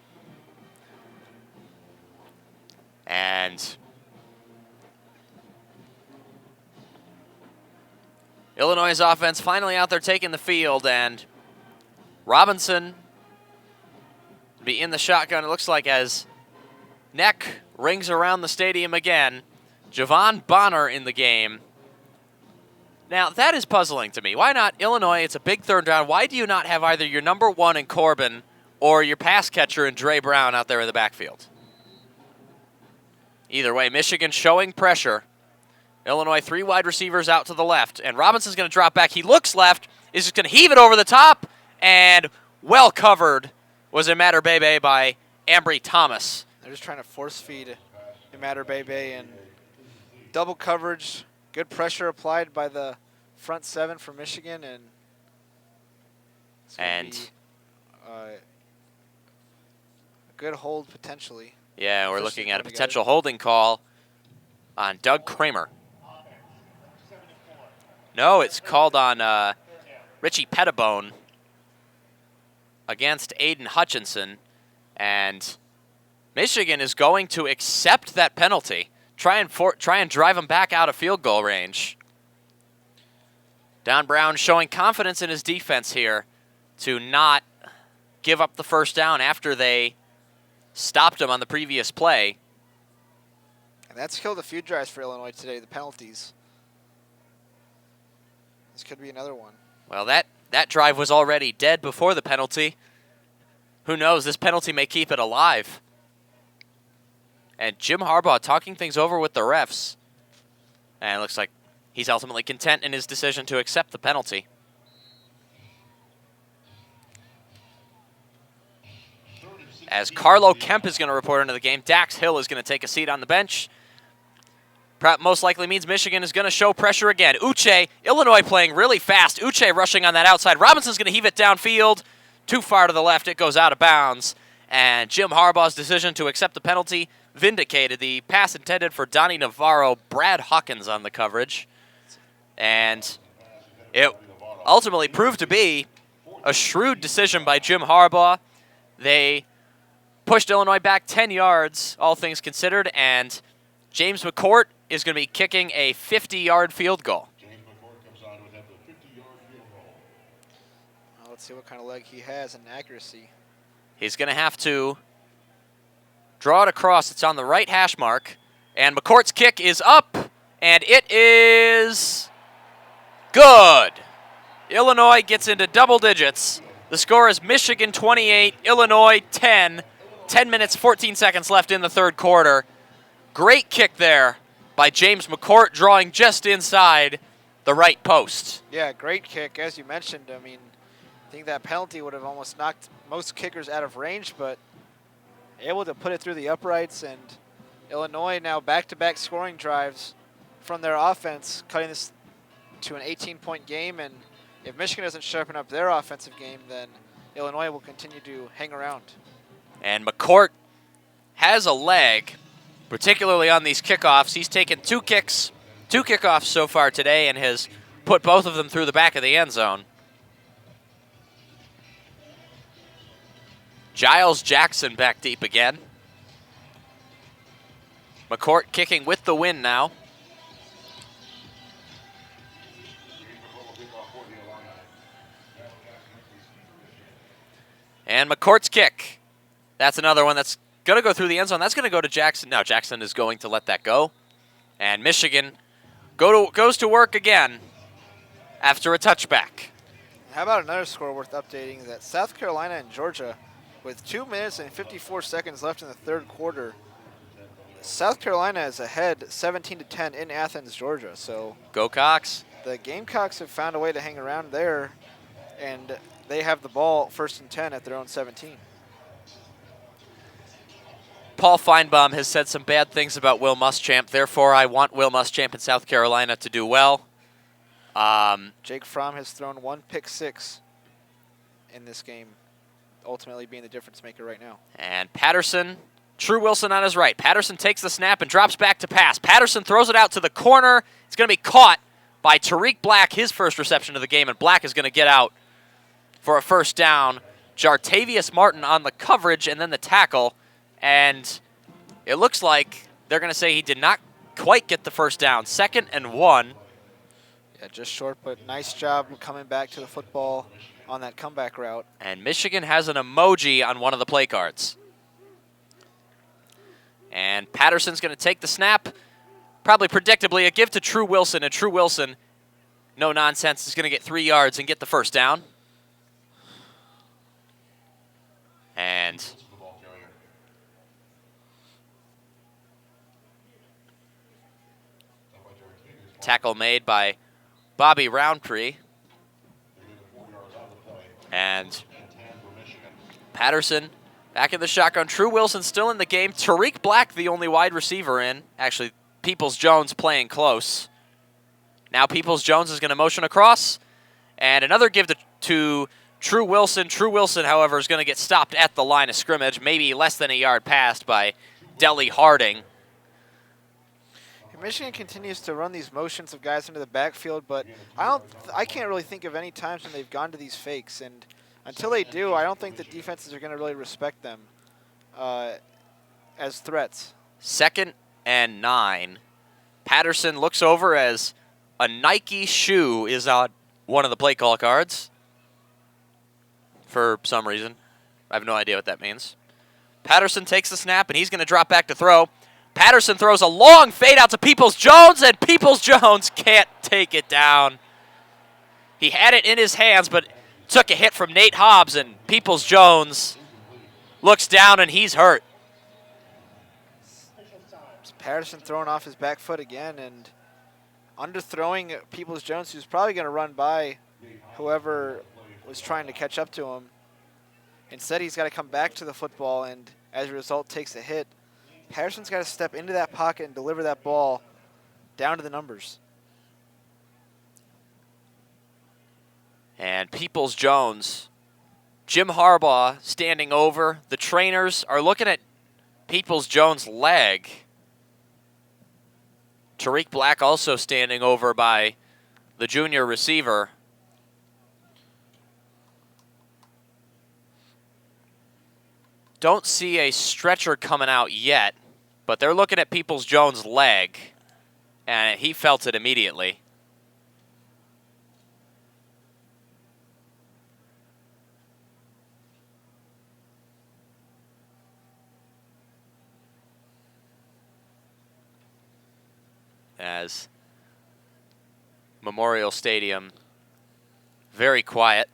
And Illinois' offense finally out there taking the field, and Robinson be in the shotgun, it looks like, as Neck rings around the stadium again. Javon Bonner in the game. Now, that is puzzling to me. Why not Illinois? It's a big third down. Why do you not have either your number 1 in Corbin or your pass catcher in Dre Brown out there in the backfield? Either way, Michigan showing pressure. Illinois 3 wide receivers out to the left, and Robinson's going to drop back. He looks left, is just going to heave it over the top, and well covered was Imatter Bebe by Ambry Thomas. They're just trying to force feed Imatter Bebe, and double coverage. Good pressure applied by the front 7 for Michigan, and a good hold potentially. Yeah, we're looking at a potential holding call on Doug Kramer. No, it's called on Richie Pettibone against Aiden Hutchinson, and Michigan is going to accept that penalty. Try and drive him back out of field goal range. Don Brown showing confidence in his defense here to not give up the first down after they stopped him on the previous play. And that's killed a few drives for Illinois today, the penalties. This could be another one. Well, that drive was already dead before the penalty. Who knows? This penalty may keep it alive. And Jim Harbaugh talking things over with the refs. And it looks like he's ultimately content in his decision to accept the penalty. As Carlo Kemp is going to report into the game, Dax Hill is going to take a seat on the bench. Most likely means Michigan is going to show pressure again. Uche, Illinois playing really fast. Uche rushing on that outside. Robinson's going to heave it downfield. Too far to the left, it goes out of bounds. And Jim Harbaugh's decision to accept the penalty vindicated. The pass intended for Donnie Navarro, Brad Hawkins on the coverage. And it ultimately proved to be a shrewd decision by Jim Harbaugh. They pushed Illinois back 10 yards, all things considered, and James McCourt is going to be kicking a 50-yard field goal. James McCourt comes on to attempt a 50-yard field goal. Well, let's see what kind of leg he has and accuracy. He's going to have to draw it across. It's on the right hash mark, and McCourt's kick is up, and it is good. Illinois gets into double digits. The score is Michigan 28, Illinois 10. 10 minutes, 14 seconds left in the third quarter. Great kick there by James McCourt, drawing just inside the right post. Yeah, great kick, as you mentioned. I mean, I think that penalty would have almost knocked most kickers out of range, but able to put it through the uprights, and Illinois now back-to-back scoring drives from their offense, cutting this to an 18-point game. And if Michigan doesn't sharpen up their offensive game, then Illinois will continue to hang around. And McCourt has a leg, particularly on these kickoffs. He's taken two kickoffs so far today, and has put both of them through the back of the end zone. Giles Jackson back deep again. McCourt kicking with the win now. And McCourt's kick. That's another one that's going to go through the end zone. That's going to go to Jackson. Now Jackson is going to let that go. And Michigan goes to work again after a touchback. How about another score worth updating, that South Carolina and Georgia, with 2 minutes and 54 seconds left in the third quarter, South Carolina is ahead 17-10 in Athens, Georgia. So Go Cox. the Gamecocks have found a way to hang around there, and they have the ball 1st and 10 at their own 17. Paul Feinbaum has said some bad things about Will Muschamp. Therefore, I want Will Muschamp in South Carolina to do well. Jake Fromm has thrown 1 pick 6 in this game, ultimately being the difference maker right now. And Patterson, True Wilson on his right. Patterson takes the snap and drops back to pass. Patterson throws it out to the corner. It's going to be caught by Tariq Black, his first reception of the game, and Black is going to get out for a first down. Jartavius Martin on the coverage and then the tackle, and it looks like they're going to say he did not quite get the first down. 2nd and 1. Yeah, just short, but nice job coming back to the football on that comeback route. And Michigan has an emoji on one of the play cards. And Patterson's going to take the snap. Probably predictably, a give to True Wilson. And True Wilson, no nonsense, is going to get 3 yards and get the first down. And tackle made by Bobby Roundtree. And Patterson back in the shotgun. True Wilson still in the game. Tariq Black, the only wide receiver in. Actually, Peoples-Jones playing close. Now Peoples-Jones is going to motion across. And another give to True Wilson. True Wilson, however, is going to get stopped at the line of scrimmage. Maybe less than a yard past by Delly Harding. Michigan continues to run these motions of guys into the backfield, but I can't really think of any times when they've gone to these fakes. And until they do, I don't think the defenses are going to really respect them as threats. 2nd and 9. Patterson looks over as a Nike shoe is on one of the play call cards for some reason. I have no idea what that means. Patterson takes the snap, and he's going to drop back to throw. Patterson throws a long fade out to Peoples-Jones, and Peoples-Jones can't take it down. He had it in his hands, but took a hit from Nate Hobbs, and Peoples-Jones looks down, and he's hurt. Patterson throwing off his back foot again and underthrowing Peoples-Jones, who's probably going to run by whoever was trying to catch up to him. Instead, he's got to come back to the football, and as a result, takes a hit. Patterson's got to step into that pocket and deliver that ball down to the numbers. And Peoples-Jones, Jim Harbaugh standing over. The trainers are looking at Peoples-Jones' leg. Tariq Black also standing over by the junior receiver. Don't see a stretcher coming out yet, but they're looking at Peoples-Jones' leg, and he felt it immediately. As Memorial Stadium, very quiet.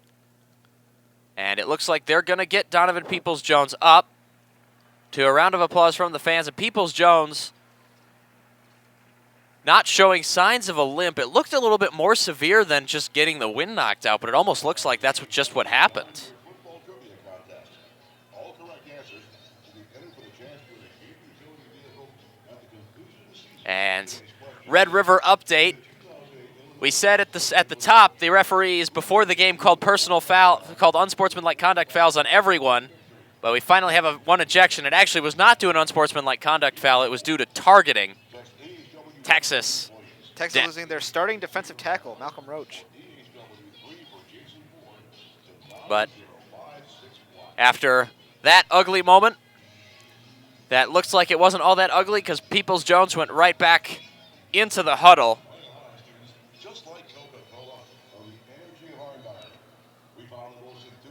And it looks like they're going to get Donovan Peoples-Jones up to a round of applause from the fans. And Peoples-Jones not showing signs of a limp. It looked a little bit more severe than just getting the wind knocked out, but it almost looks like that's just what happened. Football trivia contest. All correct answers will be entered for the chance to win a Jeep utility vehicle at the conclusion of the season. And Red River update. We said at the top, the referees before the game called unsportsmanlike conduct fouls on everyone, but we finally have one ejection. It actually was not due to an unsportsmanlike conduct foul. It was due to targeting. Texas. Losing their starting defensive tackle, Malcolm Roach. But after that ugly moment, that looks like it wasn't all that ugly because Peoples-Jones went right back into the huddle.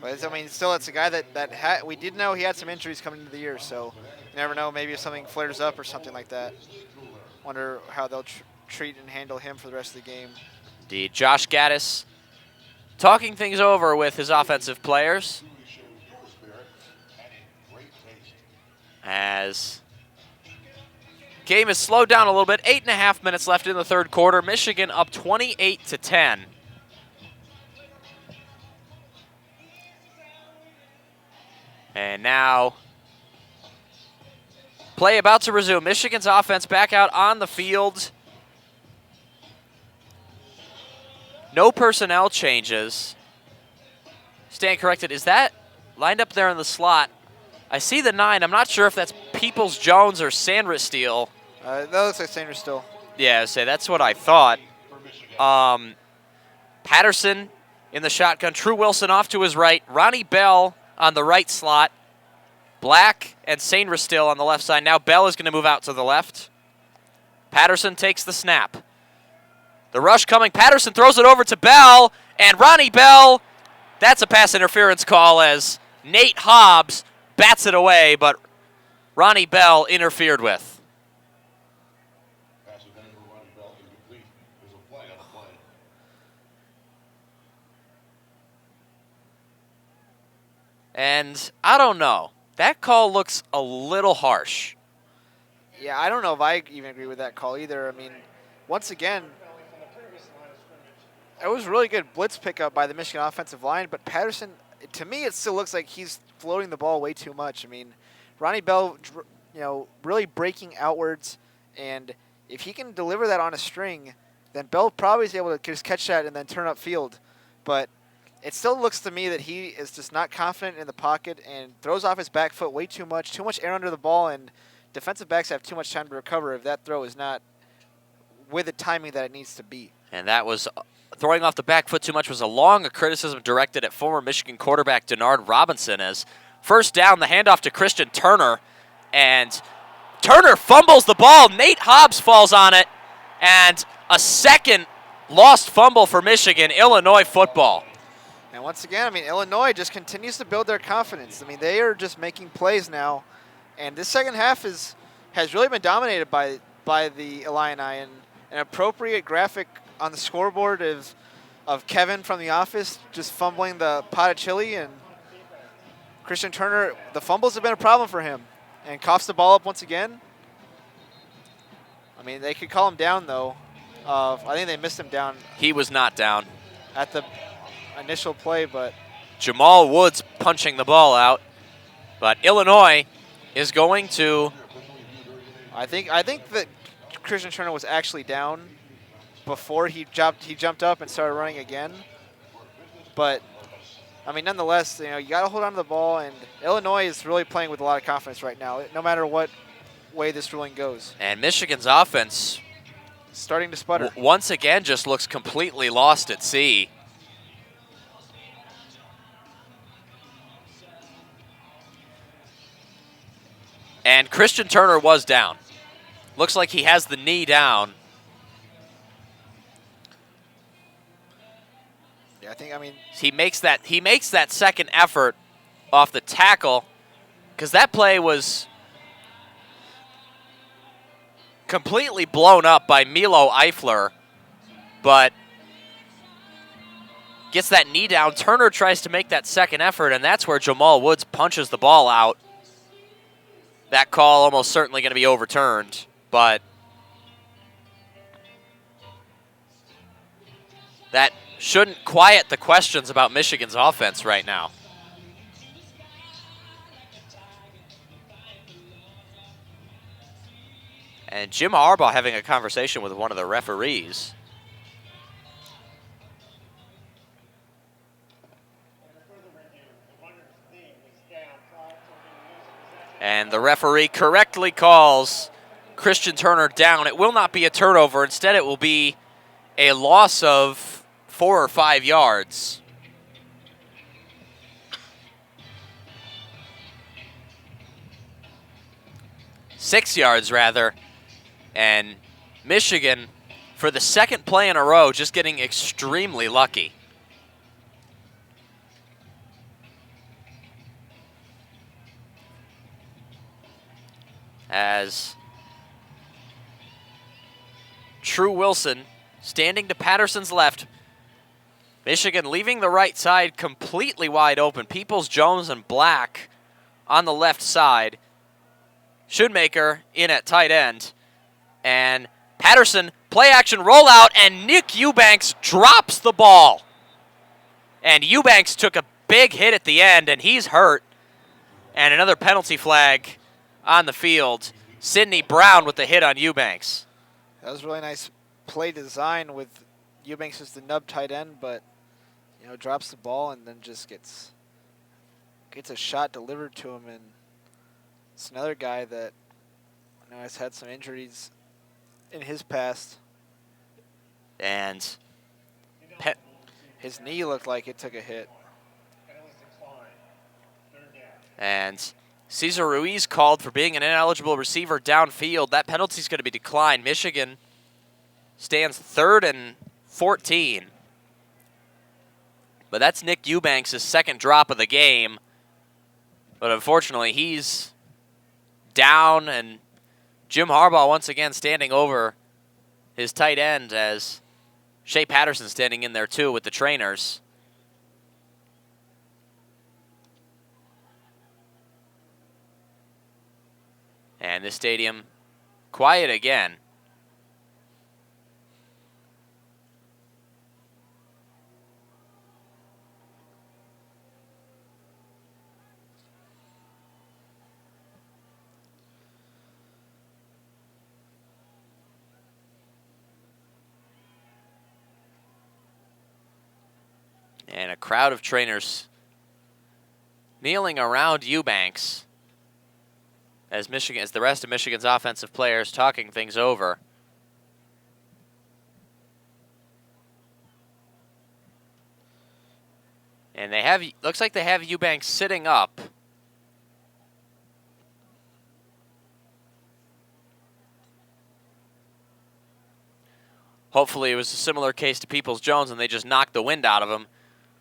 But I mean, still, it's a guy that we did know he had some injuries coming into the year, so you never know. Maybe if something flares up or something like that. Wonder how they'll treat and handle him for the rest of the game. Indeed, Josh Gaddis talking things over with his offensive players as game is slowed down a little bit. 8.5 minutes left in the third quarter. Michigan up 28-10. And now, play about to resume. Michigan's offense back out on the field. No personnel changes. Stand corrected. Is that lined up there in the slot? I see the 9. I'm not sure if that's Peoples-Jones or Sandra Steele. That looks like Sandra Steele. Yeah, that's what I thought. Patterson in the shotgun. True Wilson off to his right. Ronnie Bell on the right slot. Black and Sandra Steele on the left side. Now Bell is going to move out to the left. Patterson takes the snap. The rush coming. Patterson throws it over to Bell. And Ronnie Bell, that's a pass interference call as Nate Hobbs bats it away, but Ronnie Bell interfered with. Pass intended for Ronnie Bell, incomplete. There's a play on the play. And I don't know. That call looks a little harsh. Yeah, I don't know if I even agree with that call either. I mean, once again, it was really good blitz pickup by the Michigan offensive line, but Patterson, to me, it still looks like he's floating the ball way too much. I mean, Ronnie Bell, really breaking outwards, and if he can deliver that on a string, then Bell probably is able to just catch that and then turn upfield. But it still looks to me that he is just not confident in the pocket and throws off his back foot way too much air under the ball, and defensive backs have too much time to recover if that throw is not with the timing that it needs to be. And that was throwing off the back foot too much was a criticism directed at former Michigan quarterback Denard Robinson as first down, the handoff to Christian Turner, and Turner fumbles the ball. Nate Hobbs falls on it, and a second lost fumble for Michigan, Illinois football. And once again, I mean, Illinois just continues to build their confidence. I mean, they are just making plays now, and this second half has really been dominated by the Illini, and an appropriate graphic on the scoreboard of Kevin from The Office just fumbling the pot of chili, and Christian Turner, the fumbles have been a problem for him, and coughs the ball up once again. I mean, they could call him down, though. I think they missed him down. He was not down At the initial play, but Jamal Woods punching the ball out. But Illinois is going to... I think that Christian Turner was actually down before he jumped up and started running again. But I mean, nonetheless, you got to hold on to the ball, and Illinois is really playing with a lot of confidence right now, no matter what way this ruling goes. And Michigan's offense starting to sputter. Once again, just looks completely lost at sea. And Christian Turner was down. Looks like he has the knee down. Yeah, I mean he makes that second effort off the tackle, because that play was completely blown up by Milo Eifler, but gets that knee down. Turner tries to make that second effort, and that's where Jamal Woods punches the ball out. That call almost certainly going to be overturned, but that shouldn't quiet the questions about Michigan's offense right now. And Jim Harbaugh having a conversation with one of the referees. And the referee correctly calls Christian Turner down. It will not be a turnover. Instead, it will be a loss of 4 or 5 yards. Six yards, rather. And Michigan, for the second play in a row, just getting extremely lucky. As True Wilson standing to Patterson's left. Michigan leaving the right side completely wide open. Peoples, Jones, and Black on the left side. Shoemaker in at tight end. And Patterson, play action rollout, and Nick Eubanks drops the ball. And Eubanks took a big hit at the end, and he's hurt. And another penalty flag on the field. Sidney Brown with the hit on Eubanks. That was really nice play design with Eubanks as the nub tight end, but drops the ball and then just gets a shot delivered to him. And it's another guy that has had some injuries in his past. And his knee looked like it took a hit. And Cesar Ruiz called for being an ineligible receiver downfield. That penalty is going to be declined. Michigan stands 3rd and 14. But that's Nick Eubanks' second drop of the game. But unfortunately, he's down, and Jim Harbaugh once again standing over his tight end as Shea Patterson standing in there too with the trainers. And this stadium quiet again. And a crowd of trainers kneeling around Eubanks as the rest of Michigan's offensive players talking things over. And looks like they have Eubanks sitting up. Hopefully it was a similar case to Peoples-Jones and they just knocked the wind out of him.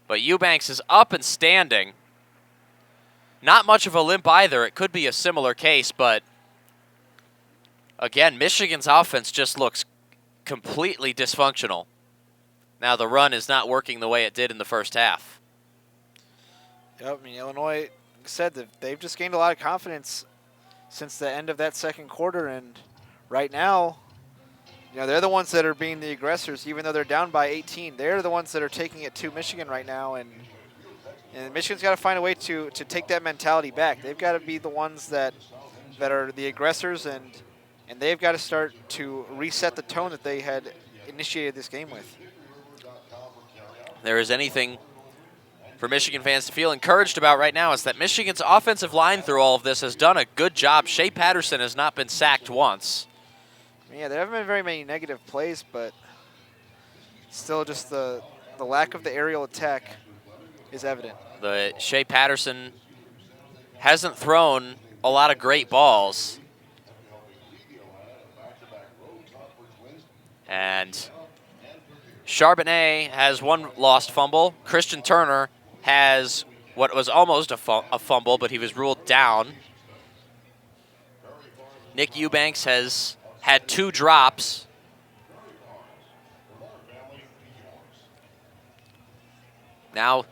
But Eubanks is up and standing. Not much of a limp either. It could be a similar case, but again, Michigan's offense just looks completely dysfunctional. Now the run is not working the way it did in the first half. Yep, Illinois said that they've just gained a lot of confidence since the end of that second quarter, and right now, they're the ones that are being the aggressors, even though they're down by 18. They're the ones that are taking it to Michigan right now, and Michigan's got to find a way to take that mentality back. They've got to be the ones that are the aggressors, and they've got to start to reset the tone that they had initiated this game with. If there is anything for Michigan fans to feel encouraged about right now, is that Michigan's offensive line through all of this has done a good job. Shea Patterson has not been sacked once. Yeah, there haven't been very many negative plays, but still just the lack of the aerial attack is evident. The Shea Patterson hasn't thrown a lot of great balls. And Charbonnet has one lost fumble. Christian Turner has what was almost a fumble, but he was ruled down. Nick Eubanks has had 2 drops. Now,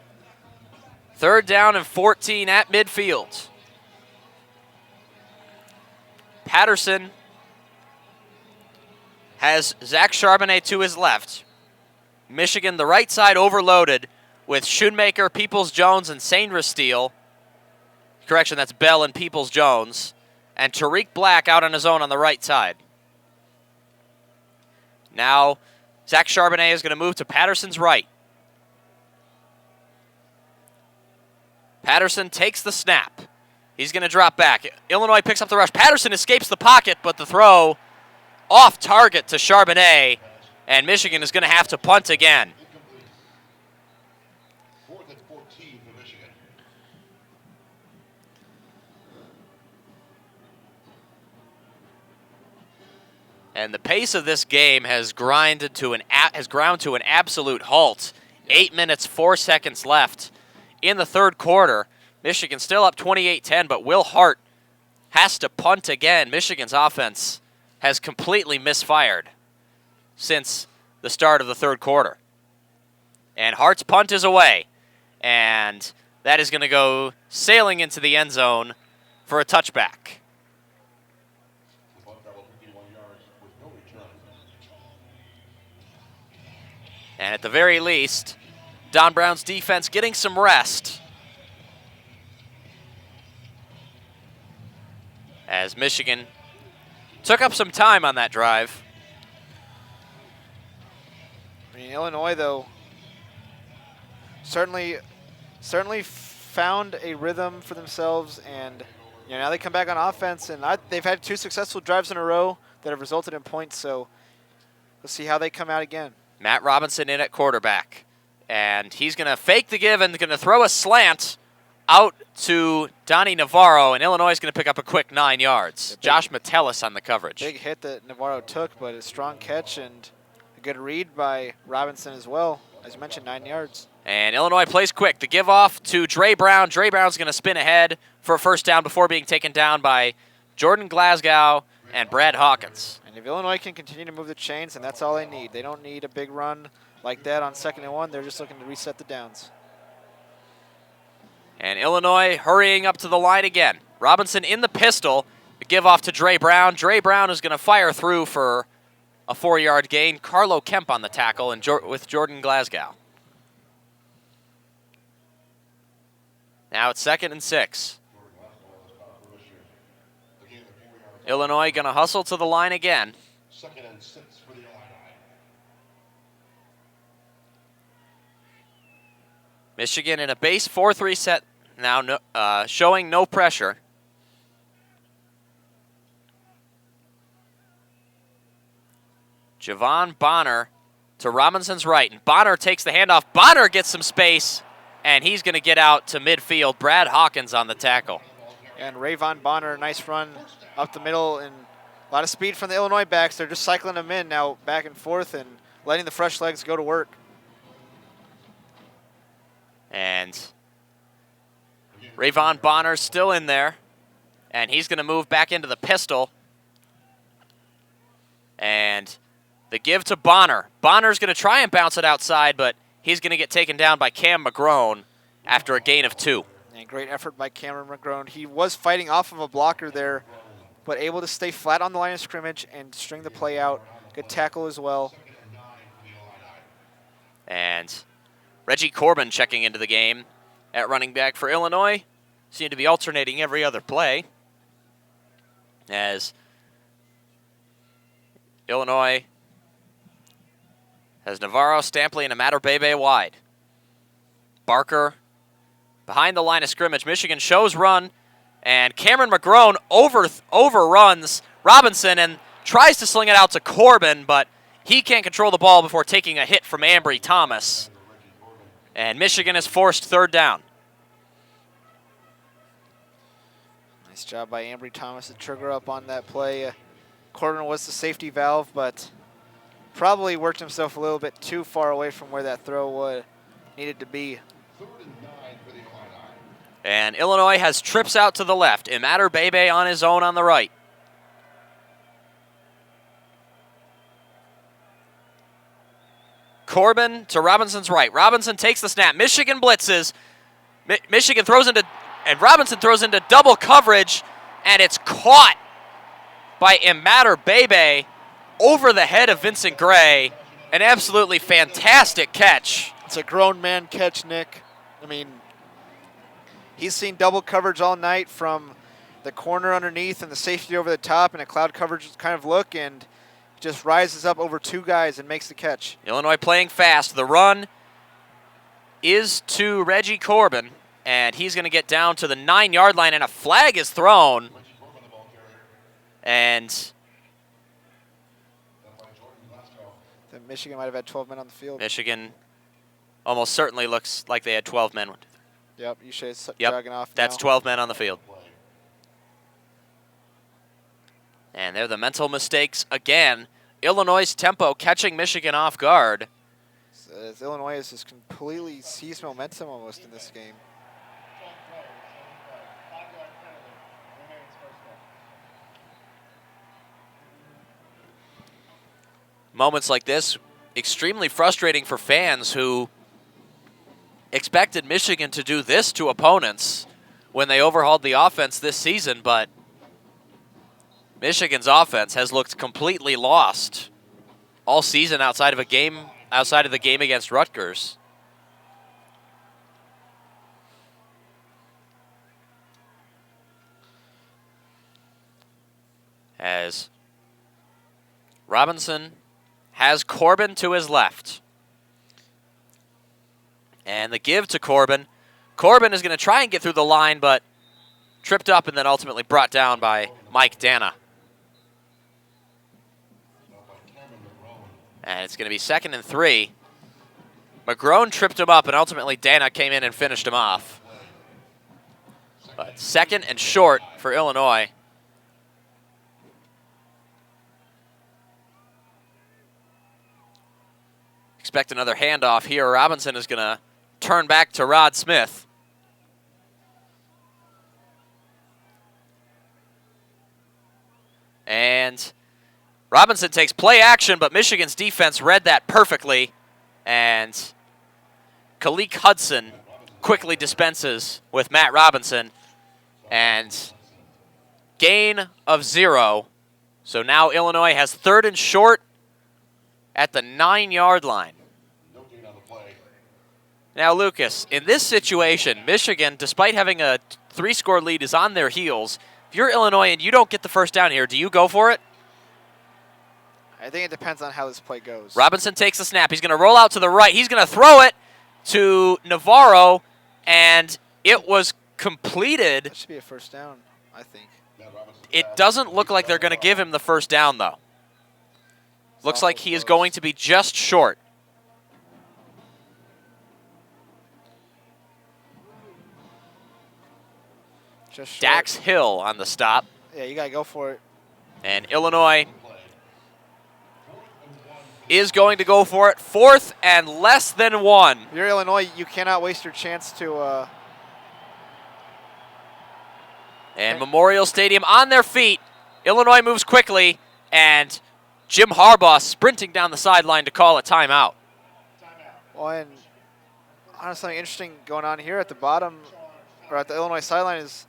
3rd down and 14 at midfield. Patterson has Zach Charbonnet to his left. Michigan, the right side overloaded with Schoonmaker, Peoples-Jones, and Sainristil. Correction, that's Bell and Peoples-Jones. And Tariq Black out on his own on the right side. Now, Zach Charbonnet is going to move to Patterson's right. Patterson takes the snap. He's going to drop back. Illinois picks up the rush. Patterson escapes the pocket, but the throw off target to Charbonnet, and Michigan is going to have to punt again. Fourth and 14 for Michigan. And the pace of this game has ground to an absolute halt. 8 minutes, 4 seconds left in the third quarter. Michigan still up 28-10, but Will Hart has to punt again. Michigan's offense has completely misfired since the start of the third quarter. And Hart's punt is away. And that is going to go sailing into the end zone for a touchback. The punt traveled 51 yards with no return. And at the very least, Don Brown's defense getting some rest as Michigan took up some time on that drive. I mean, Illinois, though, certainly found a rhythm for themselves, and now they come back on offense, and they've had 2 successful drives in a row that have resulted in points, so let's see how they come out again. Matt Robinson in at quarterback, and he's going to fake the give and going to throw a slant out to Donnie Navarro, and Illinois is going to pick up a quick 9 yards. Josh Metellus on the coverage. Big hit that Navarro took, but a strong catch and a good read by Robinson as well. As you mentioned, 9 yards. And Illinois plays quick. The give off to Dre Brown. Dre Brown's going to spin ahead for a first down before being taken down by Jordan Glasgow and Brad Hawkins. And if Illinois can continue to move the chains, and that's all they need. They don't need a big run like that on 2nd and 1. They're just looking to reset the downs. And Illinois hurrying up to the line again. Robinson in the pistol. The give off to Dre Brown. Dre Brown is going to fire through for a 4-yard gain. Carlo Kemp on the tackle and with Jordan Glasgow. Now it's 2nd and 6. Illinois going to hustle to the line again. 2nd and 6 for the Illini. Michigan in a base 4-3 set now, showing no pressure. Javon Bonner to Robinson's right, and Bonner takes the handoff. Bonner gets some space, and he's going to get out to midfield. Brad Hawkins on the tackle. And Rayvon Bonner, nice run up the middle, and a lot of speed from the Illinois backs. They're just cycling them in now back and forth and letting the fresh legs go to work. And Rayvon Bonner's still in there, and he's going to move back into the pistol. And the give to Bonner. Bonner's going to try and bounce it outside, but he's going to get taken down by Cam McGrone after a gain of 2. And great effort by Cameron McGrone. He was fighting off of a blocker there, but able to stay flat on the line of scrimmage and string the play out. Good tackle as well. And Reggie Corbin checking into the game at running back for Illinois. Seem to be alternating every other play as Illinois has Navarro, Stampley, and Amater-Bebe wide. Barker behind the line of scrimmage. Michigan shows run, and Cameron McGrone overruns Robinson and tries to sling it out to Corbin, but he can't control the ball before taking a hit from Ambry Thomas. And Michigan is forced 3rd down. Nice job by Ambry Thomas to trigger up on that play. Corbin was the safety valve, but probably worked himself a little bit too far away from where that throw needed to be. 3rd and 9 for the Illini. And Illinois has trips out to the left. Amater-Bebe on his own on the right. Corbin to Robinson's right. Robinson takes the snap. Michigan blitzes. Michigan throws into, and Robinson throws into double coverage, and it's caught by Amater-Bebe over the head of Vincent Gray, An absolutely fantastic catch. It's a grown man catch, Nick. I mean, he's seen double coverage all night from the corner underneath and the safety over the top and a cloud coverage kind of look, and just rises up over two guys and makes the catch. Illinois playing fast. The run is to Reggie Corbin, and he's going to get down to the 9-yard line, and a flag is thrown. And Then Michigan might have had 12 men on the field. Michigan almost certainly looks like they had 12 men. Yep, Uche's Yep, jogging off that's now. 12 men on the field. And they're the mental mistakes again. Illinois' tempo catching Michigan off guard. As Illinois has just completely seized momentum almost in this game. Moments like this, extremely frustrating for fans who expected Michigan to do this to opponents when they overhauled the offense this season, but Michigan's offense has looked completely lost all season outside of the game against Rutgers. As Robinson has Corbin to his left. And the give to Corbin. Corbin is going to try and get through the line, but tripped up and then ultimately brought down by Mike Dana. And it's going to be 2nd and 3. McGrone tripped him up, and ultimately Dana came in and finished him off. But 2nd and short for Illinois. Expect another handoff here. Robinson is going to turn back to Rod Smith. And Robinson takes play action, but Michigan's defense read that perfectly. And Kalik Hudson quickly dispenses with Matt Robinson. And gain of 0. So now Illinois has 3rd and short at the 9-yard line. Now, Lucas, in this situation, Michigan, despite having a 3-score lead, is on their heels. If you're Illinois and you don't get the first down here, do you go for it? I think it depends on how this play goes. Robinson takes the snap. He's going to roll out to the right. He's going to throw it to Navarro, and it was completed. That should be a first down, I think. It doesn't look like they're going to give him the first down, though. Looks like he is going to be just short. Just short. Dax Hill on the stop. Yeah, you got to go for it. And Illinois is going to go for it. 4th and less than 1. If you're Illinois, you cannot waste your chance to... And Memorial Stadium on their feet. Illinois moves quickly, and Jim Harbaugh sprinting down the sideline to call a timeout. Well, and honestly, something interesting going on here at the bottom, or at the Illinois sideline, is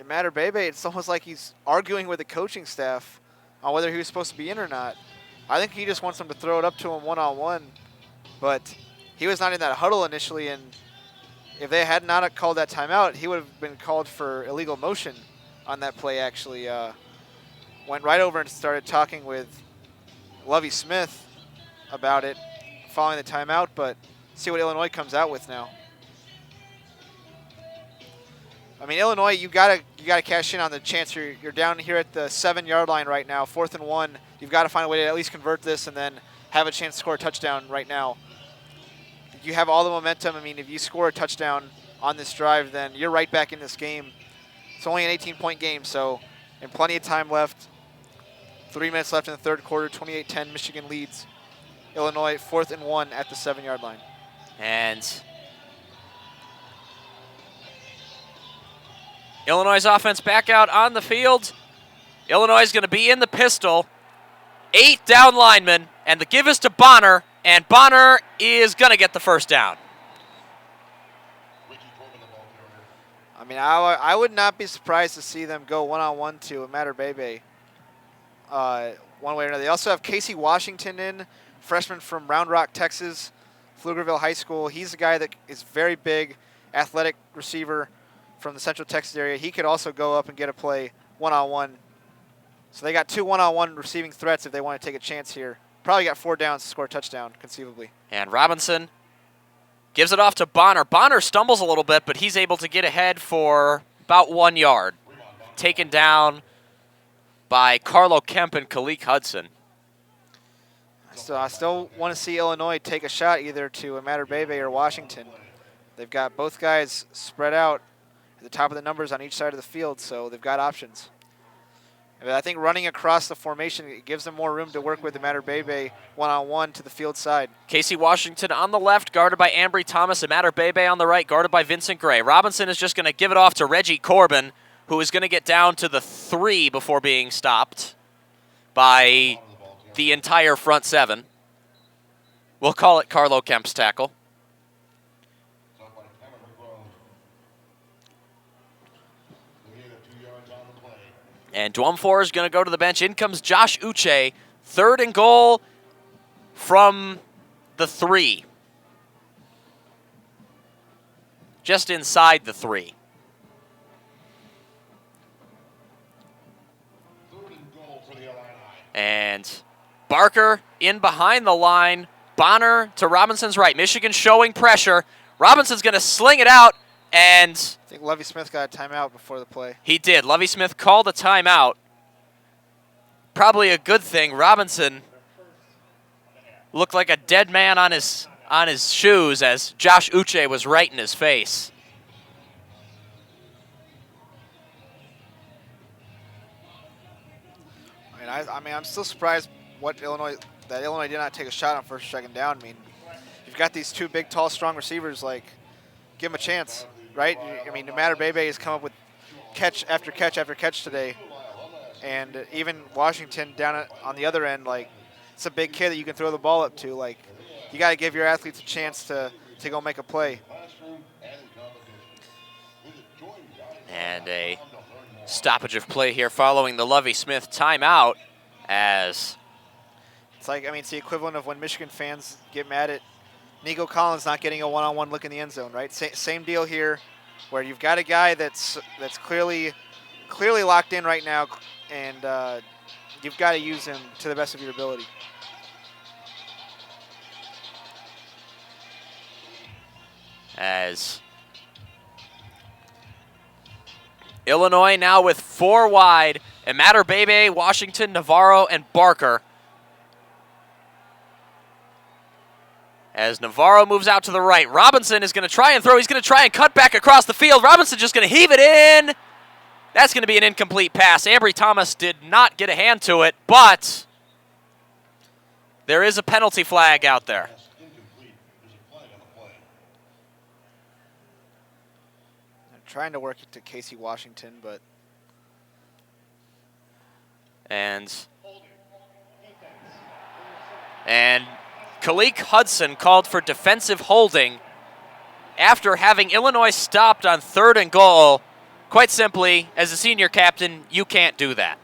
Matter Bebe. It's almost like he's arguing with the coaching staff on whether he was supposed to be in or not. I think he just wants them to throw it up to him one-on-one, but he was not in that huddle initially, and if they had not called that timeout, he would have been called for illegal motion on that play, actually. Went right over and started talking with Lovie Smith about it following the timeout, but see what Illinois comes out with now. I mean, Illinois, you gotta cash in on the chance you're down here at the 7-yard line right now, 4th and 1. You've got to find a way to at least convert this and then have a chance to score a touchdown right now. You have all the momentum. I mean, if you score a touchdown on this drive, then you're right back in this game. It's only an 18-point game, so and plenty of time left. 3 minutes left in the 3rd quarter. 28-10, Michigan leads Illinois 4th and 1 at the 7-yard line. And Illinois' offense back out on the field. Illinois is going to be in the pistol. 8 down linemen, and the give is to Bonner, and Bonner is going to get the first down. I mean, I would not be surprised to see them go one-on-one to Matter Bebe one way or another. They also have Casey Washington in freshman from Round Rock, Texas, Pflugerville High School. He's a guy that is very big, athletic receiver from the Central Texas area. He could also go up and get a play one-on-one. So they got 2 one-on-one receiving threats if they want to take a chance here. Probably got 4 downs to score a touchdown, conceivably. And Robinson gives it off to Bonner. Bonner stumbles a little bit, but he's able to get ahead for about 1 yard. Taken down by Carlo Kemp and Kalik Hudson. So I still want to see Illinois take a shot either to Mater Bebe or Washington. They've got both guys spread out at the top of the numbers on each side of the field, so they've got options. But I think running across the formation, it gives them more room to work with the Mater Bebe one-on-one to the field side. Casey Washington on the left, guarded by Ambry Thomas, and Mater Bebe on the right, guarded by Vincent Gray. Robinson is just going to give it off to Reggie Corbin, who is going to get down to the 3 before being stopped by the entire front 7. We'll call it Carlo Kemp's tackle. And Dwumfor is going to go to the bench. In comes Josh Uche. 3rd and goal from the 3. Just inside the 3. And Barker in behind the line. Bonner to Robinson's right. Michigan showing pressure. Robinson's going to sling it out, and I think Lovie Smith got a timeout before the play. He did. Lovie Smith called a timeout. Probably a good thing. Robinson looked like a dead man on his shoes as Josh Uche was right in his face. I mean, I'm still surprised that Illinois did not take a shot on 1st or 2nd down. I mean, you've got these 2 big, tall, strong receivers. Like, give them a chance, right? I mean, no matter Bebe has come up with catch after catch after catch today, and even Washington down on the other end, like, it's a big kid that you can throw the ball up to. Like, you got to give your athletes a chance to go make a play. And a stoppage of play here following the Lovie Smith timeout, as it's like, I mean, it's the equivalent of when Michigan fans get mad at Nico Collins not getting a one-on-one look in the end zone, right? Same deal here, where you've got a guy that's clearly locked in right now, and you've got to use him to the best of your ability. As Illinois now with 4 wide, and Mater Bebe, Washington, Navarro, and Barker. As Navarro moves out to the right, Robinson is going to try and throw. He's going to try and cut back across the field. Robinson just going to heave it in. That's going to be an incomplete pass. Ambry Thomas did not get a hand to it, but there is a penalty flag out there. Trying to work it to Casey Washington, but and Kalik Hudson called for defensive holding after having Illinois stopped on 3rd and goal. Quite simply, as a senior captain, you can't do that.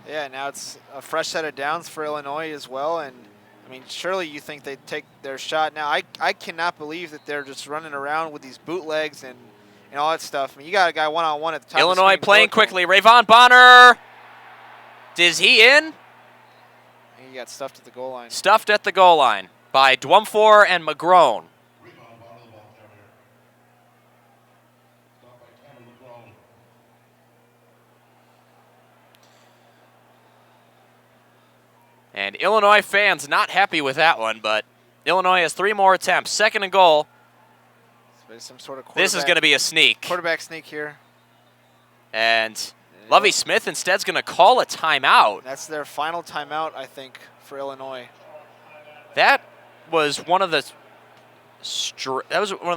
Yeah, now it's a fresh set of downs for Illinois as well, and I mean, surely you think they'd take their shot. Now, I cannot believe that they're just running around with these bootlegs and all that stuff. I mean, you got a guy one-on-one at the top Illinois of the screen playing quickly. Rayvon Bonner. Is he in? He got stuffed at the goal line. Stuffed at the goal line by Dwumfor and McGrone. And Illinois fans not happy with that one, but Illinois has 3 more attempts. 2nd and goal. Some sort of this is going to be a sneak. Quarterback sneak here. And Lovie Smith instead is going to call a timeout. That's their final timeout, I think, for Illinois. That was one of the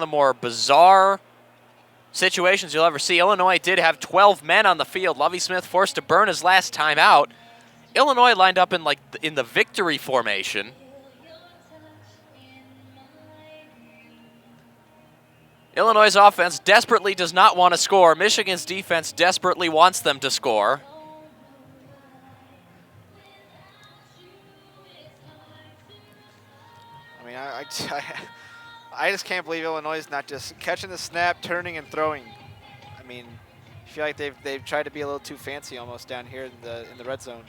more bizarre situations you'll ever see. Illinois did have 12 men on the field. Lovie Smith forced to burn his last timeout. Illinois lined up in the victory formation. Illinois' offense desperately does not want to score. Michigan's defense desperately wants them to score. I just can't believe Illinois is not just catching the snap, turning, and throwing. I mean, I feel like they've tried to be a little too fancy almost down here in the red zone.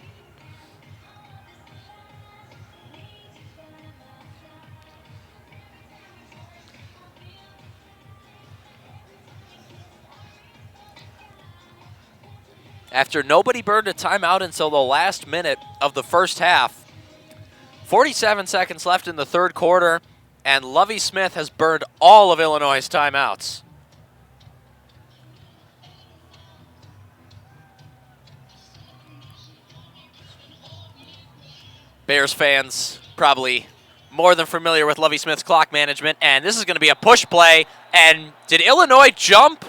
After nobody burned a timeout until the last minute of the first half, 47 seconds left in the third quarter, and Lovie Smith has burned all of Illinois' timeouts. Bears fans probably more than familiar with Lovie Smith's clock management, and this is going to be a push play. And did Illinois jump?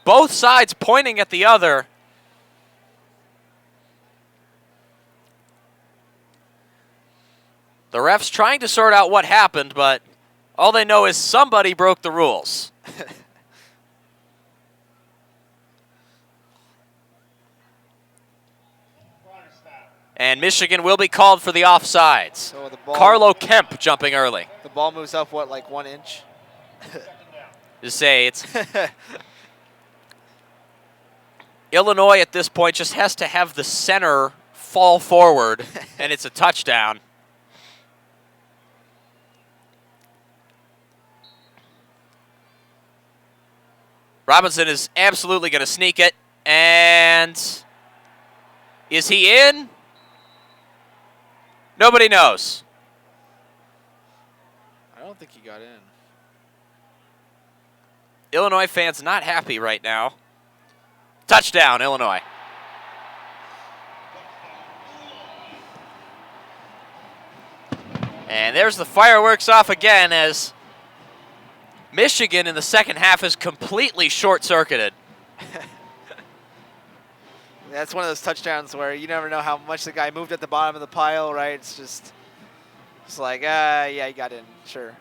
Both sides pointing at the other. The refs trying to sort out what happened, but all they know is somebody broke the rules. And Michigan will be called for the offsides. So the ball, Carlo Kemp jumping early. The ball moves up, what, like 1 inch? To say it's Illinois at this point just has to have the center fall forward, and it's a touchdown. Robinson is absolutely going to sneak it, and is he in? Nobody knows. I don't think he got in. Illinois fans not happy right now. Touchdown, Illinois. And there's the fireworks off again as Michigan in the second half is completely short-circuited. That's one of those touchdowns where you never know how much the guy moved at the bottom of the pile, right? It's like, yeah, he got in, sure.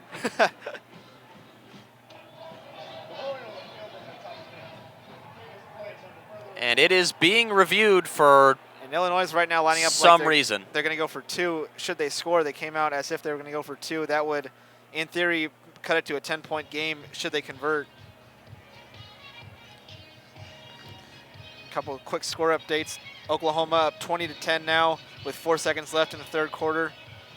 And it is being reviewed for and Illinois is right now lining up some like reason. They're going to go for 2. Should they score, they came out as if they were going to go for 2. That would, in theory, cut it to a 10-point game should they convert. A couple of quick score updates. Oklahoma up 20-10 now with 4 seconds left in the third quarter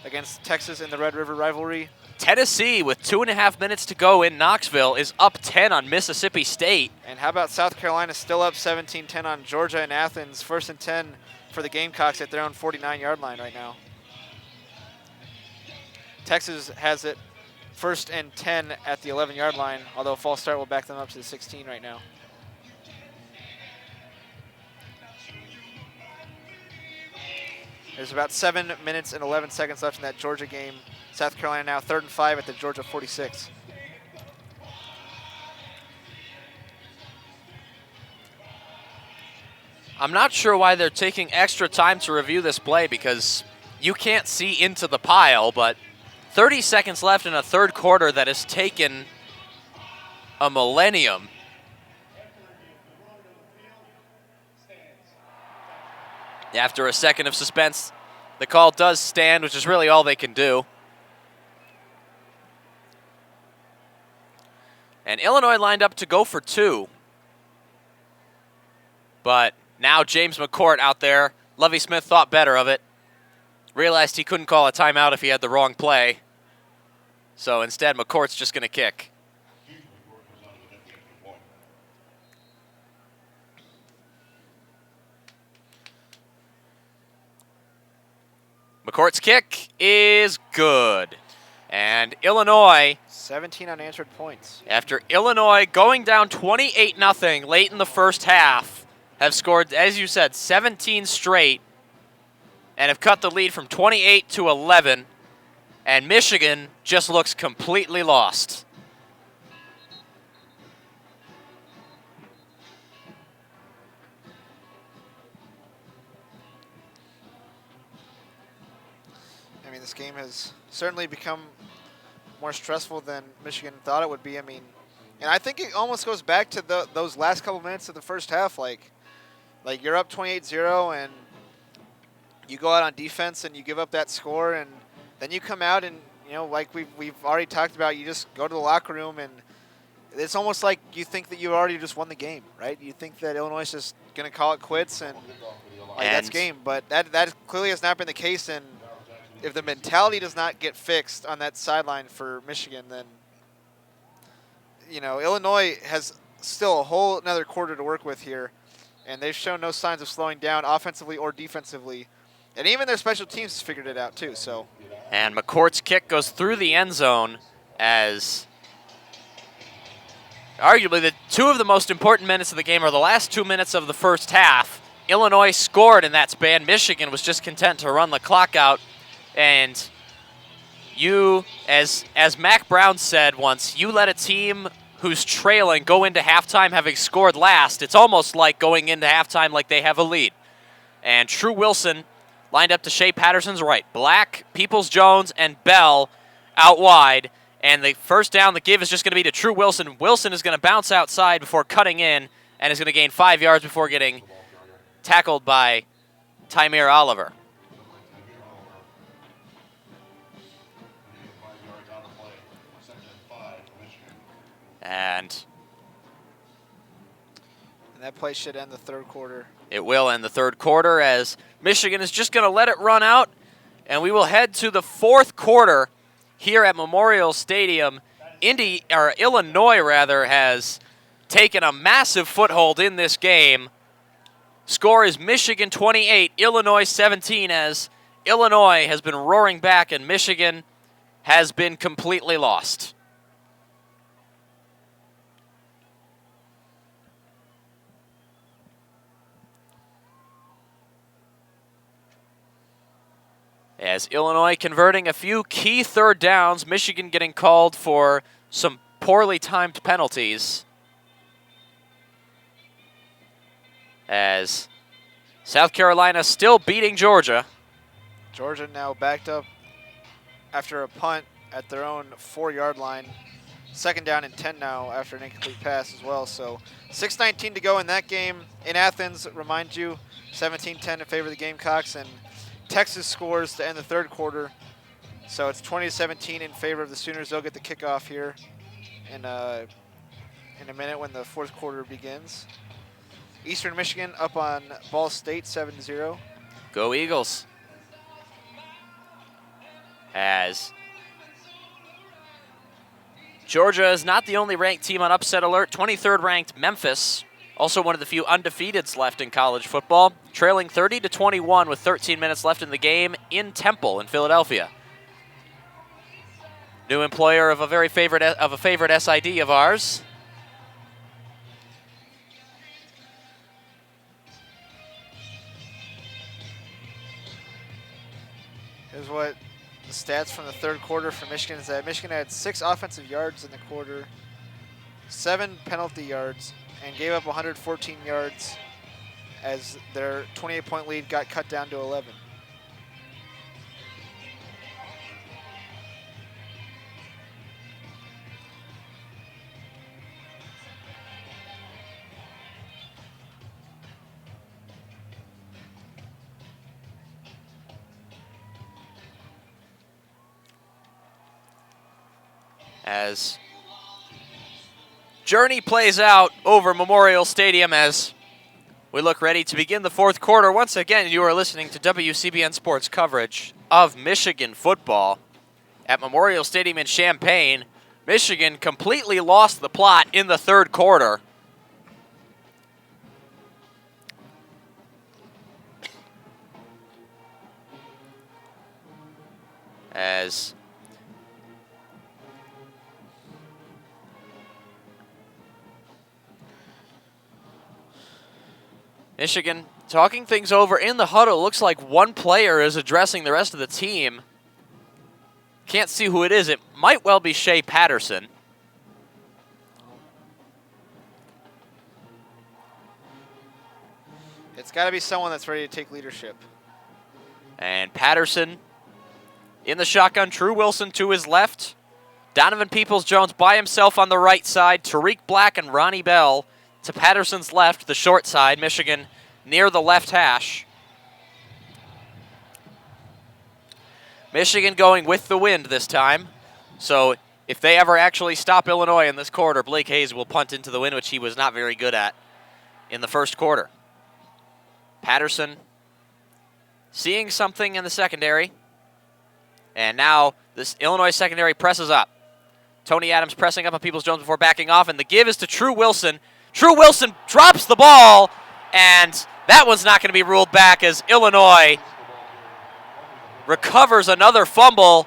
against Texas in the Red River rivalry. Tennessee, with 2.5 minutes to go in Knoxville, is up 10 on Mississippi State. And how about South Carolina still up 17-10 on Georgia and Athens. 1st and 10 for the Gamecocks at their own 49-yard line right now. Texas has it 1st and 10 at the 11-yard line, although a false start will back them up to the 16 right now. There's about 7 minutes and 11 seconds left in that Georgia game. South Carolina now 3rd and 5 at the Georgia 46. I'm not sure why they're taking extra time to review this play because you can't see into the pile, but 30 seconds left in a third quarter that has taken a millennium. After a second of suspense, the call does stand, which is really all they can do. And Illinois lined up to go for 2. But now James McCourt out there. Lovie Smith thought better of it. Realized he couldn't call a timeout if he had the wrong play. So instead, McCourt's just going to kick. McCourt's kick is good. And Illinois, 17 unanswered points. after Illinois going down 28-0 late in the first half, have scored, as you said, 17 straight and have cut the lead from 28 to 11. And Michigan just looks completely lost. I mean, this game has certainly become more stressful than Michigan thought it would be. I mean, and I think it almost goes back to those last couple minutes of the first half. Like you're up 28-0, and you go out on defense and you give up that score, and then you come out and, like we've already talked about, you just go to the locker room and it's almost like you think that you already just won the game, right? You think that Illinois is just going to call it quits and that's game. But that clearly has not been the case, and if the mentality does not get fixed on that sideline for Michigan, then, Illinois has still a whole another quarter to work with here, and they've shown no signs of slowing down offensively or defensively. And even their special teams has figured it out too. So, and McCourt's kick goes through the end zone as arguably the two of the most important minutes of the game are the last 2 minutes of the first half. Illinois scored in that span. Michigan was just content to run the clock out. And you, as Mac Brown said once, you let a team who's trailing go into halftime having scored last. It's almost like going into halftime like they have a lead. And True Wilson lined up to Shea Patterson's right. Black, Peoples-Jones, and Bell out wide. And the first down, the give is just going to be to True Wilson. Wilson is going to bounce outside before cutting in and is going to gain 5 yards before getting tackled by Tymir Oliver. And that play should end the third quarter. It will end the third quarter as Michigan is just going to let it run out. And we will head to the fourth quarter here at Memorial Stadium. Illinois has taken a massive foothold in this game. Score is Michigan 28, Illinois 17, as Illinois has been roaring back and Michigan has been completely lost. As Illinois converting a few key third downs, Michigan getting called for some poorly timed penalties. As South Carolina still beating Georgia. Georgia now backed up after a punt at their own 4-yard line. Second down and 10 now after an incomplete pass as well. So 6:19 to go in that game in Athens. Remind you, 17-10 in favor of the Gamecocks, and Texas scores to end the third quarter. So it's 20-17 in favor of the Sooners. They'll get the kickoff here in a minute when the fourth quarter begins. Eastern Michigan up on Ball State 7-0. Go Eagles. As Georgia is not the only ranked team on upset alert. 23rd ranked Memphis, also one of the few undefeateds left in college football, trailing 30-21 with 13 minutes left in the game in Temple in Philadelphia. New employer of a favorite SID of ours. Here's what the stats from the third quarter for Michigan is that Michigan had 6 offensive yards in the quarter, 7 penalty yards, and gave up 114 yards as their 28-point lead got cut down to 11. As journey plays out over Memorial Stadium as we look ready to begin the fourth quarter. Once again, you are listening to WCBN Sports coverage of Michigan football at Memorial Stadium in Champaign. Michigan completely lost the plot in the third quarter. As Michigan talking things over in the huddle. Looks like one player is addressing the rest of the team. Can't see who it is. It might well be Shea Patterson. It's got to be someone that's ready to take leadership. And Patterson in the shotgun. True Wilson to his left. Donovan Peoples-Jones by himself on the right side. Tariq Black and Ronnie Bell to Patterson's left, the short side. Michigan near the left hash. Michigan going with the wind this time. So if they ever actually stop Illinois in this quarter, Blake Hayes will punt into the wind, which he was not very good at in the first quarter. Patterson seeing something in the secondary. And now this Illinois secondary presses up. Tony Adams pressing up on Peoples-Jones before backing off, and the give is to True Wilson. True Wilson drops the ball, and that one's not going to be ruled back as Illinois recovers another fumble.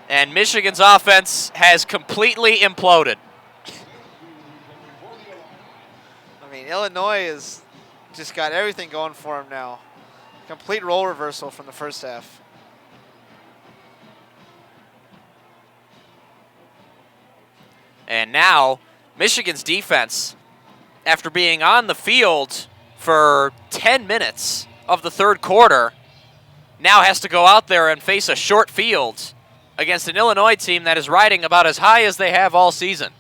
And Michigan's offense has completely imploded. I mean, Illinois has just got everything going for them now. Complete role reversal from the first half. And now Michigan's defense, after being on the field for 10 minutes of the third quarter, now has to go out there and face a short field against an Illinois team that is riding about as high as they have all season.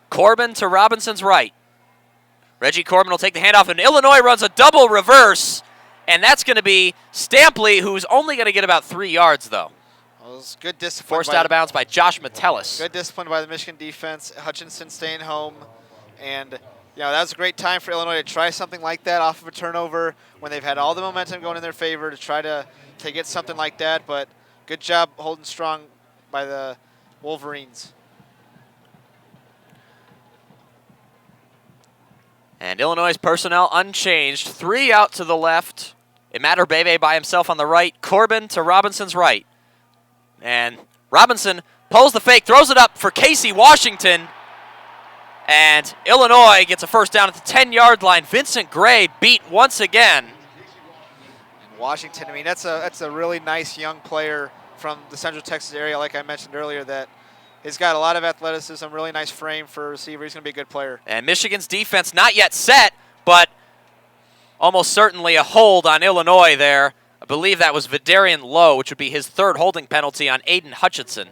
Corbin to Robinson's right. Reggie Corbin will take the handoff, and Illinois runs a double reverse, and that's going to be Stampley, who's only going to get about 3 yards, though. Well, it was good discipline. Forced out of bounds by Josh Metellus. Good discipline by the Michigan defense. Hutchinson staying home, and that was a great time for Illinois to try something like that off of a turnover when they've had all the momentum going in their favor to try to get something like that. But good job holding strong by the Wolverines. And Illinois' personnel unchanged. 3 out to the left. Imatter Bebe by himself on the right. Corbin to Robinson's right. And Robinson pulls the fake, throws it up for Casey Washington. And Illinois gets a first down at the 10-yard line. Vincent Gray beat once again. Washington, I mean, that's a really nice young player from the Central Texas area, like I mentioned earlier, that he's got a lot of athleticism, really nice frame for a receiver. He's going to be a good player. And Michigan's defense not yet set, but almost certainly a hold on Illinois there. I believe that was Vidarian Lowe, which would be his third holding penalty on Aiden Hutchinson.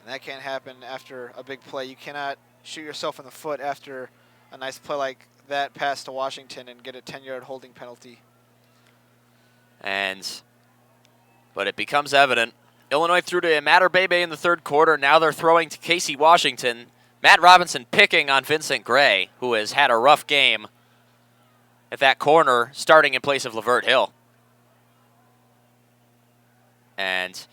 And that can't happen after a big play. You cannot shoot yourself in the foot after a nice play like that pass to Washington and get a 10-yard holding penalty. But it becomes evident. Illinois threw to Imatter Bebe in the third quarter. Now they're throwing to Casey Washington. Matt Robinson picking on Vincent Gray, who has had a rough game at that corner, starting in place of Lavert Hill. And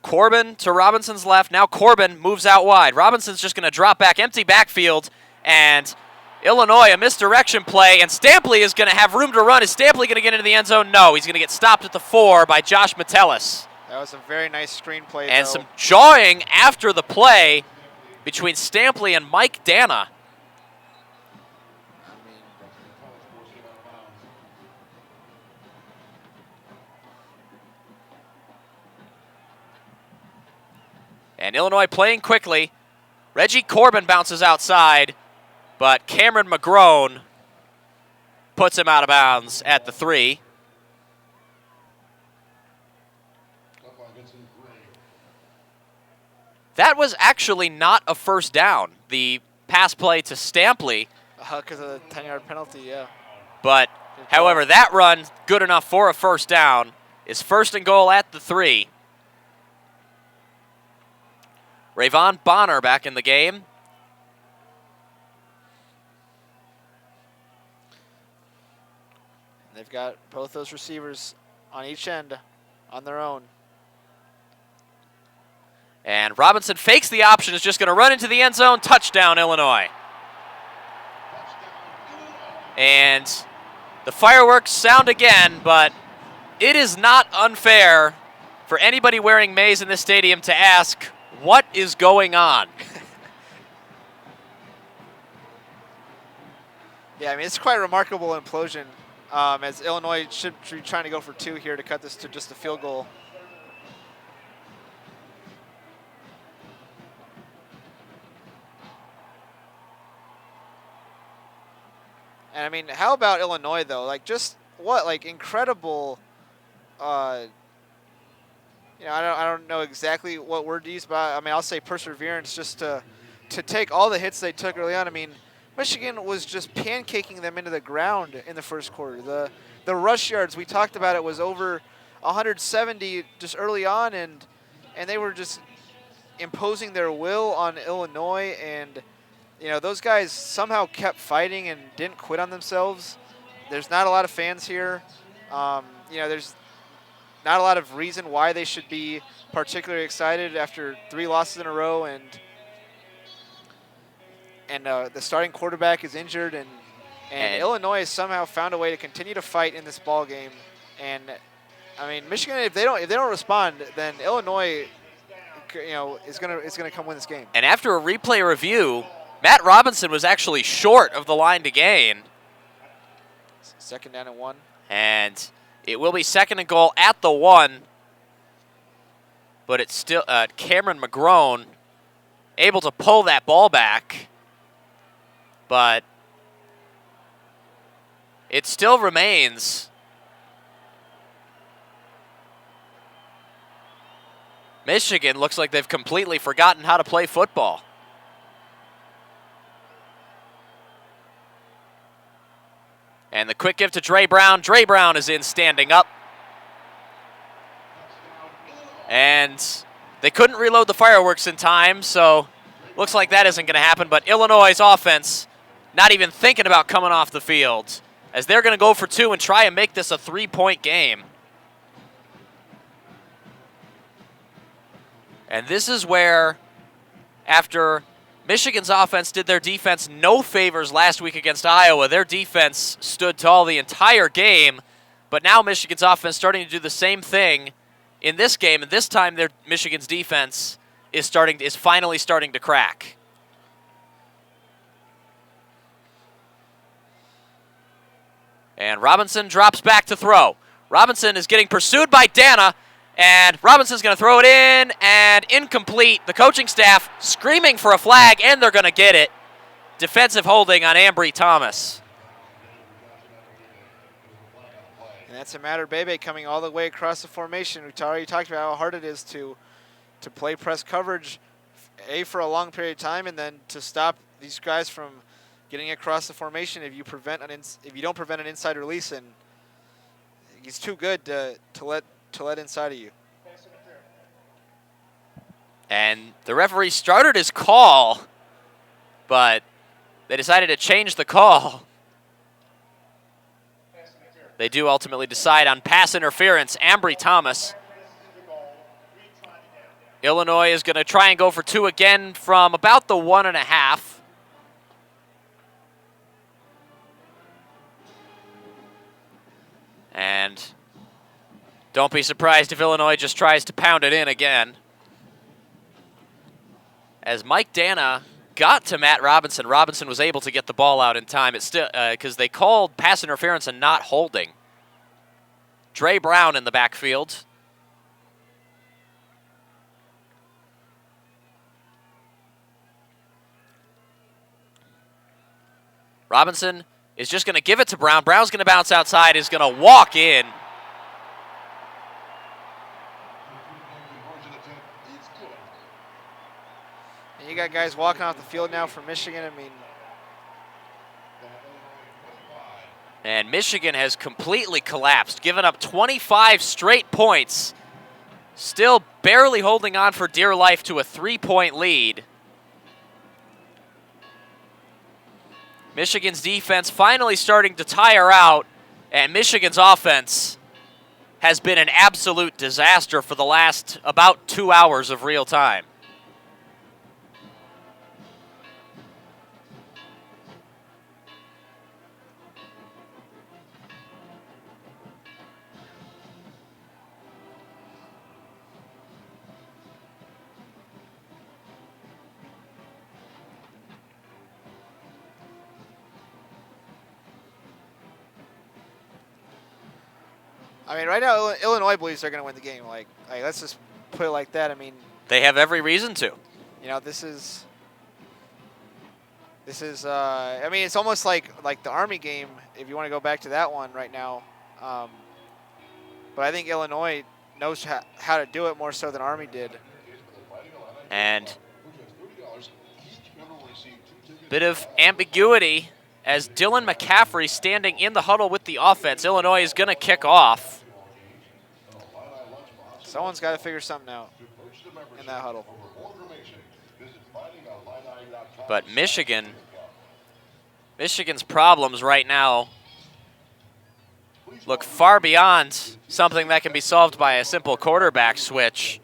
Corbin to Robinson's left. Now Corbin moves out wide. Robinson's just going to drop back, empty backfield, and Illinois, a misdirection play, and Stampley is going to have room to run. Is Stampley going to get into the end zone? No, he's going to get stopped at the 4 by Josh Metellus. That was a very nice screen play, and though. Some jawing after the play between Stampley and Mike Dana. And Illinois playing quickly. Reggie Corbin bounces outside, but Cameron McGrone puts him out of bounds at the 3. That was actually not a first down. The pass play to Stampley. Because of the 10-yard penalty, yeah. But, however, that run, good enough for a first down, is first and goal at the 3. Rayvon Bonner back in the game. They've got both those receivers on each end on their own. And Robinson fakes the option, is just going to run into the end zone. Touchdown, Illinois. And the fireworks sound again, but it is not unfair for anybody wearing maize in this stadium to ask, what is going on? Yeah, I mean, it's quite a remarkable implosion as Illinois should be trying to go for 2 here to cut this to just a field goal. And I mean, how about Illinois though? Like, just what, like, incredible I don't know exactly what word to use, but I mean, I'll say perseverance just to take all the hits they took early on. I mean, Michigan was just pancaking them into the ground in the first quarter. The rush yards, we talked about it, was over 170 just early on, and they were just imposing their will on Illinois, and those guys somehow kept fighting and didn't quit on themselves. There's not a lot of fans here. There's not a lot of reason why they should be particularly excited after 3 losses in a row, and the starting quarterback is injured, and Illinois has somehow found a way to continue to fight in this ball game. And I mean, Michigan, if they don't respond, then Illinois, is gonna come win this game. And after a replay review, Matt Robinson was actually short of the line to gain. 2nd down and 1. And it will be 2nd and goal at the 1. But it's still Cameron McGrone able to pull that ball back. But it still remains Michigan looks like they've completely forgotten how to play football. And the quick give to Dre Brown. Dre Brown is in standing up. And they couldn't reload the fireworks in time, so looks like that isn't going to happen. But Illinois' offense not even thinking about coming off the field, as they're going to go for 2 and try and make this a 3-point game. And this is where, after Michigan's offense did their defense no favors last week against Iowa, their defense stood tall the entire game, but now Michigan's offense starting to do the same thing in this game, and this time Michigan's defense is finally starting to crack. And Robinson drops back to throw. Robinson is getting pursued by Dana, and Robinson's going to throw it in, and incomplete. The coaching staff screaming for a flag, and they're going to get it. Defensive holding on Ambry Thomas. And that's a matter of Bebe coming all the way across the formation. We already talked about how hard it is to play press coverage, for a long period of time, and then to stop these guys from getting across the formation if you don't prevent an inside release, and he's too good to let inside of you. And the referee started his call, but they decided to change the call. They do ultimately decide on pass interference. Ambry Thomas. Illinois is going to try and go for 2 again from about the 1.5. And don't be surprised if Illinois just tries to pound it in again. As Mike Dana got to Matt Robinson, Robinson was able to get the ball out in time. It's still because they called pass interference and not holding. Dre Brown in the backfield. Robinson is just going to give it to Brown. Brown's going to bounce outside, is going to walk in. And you got guys walking off the field now for Michigan. I mean, and Michigan has completely collapsed, giving up 25 straight points. Still barely holding on for dear life to a 3-point lead. Michigan's defense finally starting to tire out, and Michigan's offense has been an absolute disaster for the last about 2 hours of real time. I mean, right now Illinois believes they're going to win the game. Like, let's just put it like that. I mean, they have every reason to. This is. I mean, it's almost like the Army game. If you want to go back to that one right now, but I think Illinois knows how to do it more so than Army did. And bit of ambiguity as Dylan McCaffrey standing in the huddle with the offense. Illinois is going to kick off. Someone's got to figure something out in that huddle. But Michigan's problems right now look far beyond something that can be solved by a simple quarterback switch.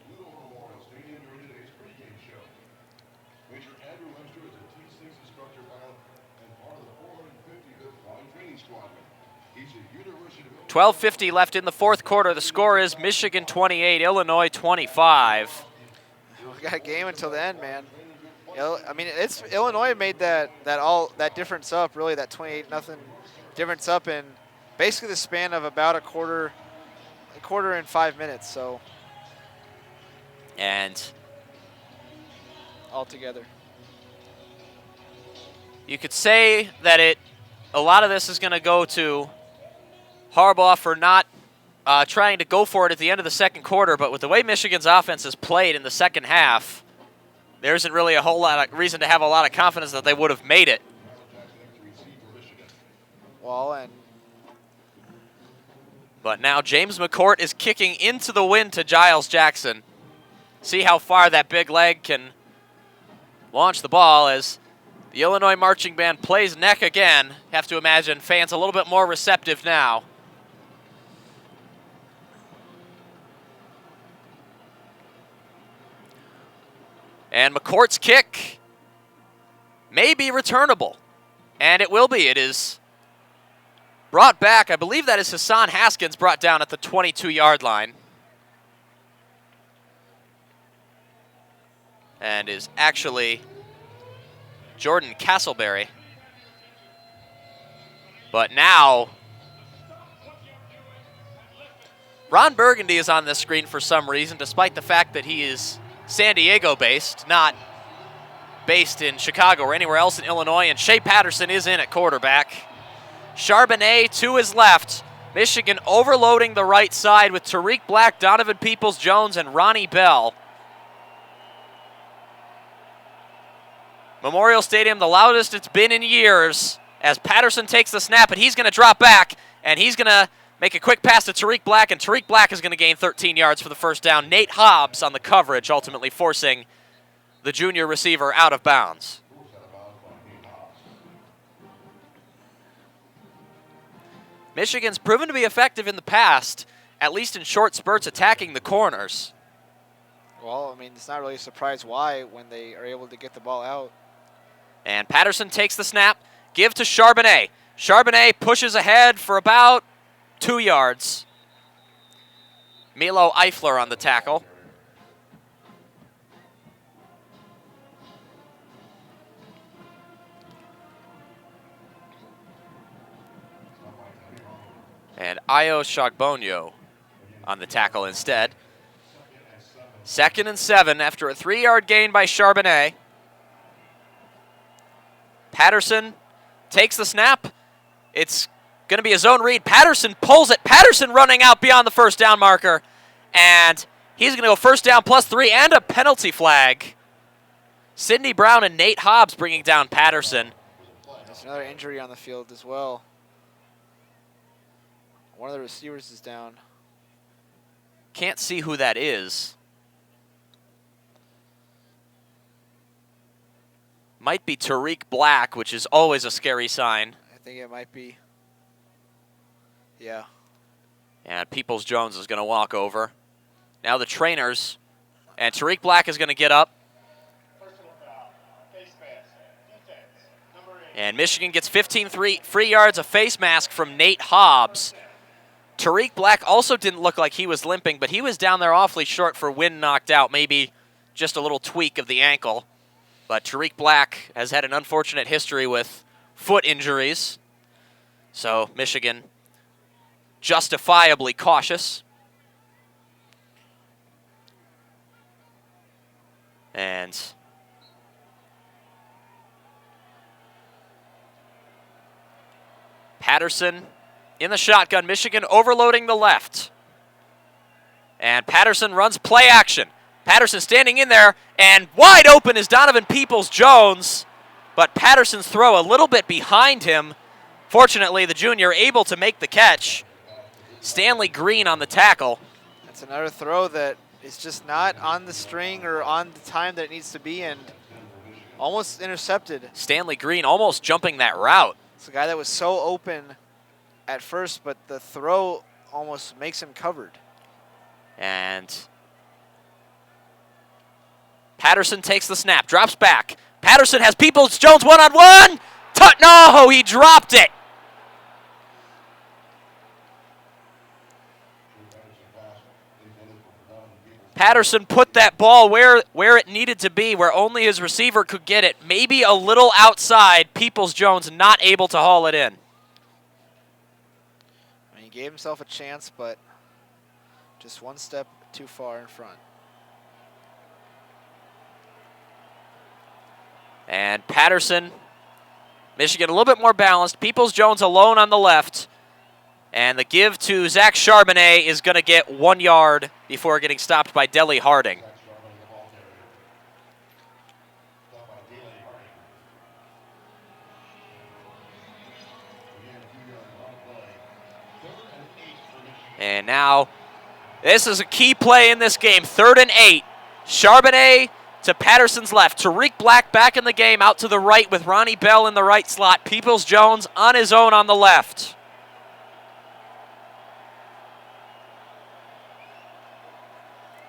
.12:50 left in the fourth quarter. The score is Michigan 28, Illinois 25. We got a game until the end, man. I mean, it's Illinois made that difference up, really, that 28-0 difference up in basically the span of about a quarter and 5 minutes. So, and altogether, you could say that a lot of this is going to go to Harbaugh for not trying to go for it at the end of the second quarter, but with the way Michigan's offense has played in the second half, there isn't really a whole lot of reason to have a lot of confidence that they would have made it. But now James McCourt is kicking into the wind to Giles Jackson. See how far that big leg can launch the ball as the Illinois marching band plays neck again. Have to imagine fans a little bit more receptive now. And McCourt's kick may be returnable. And it will be. It is brought back. I believe that is Hassan Haskins brought down at the 22-yard line. And is actually Jordan Castleberry. But now, Ron Burgundy is on this screen for some reason, despite the fact that he is San Diego-based, not based in Chicago or anywhere else in Illinois, and Shea Patterson is in at quarterback. Charbonnet to his left. Michigan overloading the right side with Tariq Black, Donovan Peoples-Jones, and Ronnie Bell. Memorial Stadium, the loudest it's been in years, as Patterson takes the snap, and he's going to drop back, and he's going to make a quick pass to Tariq Black, and Tariq Black is going to gain 13 yards for the first down. Nate Hobbs on the coverage, ultimately forcing the junior receiver out of bounds. Michigan's proven to be effective in the past, at least in short spurts, attacking the corners. Well, I mean, it's not really a surprise why when they are able to get the ball out. And Patterson takes the snap, give to Charbonnet. Charbonnet pushes ahead for about 2 yards. Milo Eifler on the tackle. And Ayo Shagbonyo on the tackle instead. 2nd and 7 after a 3-yard gain by Charbonnet. Patterson takes the snap. It's going to be a zone read. Patterson pulls it. Patterson running out beyond the first down marker. And he's going to go first down +3 and a penalty flag. Sidney Brown and Nate Hobbs bringing down Patterson. There's another injury on the field as well. One of the receivers is down. Can't see who that is. Might be Tariq Black, which is always a scary sign. I think it might be. Yeah. And Peoples-Jones is going to walk over. Now the trainers. And Tariq Black is going to get up. And Michigan gets 15 free yards, a face mask from Nate Hobbs. Tariq Black also didn't look like he was limping, but he was down there awfully short for wind knocked out, maybe just a little tweak of the ankle. But Tariq Black has had an unfortunate history with foot injuries. So Michigan justifiably cautious. And Patterson in the shotgun. Michigan overloading the left. And Patterson runs play action. Patterson standing in there, and wide open is Donovan Peoples-Jones, but Patterson's throw a little bit behind him. Fortunately, the junior able to make the catch. Stanley Green on the tackle. That's another throw that is just not on the string or on the time that it needs to be, and almost intercepted. Stanley Green almost jumping that route. It's a guy that was so open at first, but the throw almost makes him covered. And Patterson takes the snap, drops back. Patterson has Peoples-Jones one-on-one. No, he dropped it. Patterson put that ball where it needed to be, where only his receiver could get it. Maybe a little outside. Peoples-Jones not able to haul it in. I mean, he gave himself a chance, but just one step too far in front. And Patterson, Michigan a little bit more balanced. Peoples-Jones alone on the left. And the give to Zach Charbonnet is going to get 1 yard before getting stopped by Deli Harding. And now, this is a key play in this game. 3rd and 8. Charbonnet to Patterson's left. Tariq Black back in the game, out to the right with Ronnie Bell in the right slot. Peoples-Jones on his own on the left.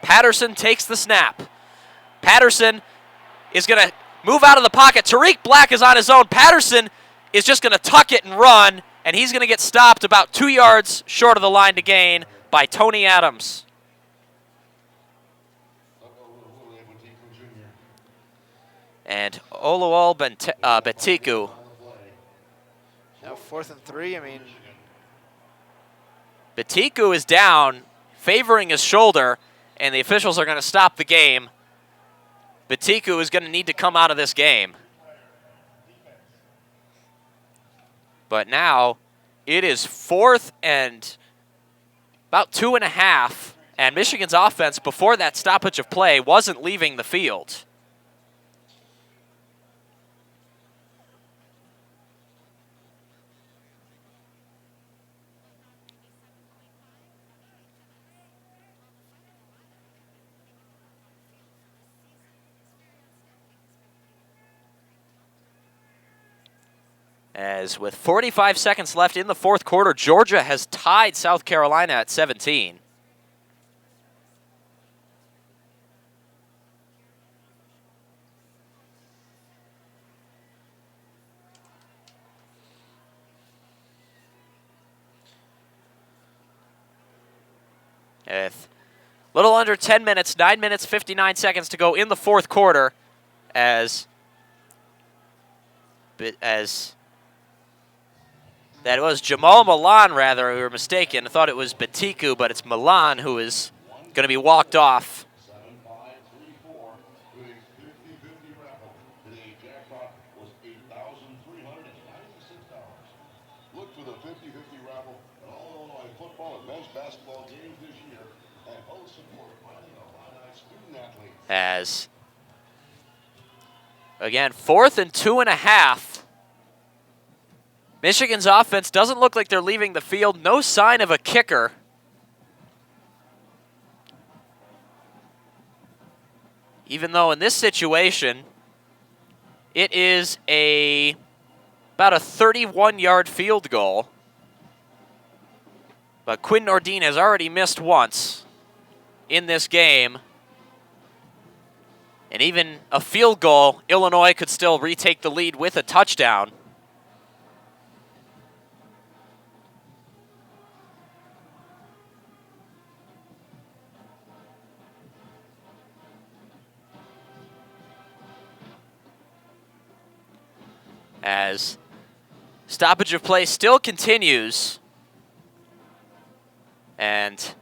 Patterson takes the snap. Patterson is going to move out of the pocket. Tariq Black is on his own. Patterson is just going to tuck it and run, and he's going to get stopped about 2 yards short of the line to gain by Tony Adams. And Oluwal Betiku. Now 4th and 3, I mean. Betiku is down, favoring his shoulder, and the officials are going to stop the game. Betiku is going to need to come out of this game. But now it is 4th and about 2.5, and Michigan's offense before that stoppage of play wasn't leaving the field. As with 45 seconds left in the 4th quarter, Georgia has tied South Carolina at 17. With a little under 10 minutes, 9 minutes, 59 seconds to go in the 4th quarter, as that was Jamal Milan, rather. We were mistaken. I thought it was Betiku, but it's Milan who is going to be walked off. 7-5-3-4 with a 50-50 raffle. Today's jackpot was $8,396. Look for the 50-50 raffle at all Illinois football and men's basketball games this year, and help support Fighting Illini student athletes. As, again, 4th and 2.5. Michigan's offense doesn't look like they're leaving the field. No sign of a kicker. Even though in this situation, it is about a 31-yard field goal. But Quinn Nordine has already missed once in this game. And even a field goal, Illinois could still retake the lead with a touchdown. As stoppage of play still continues. And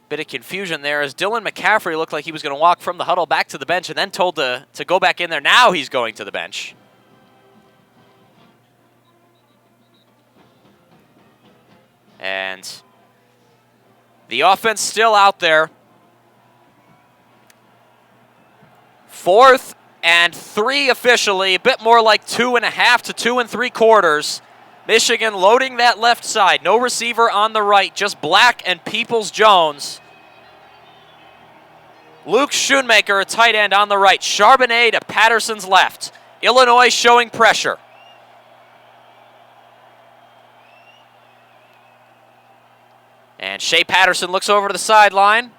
bit of confusion there as Dylan McCaffrey looked like he was going to walk from the huddle back to the bench and then told to go back in there. Now he's going to the bench. And The offense still out there. 4th and 3 officially, a bit more like 2.5 to 2 3/4. Michigan loading that left side. No receiver on the right, just Black and Peoples-Jones. Luke Schoonmaker, a tight end on the right. Charbonnet to Patterson's left. Illinois showing pressure. And Shea Patterson looks over to the sideline.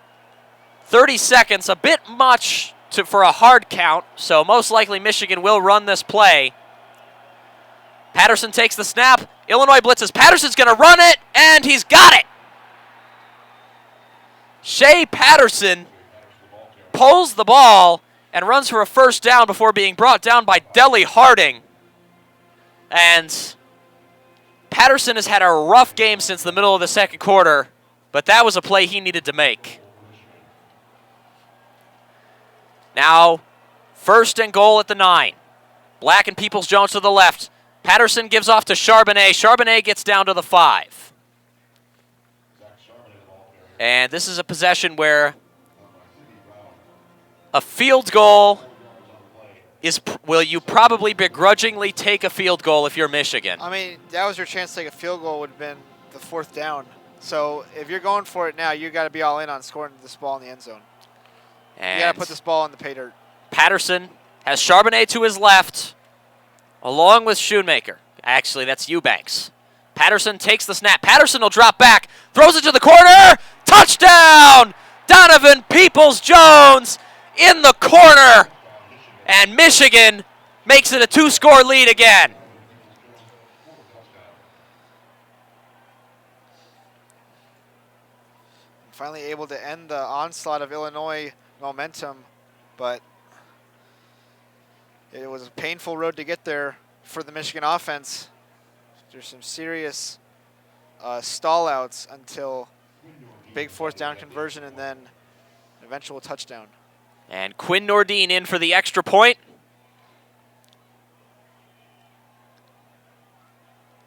30 seconds, a bit much for a hard count, so most likely Michigan will run this play. Patterson takes the snap. Illinois blitzes. Patterson's going to run it, and he's got it. Shea Patterson pulls the ball and runs for a first down before being brought down by Deli Harding. And Patterson has had a rough game since the middle of the second quarter, but that was a play he needed to make. Now, 1st and goal at the 9. Black and Peoples-Jones to the left. Patterson gives off to Charbonnet. Charbonnet gets down to the 5. And this is a possession where a field goal will you probably begrudgingly take a field goal if you're Michigan? I mean, that was your chance to take a field goal, would have been the 4th down. So if you're going for it now, you got to be all in on scoring this ball in the end zone. And you got to put this ball in the pay dirt. Patterson has Charbonnet to his left, along with Schoonmaker. Actually, that's Eubanks. Patterson takes the snap. Patterson will drop back, throws it to the corner. Touchdown! Donovan Peoples-Jones in the corner. And Michigan makes it a 2-score lead again. Finally able to end the onslaught of Illinois momentum, but it was a painful road to get there for the Michigan offense. There's some serious stall-outs until big 4th down conversion and then eventual touchdown. And Quinn Nordine in for the extra point.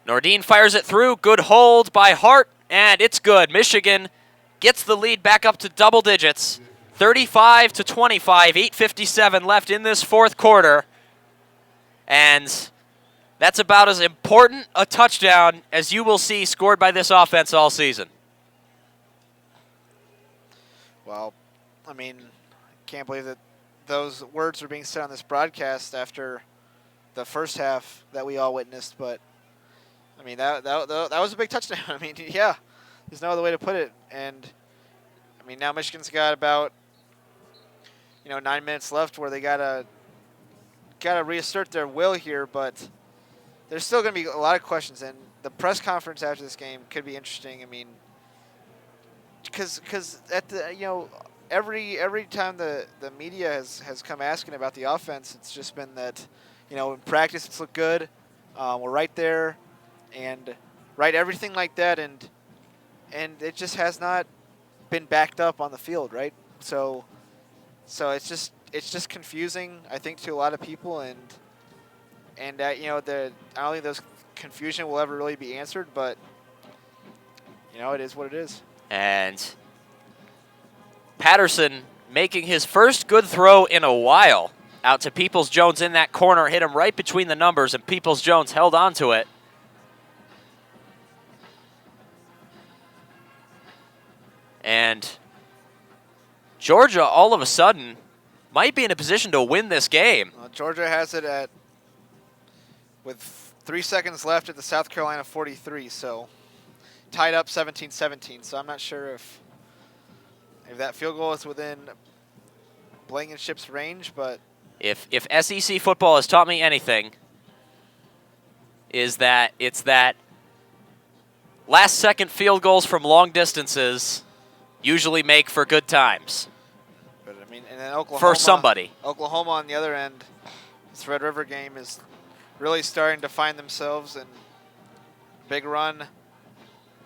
Nordine fires it through. Good hold by Hart, and it's good. Michigan gets the lead back up to double digits. 35-25, 8:57 left in this 4th quarter. And that's about as important a touchdown as you will see scored by this offense all season. Well, I mean, I can't believe that those words are being said on this broadcast after the first half that we all witnessed, but I mean, that was a big touchdown. I mean, yeah, there's no other way to put it. And I mean, now Michigan's got about 9 minutes left where they gotta reassert their will here, but there's still going to be a lot of questions, and the press conference after this game could be interesting. I mean, because at the every time the media has come asking about the offense, it's just been that in practice it's looked good, we're right there, and right everything like that, and it just has not been backed up on the field, right? So it's just confusing, I think, to a lot of people, and I don't think those confusion will ever really be answered, but it is what it is. And Patterson making his first good throw in a while out to Peoples-Jones in that corner, hit him right between the numbers, and Peoples-Jones held on to it. And Georgia, all of a sudden, might be in a position to win this game. Georgia has it with 3 seconds left at the South Carolina 43, so tied up 17-17. So I'm not sure if that field goal is within Blankenship's range, but if SEC football has taught me anything, is that it's that last-second field goals from long distances usually make for good times. But I mean, and then Oklahoma, for somebody. Oklahoma on the other end, this Red River game is really starting to find themselves, and big run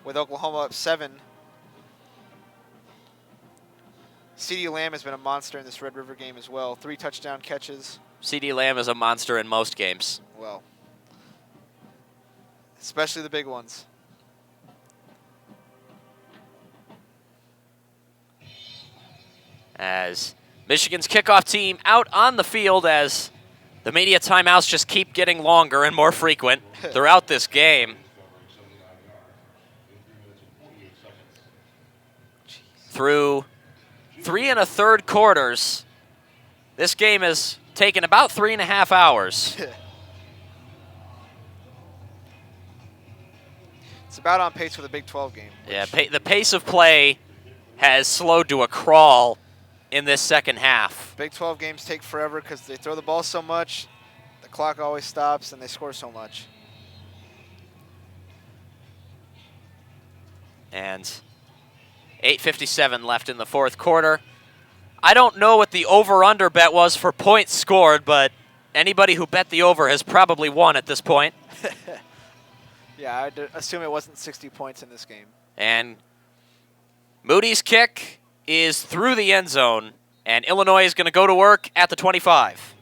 with Oklahoma up 7. CeeDee Lamb has been a monster in this Red River game as well. 3 touchdown catches. CeeDee Lamb is a monster in most games. Well, especially the big ones. as Michigan's kickoff team out on the field as the media timeouts just keep getting longer and more frequent throughout this game. Through 3 1/3 quarters, this game has taken about 3.5 hours. It's about on pace for the Big 12 game. Yeah, the pace of play has slowed to a crawl in this second half. Big 12 games take forever because they throw the ball so much, the clock always stops, and they score so much. And 8:57 left in the fourth quarter. I don't know what the over-under bet was for points scored, but anybody who bet the over has probably won at this point. Yeah, I'd assume it wasn't 60 points in this game. And Moody's kick is through the end zone, and Illinois is going to go to work at the 25.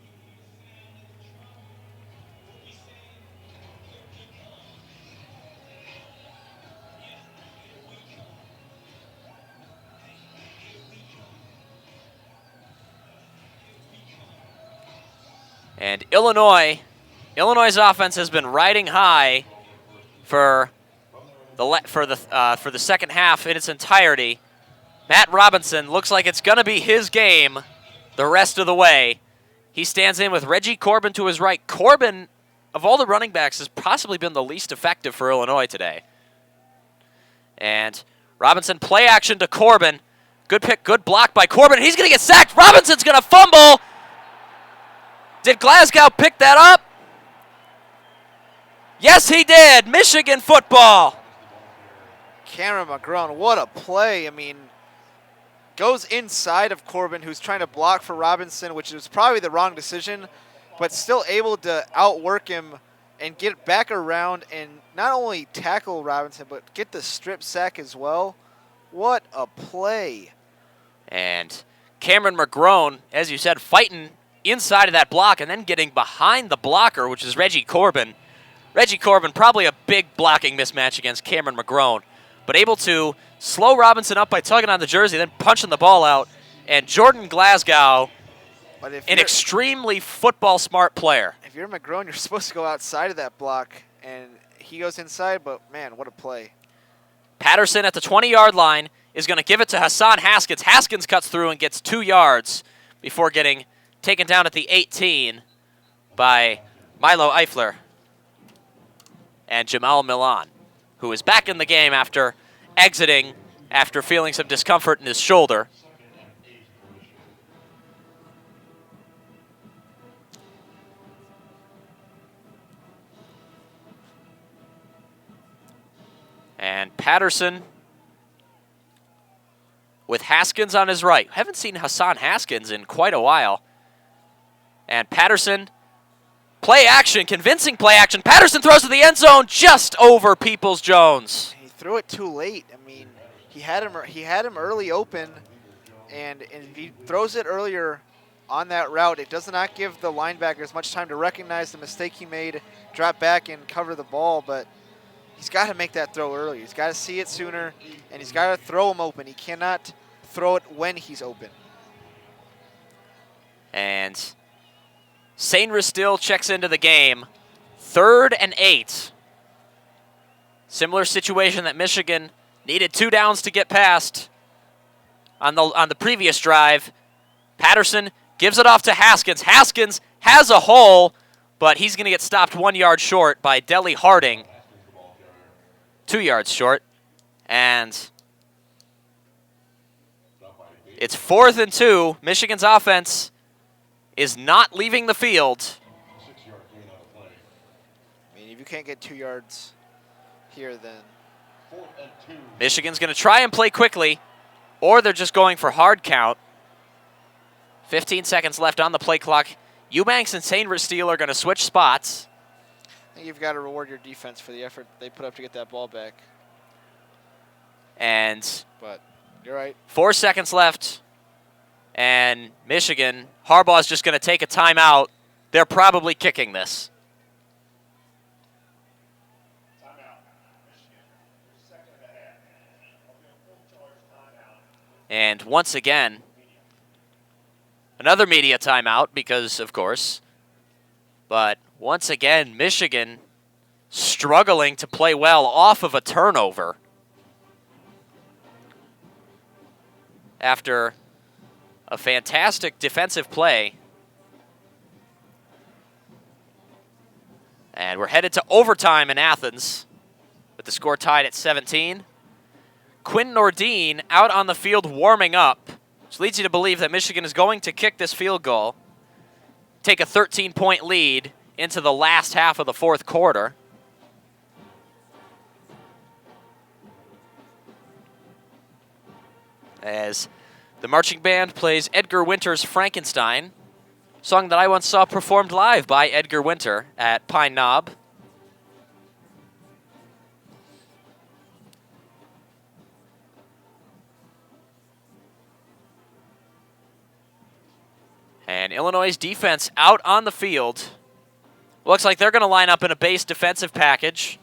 And Illinois' offense has been riding high for the second half in its entirety. Matt Robinson looks like it's going to be his game the rest of the way. He stands in with Reggie Corbin to his right. Corbin, of all the running backs, has possibly been the least effective for Illinois today. And Robinson play action to Corbin. Good pick, good block by Corbin. He's going to get sacked. Robinson's going to fumble. Did Glasgow pick that up? Yes, he did. Michigan football. Cameron McGrone, what a play. I mean, goes inside of Corbin, who's trying to block for Robinson, which is probably the wrong decision, but still able to outwork him and get back around and not only tackle Robinson, but get the strip sack as well. What a play. And Cameron McGrone, as you said, fighting inside of that block and then getting behind the blocker, which is Reggie Corbin. Reggie Corbin, probably a big blocking mismatch against Cameron McGrone, but able to slow Robinson up by tugging on the jersey, then punching the ball out. And Jordan Glasgow, an extremely football smart player. If you're McGrone, you're supposed to go outside of that block, and he goes inside, but man, what a play. Patterson at the 20-yard line is going to give it to Hassan Haskins. Haskins cuts through and gets 2 yards before getting taken down at the 18 by Milo Eifler and Jamal Milan, who is back in the game after exiting after feeling some discomfort in his shoulder. And Patterson with Haskins on his right. Haven't seen Hassan Haskins in quite a while. And Patterson, play action, convincing play action. Patterson throws to the end zone just over Peoples-Jones. He threw it too late. I mean, he had him early open, and if he throws it earlier on that route, it does not give the linebackers much time to recognize the mistake he made, drop back and cover the ball, but he's got to make that throw early. He's got to see it sooner, and he's got to throw him open. He cannot throw it when he's open. And St. Restil checks into the game. 3rd and 8. Similar situation that Michigan needed 2 downs to get past on the previous drive. Patterson gives it off to Haskins. Haskins has a hole, but he's going to get stopped 1 yard short by Deli Harding. 2 yards short. And it's 4th and 2. Michigan's offense is not leaving the field. I mean, if you can't get 2 yards here, then Michigan's going to try and play quickly, or they're just going for hard count. 15 seconds left on the play clock. Eubanks and St. Restil are going to switch spots. I think you've got to reward your defense for the effort they put up to get that ball back. But you're right. 4 seconds left. And Michigan, Harbaugh's just going to take a timeout. They're probably kicking this. And once again, Another media timeout because, of course. But once again, Michigan struggling to play well off of a turnover after a fantastic defensive play. And we're headed to overtime in Athens with the score tied at 17. Quinn Nordine out on the field warming up, which leads you to believe that Michigan is going to kick this field goal, take a 13-point lead into the last half of the fourth quarter. As the marching band plays Edgar Winter's Frankenstein, song that I once saw performed live by Edgar Winter at Pine Knob. And Illinois' defense out on the field. Looks like they're going to line up in a base defensive package.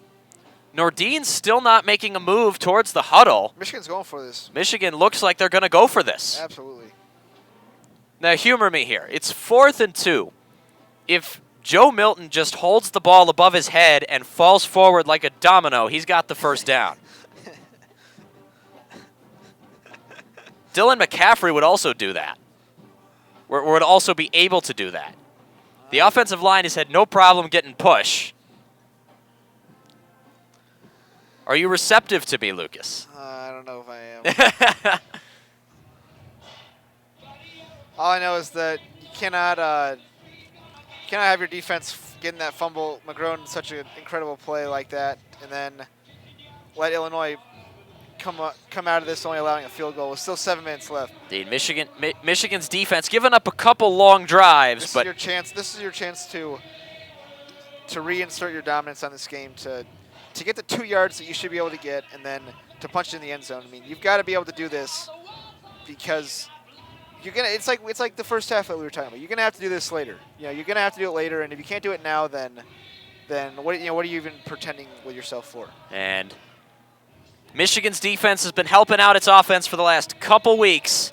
Nordine's still not making a move towards the huddle. Michigan's going for this. Michigan looks like they're going to go for this. Absolutely. Now, humor me here. It's 4th and 2. If Joe Milton just holds the ball above his head and falls forward like a domino, he's got the first down. Dylan McCaffrey would also do that. Would also be able to do that. The offensive line has had no problem getting push. Are you receptive to me, Lucas? I don't know if I am. All I know is that you cannot have your defense getting that fumble. McGrone, such an incredible play like that, and then let Illinois come out of this only allowing a field goal with still 7 minutes left. Indeed, Michigan's defense giving up a couple long drives, This is your chance to reinsert your dominance on this game, to get the 2 yards that you should be able to get, and then to punch it in the end zone. I mean, you've got to be able to do this because you're gonna. It's like the first half that we were talking about. You're gonna have to do this later. You're gonna have to do it later, and if you can't do it now, then what are you even pretending with yourself for? And Michigan's defense has been helping out its offense for the last couple weeks,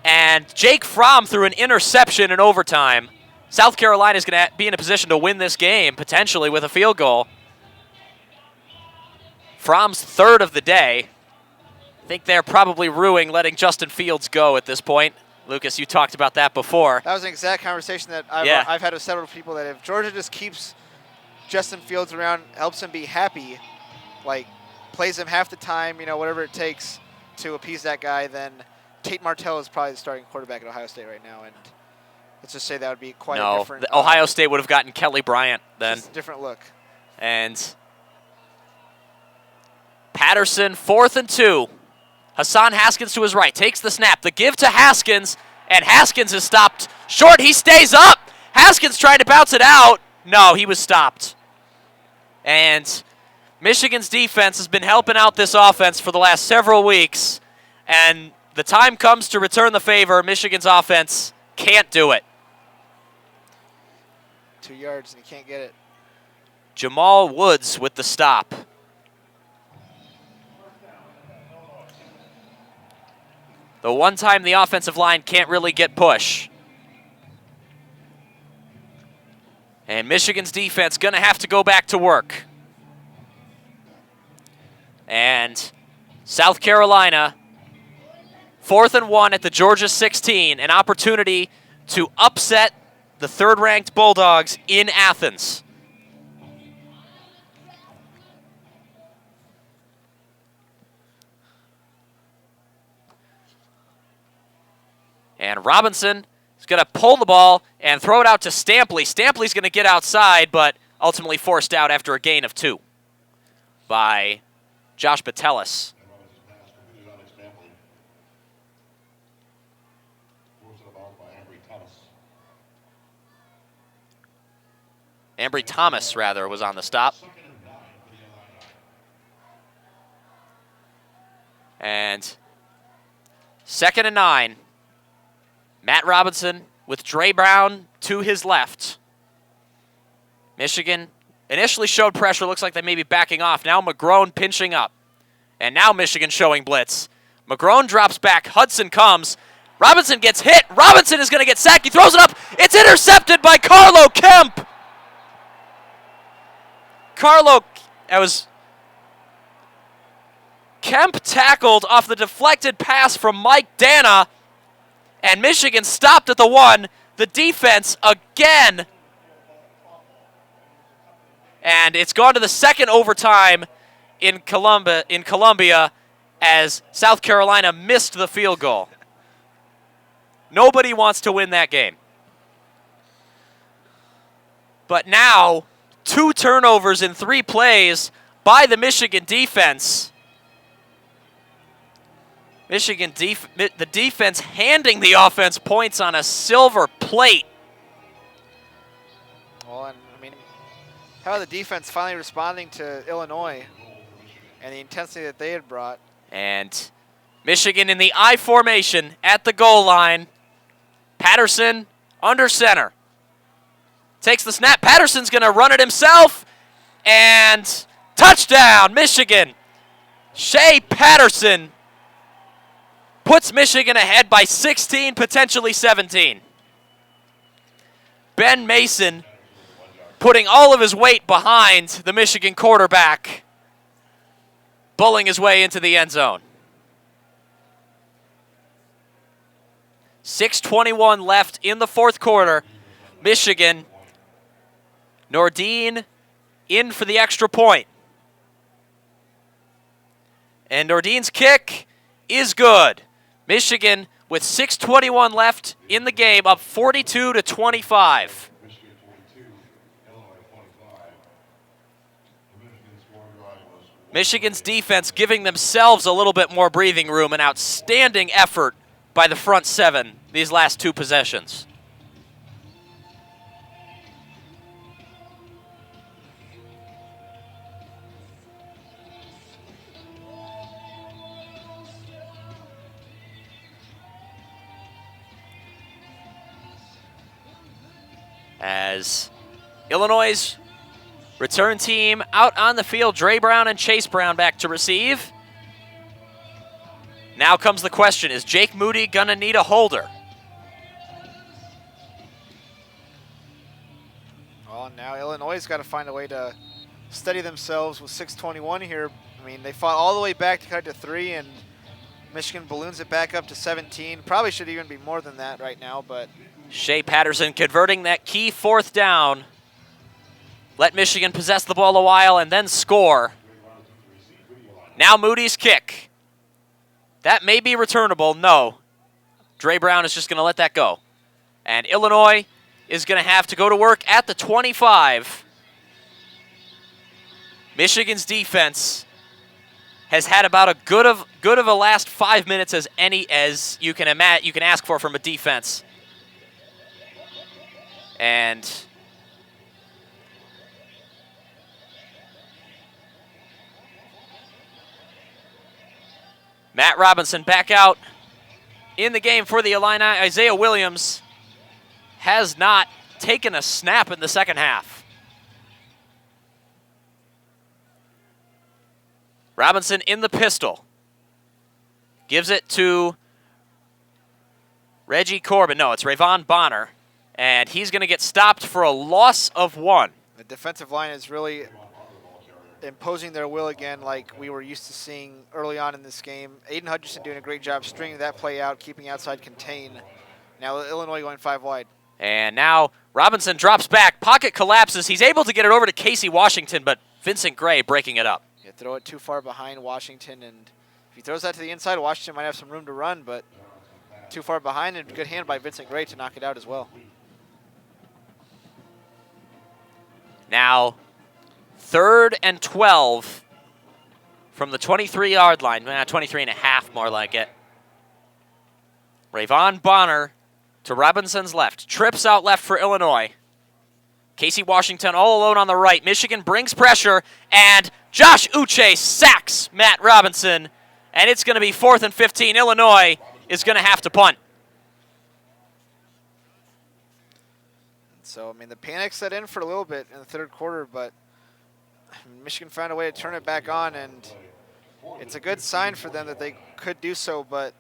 and Jake Fromm threw an interception in overtime. South Carolina is going to be in a position to win this game, potentially with a field goal. Fromm's 3rd of the day. I think they're probably ruining letting Justin Fields go at this point. Lucas, you talked about that before. That was an exact conversation that I've had with several people, that if Georgia just keeps Justin Fields around, helps him be happy, like plays him half the time, whatever it takes to appease that guy, then Tate Martell is probably the starting quarterback at Ohio State right now, and let's just say that would be quite a different. Ohio State would have gotten Kelly Bryant then. Just a different look. And Patterson, 4th and 2. Hassan Haskins to his right, takes the snap. The give to Haskins, and Haskins is stopped short. He stays up. Haskins tried to bounce it out. No, he was stopped. And Michigan's defense has been helping out this offense for the last several weeks, and the time comes to return the favor. Michigan's offense can't do it. 2 yards, and he can't get it. Jamal Woods with the stop. The one time the offensive line can't really get push. And Michigan's defense going to have to go back to work. And South Carolina, 4th and 1 at the Georgia 16, an opportunity to upset the 3rd-ranked Bulldogs in Athens. And Robinson is going to pull the ball and throw it out to Stampley. Stampley's going to get outside, but ultimately forced out after a gain of 2 by Josh Batellis. Ambry Thomas, rather, was on the stop. And 2nd and 9. Matt Robinson with Dre Brown to his left. Michigan initially showed pressure. Looks like they may be backing off. Now McGrone pinching up. And now Michigan showing blitz. McGrone drops back. Hudson comes. Robinson gets hit. Robinson is going to get sacked. He throws it up. It's intercepted by Carlo Kemp. Kemp tackled off the deflected pass from Mike Dana, and Michigan stopped at the 1. The defense again. And it's gone to the second overtime in Columbia as South Carolina missed the field goal. Nobody wants to win that game. But now, 2 turnovers in 3 plays by the Michigan defense. The defense handing the offense points on a silver plate. Well, and I mean, how about the defense finally responding to Illinois and the intensity that they had brought? And Michigan in the I formation at the goal line. Patterson under center. Takes the snap. Patterson's going to run it himself. And touchdown, Michigan. Shea Patterson puts Michigan ahead by 16, potentially 17. Ben Mason putting all of his weight behind the Michigan quarterback, bullying his way into the end zone. 6:21 left in the fourth quarter. Michigan, Nordine in for the extra point. And Nordine's kick is good. Michigan, with 6:21 left in the game, up 42-25. Michigan 42, Illinois 25. The Michigan scoring drive was Michigan's defense giving themselves a little bit more breathing room. An outstanding effort by the front 7 these last 2 possessions. As Illinois' return team out on the field, Dre Brown and Chase Brown back to receive. Now comes the question, is Jake Moody going to need a holder? Well, now Illinois has got to find a way to steady themselves with 6:21 here. I mean, they fought all the way back to cut to 3, and Michigan balloons it back up to 17. Probably should even be more than that right now, but Shea Patterson converting that key 4th down. Let Michigan possess the ball a while and then score. Now Moody's kick. That may be returnable. No. Dre Brown is just going to let that go. And Illinois is going to have to go to work at the 25. Michigan's defense has had about as good of a last 5 minutes as you can ask for from a defense. And Matt Robinson back out in the game for the Illini. Isaiah Williams has not taken a snap in the second half. Robinson in the pistol. Gives it to Reggie Corbin. No, it's Rayvon Bonner. And he's going to get stopped for a loss of 1. the defensive line is really imposing their will again like we were used to seeing early on in this game. Aiden Hutchinson doing a great job stringing that play out, keeping outside contain. Now Illinois going 5 wide. And now Robinson drops back. Pocket collapses. He's able to get it over to Casey Washington, but Vincent Gray breaking it up. You throw it too far behind Washington, and if he throws that to the inside, Washington might have some room to run, but too far behind, and good hand by Vincent Gray to knock it out as well. Now, 3rd and 12 from the 23-yard line. 23 and a half, more like it. Rayvon Bonner to Robinson's left. Trips out left for Illinois. Casey Washington all alone on the right. Michigan brings pressure, and Josh Uche sacks Matt Robinson. And it's going to be 4th and 15. Illinois is going to have to punt. So, I mean, the panic set in for a little bit in the 3rd quarter, but Michigan found a way to turn it back on, and it's a good sign for them that they could do so, but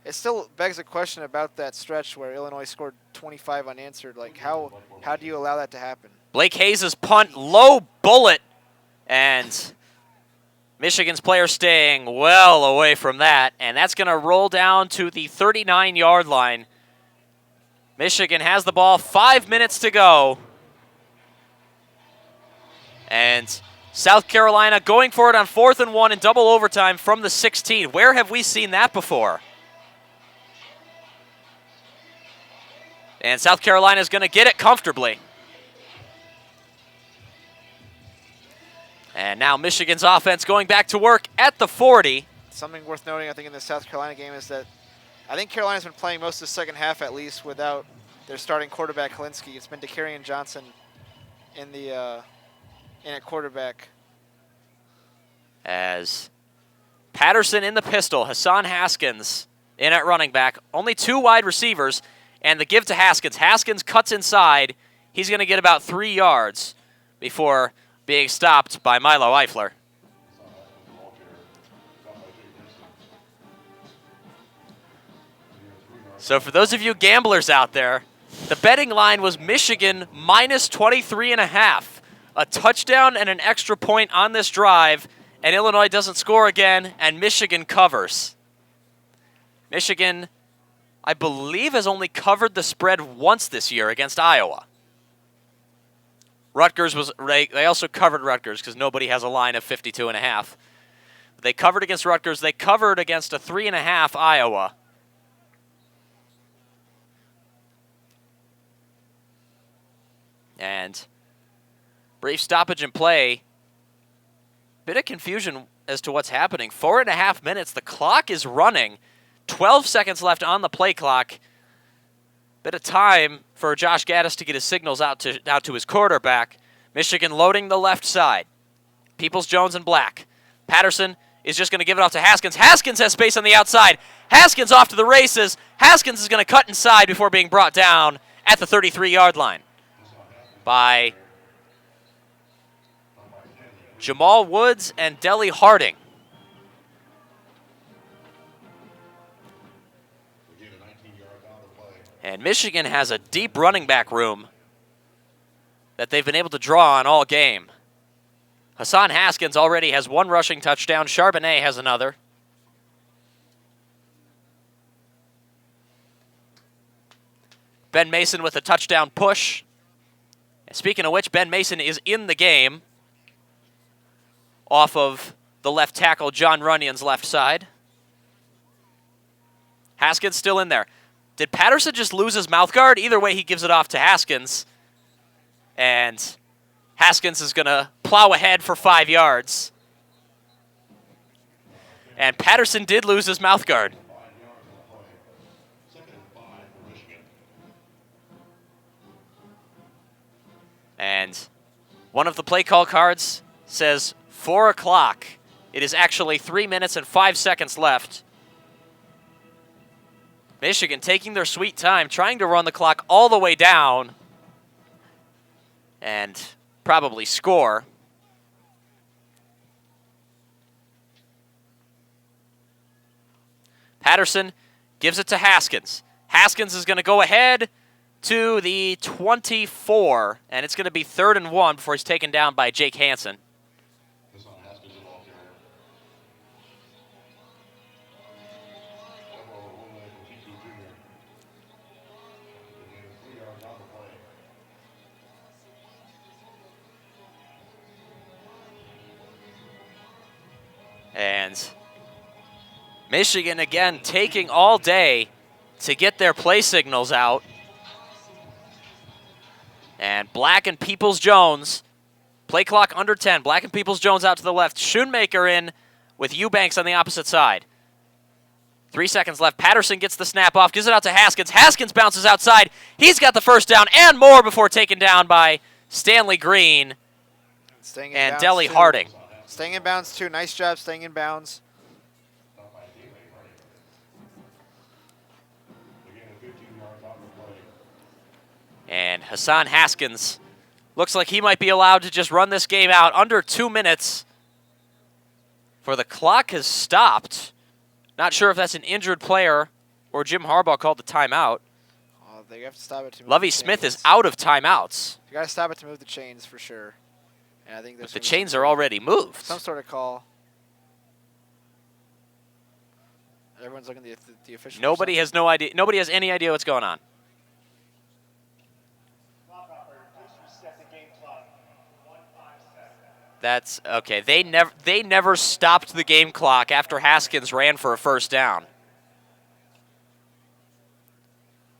it still begs a question about that stretch where Illinois scored 25 unanswered. Like, how do you allow that to happen? Blake Hayes' punt, low bullet, and Michigan's player staying well away from that, and that's going to roll down to the 39-yard line. Michigan has the ball, 5 minutes to go. And South Carolina going for it on 4th and 1 in double overtime from the 16. Where have we seen that before? And South Carolina is going to get it comfortably. And now Michigan's offense going back to work at the 40. Something worth noting, I think, in the South Carolina game is that I think Carolina's been playing most of the second half at least without their starting quarterback, Kalinsky. It's been DeCarrion Johnson in at quarterback. As Patterson in the pistol, Hassan Haskins in at running back. Only 2 wide receivers, and the give to Haskins. Haskins cuts inside. He's going to get about 3 yards before being stopped by Milo Eifler. So for those of you gamblers out there, the betting line was Michigan minus 23.5. A touchdown and an extra point on this drive, and Illinois doesn't score again, and Michigan covers. Michigan, I believe, has only covered the spread once this year against Iowa. Rutgers they also covered Rutgers because nobody has a line of 52.5. They covered against Rutgers. They covered against a 3.5 Iowa. And brief stoppage in play. Bit of confusion as to what's happening. 4.5 minutes. The clock is running. 12 seconds left on the play clock. Bit of time for Josh Gaddis to get his signals out to his quarterback. Michigan loading the left side. Peoples-Jones and Black. Patterson is just going to give it off to Haskins. Haskins has space on the outside. Haskins off to the races. Haskins is going to cut inside before being brought down at the 33-yard line by Jamal Woods and Deli Harding. And Michigan has a deep running back room that they've been able to draw on all game. Hassan Haskins already has 1 rushing touchdown. Charbonnet has another. Ben Mason with a touchdown push. And speaking of which, Ben Mason is in the game off of the left tackle, John Runyon's left side. Haskins still in there. Did Patterson just lose his mouth guard? Either way, he gives it off to Haskins. And Haskins is going to plow ahead for 5 yards. And Patterson did lose his mouth guard. And one of the play call cards says 4 o'clock. It is actually 3 minutes and 5 seconds left. Michigan taking their sweet time, trying to run the clock all the way down and probably score. Patterson gives it to Haskins. Haskins is going to go ahead to the 24, and it's going to be 3rd and 1 before he's taken down by Jake Hansen. And Michigan, again, taking all day to get their play signals out. And Black and Peoples-Jones, play clock under 10. Black and Peoples-Jones out to the left. Schoonmaker in with Eubanks on the opposite side. 3 seconds left. Patterson gets the snap off, gives it out to Haskins. Haskins bounces outside. He's got the first down and more before taken down by Stanley Green and Deli Harding. Staying in bounds, too. Nice job staying in bounds. And Hassan Haskins looks like he might be allowed to just run this game out under 2 minutes. For the clock has stopped. Not sure if that's an injured player or Jim Harbaugh called the timeout. Oh, they have to stop it to move Lovie the Smith chains. is out of timeouts. You got to stop it to move the chains for sure. And I think But there's the gonna be chains some- are already moved. some sort of call. Everyone's looking at the official. Nobody has no idea. Nobody has any idea what's going on. That's okay. They never stopped the game clock after Haskins ran for a first down.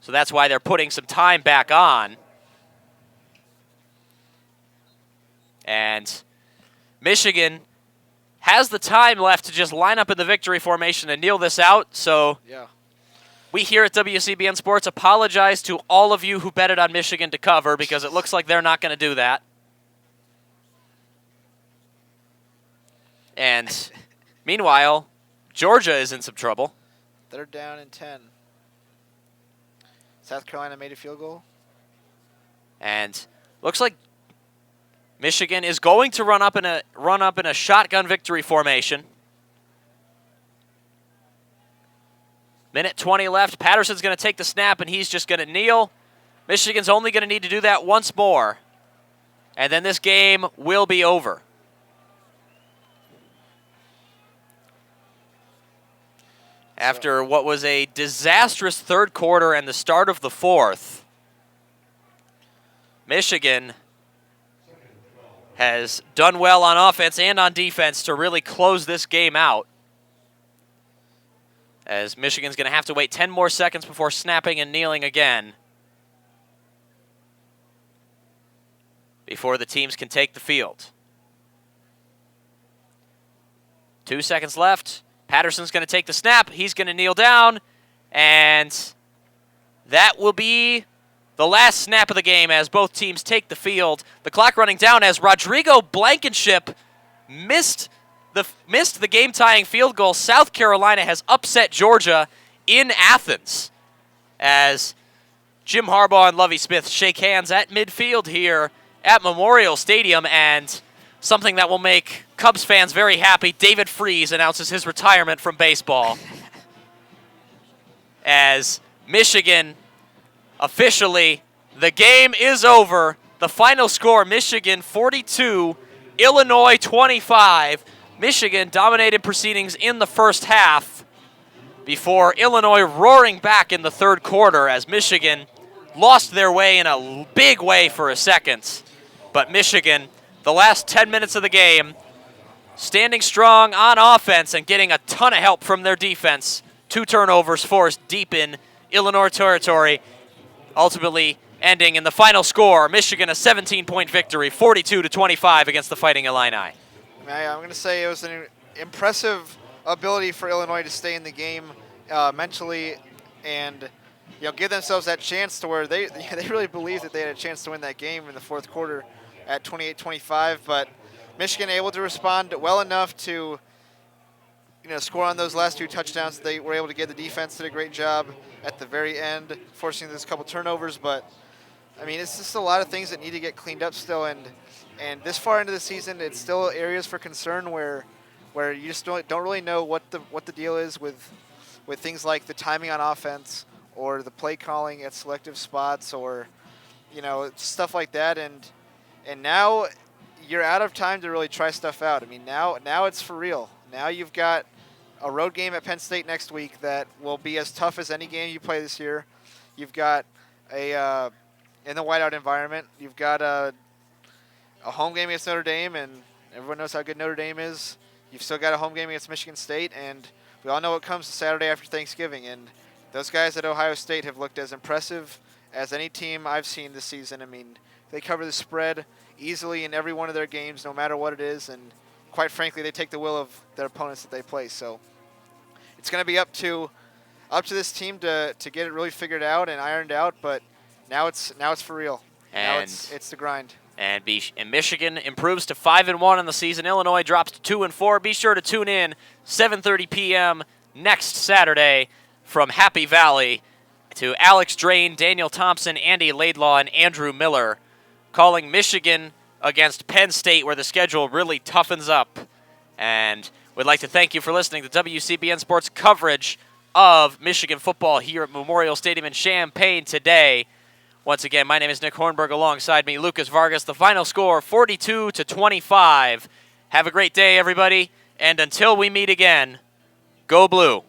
So that's why they're putting some time back on. And Michigan has the time left to just line up in the victory formation and kneel this out. So Yeah. we here at WCBN Sports apologize to all of you who betted on Michigan to cover because it looks like they're not going to do that. And meanwhile, Georgia is in some trouble. They're down in 10. South Carolina made a field goal. And looks like Michigan is going to run up in a shotgun victory formation. Minute 20 left. Patterson's going to take the snap, and he's just going to kneel. Michigan's only going to need to do that once more. And then this game will be over. After what was a disastrous third quarter and the start of the fourth, Michigan has done well on offense and on defense to really close this game out. As Michigan's going to have to wait 10 more seconds before snapping and kneeling again before the teams can take the field. 2 seconds left. Patterson's going to take the snap. He's going to kneel down. And that will be the last snap of the game as both teams take the field. The clock running down as Rodrigo Blankenship missed the game-tying field goal. South Carolina has upset Georgia in Athens as Jim Harbaugh and Lovie Smith shake hands at midfield here at Memorial Stadium. And something that will make Cubs fans very happy, David Freese announces his retirement from baseball. As Michigan officially, the game is over. The final score, Michigan 42, Illinois 25. Michigan dominated proceedings in the first half before Illinois roaring back in the third quarter as Michigan lost their way in a big way for a second. But Michigan, the last 10 minutes of the game, standing strong on offense and getting a ton of help from their defense. 2 turnovers forced deep in Illinois territory, ultimately ending in the final score, Michigan a 17-point victory, 42-25 against the Fighting Illini. I'm going to say it was an impressive ability for Illinois to stay in the game mentally and give themselves that chance to where they really believed that they had a chance to win that game in the fourth quarter at 28-25, but Michigan able to respond well enough to score on those last 2 touchdowns. They were able to get the defense did a great job at the very end, forcing those couple turnovers, but I mean, it's just a lot of things that need to get cleaned up still, and this far into the season, it's still areas for concern where you just don't really know what the deal is with things like the timing on offense or the play calling at selective spots or stuff like that, and now you're out of time to really try stuff out. I mean, now it's for real. Now you've got a road game at Penn State next week that will be as tough as any game you play this year. You've got in the whiteout environment, you've got a home game against Notre Dame, and everyone knows how good Notre Dame is. You've still got a home game against Michigan State, and we all know what comes Saturday after Thanksgiving. And those guys at Ohio State have looked as impressive as any team I've seen this season. I mean, they cover the spread easily in every one of their games, no matter what it is, and quite frankly, they take the will of their opponents that they play. So it's going to be up to this team to get it really figured out and ironed out. But now it's for real. And now it's the grind. And Michigan improves to 5-1 on the season. Illinois drops to 2-4. Be sure to tune in 7:30 p.m. next Saturday from Happy Valley to Alex Drain, Daniel Thompson, Andy Laidlaw, and Andrew Miller calling Michigan against Penn State, where the schedule really toughens up. And we'd like to thank you for listening to WCBN Sports coverage of Michigan football here at Memorial Stadium in Champaign today. Once again, my name is Nick Hornberg. Alongside me, Lucas Vargas. The final score, 42-25. Have a great day, everybody. And until we meet again, go Blue.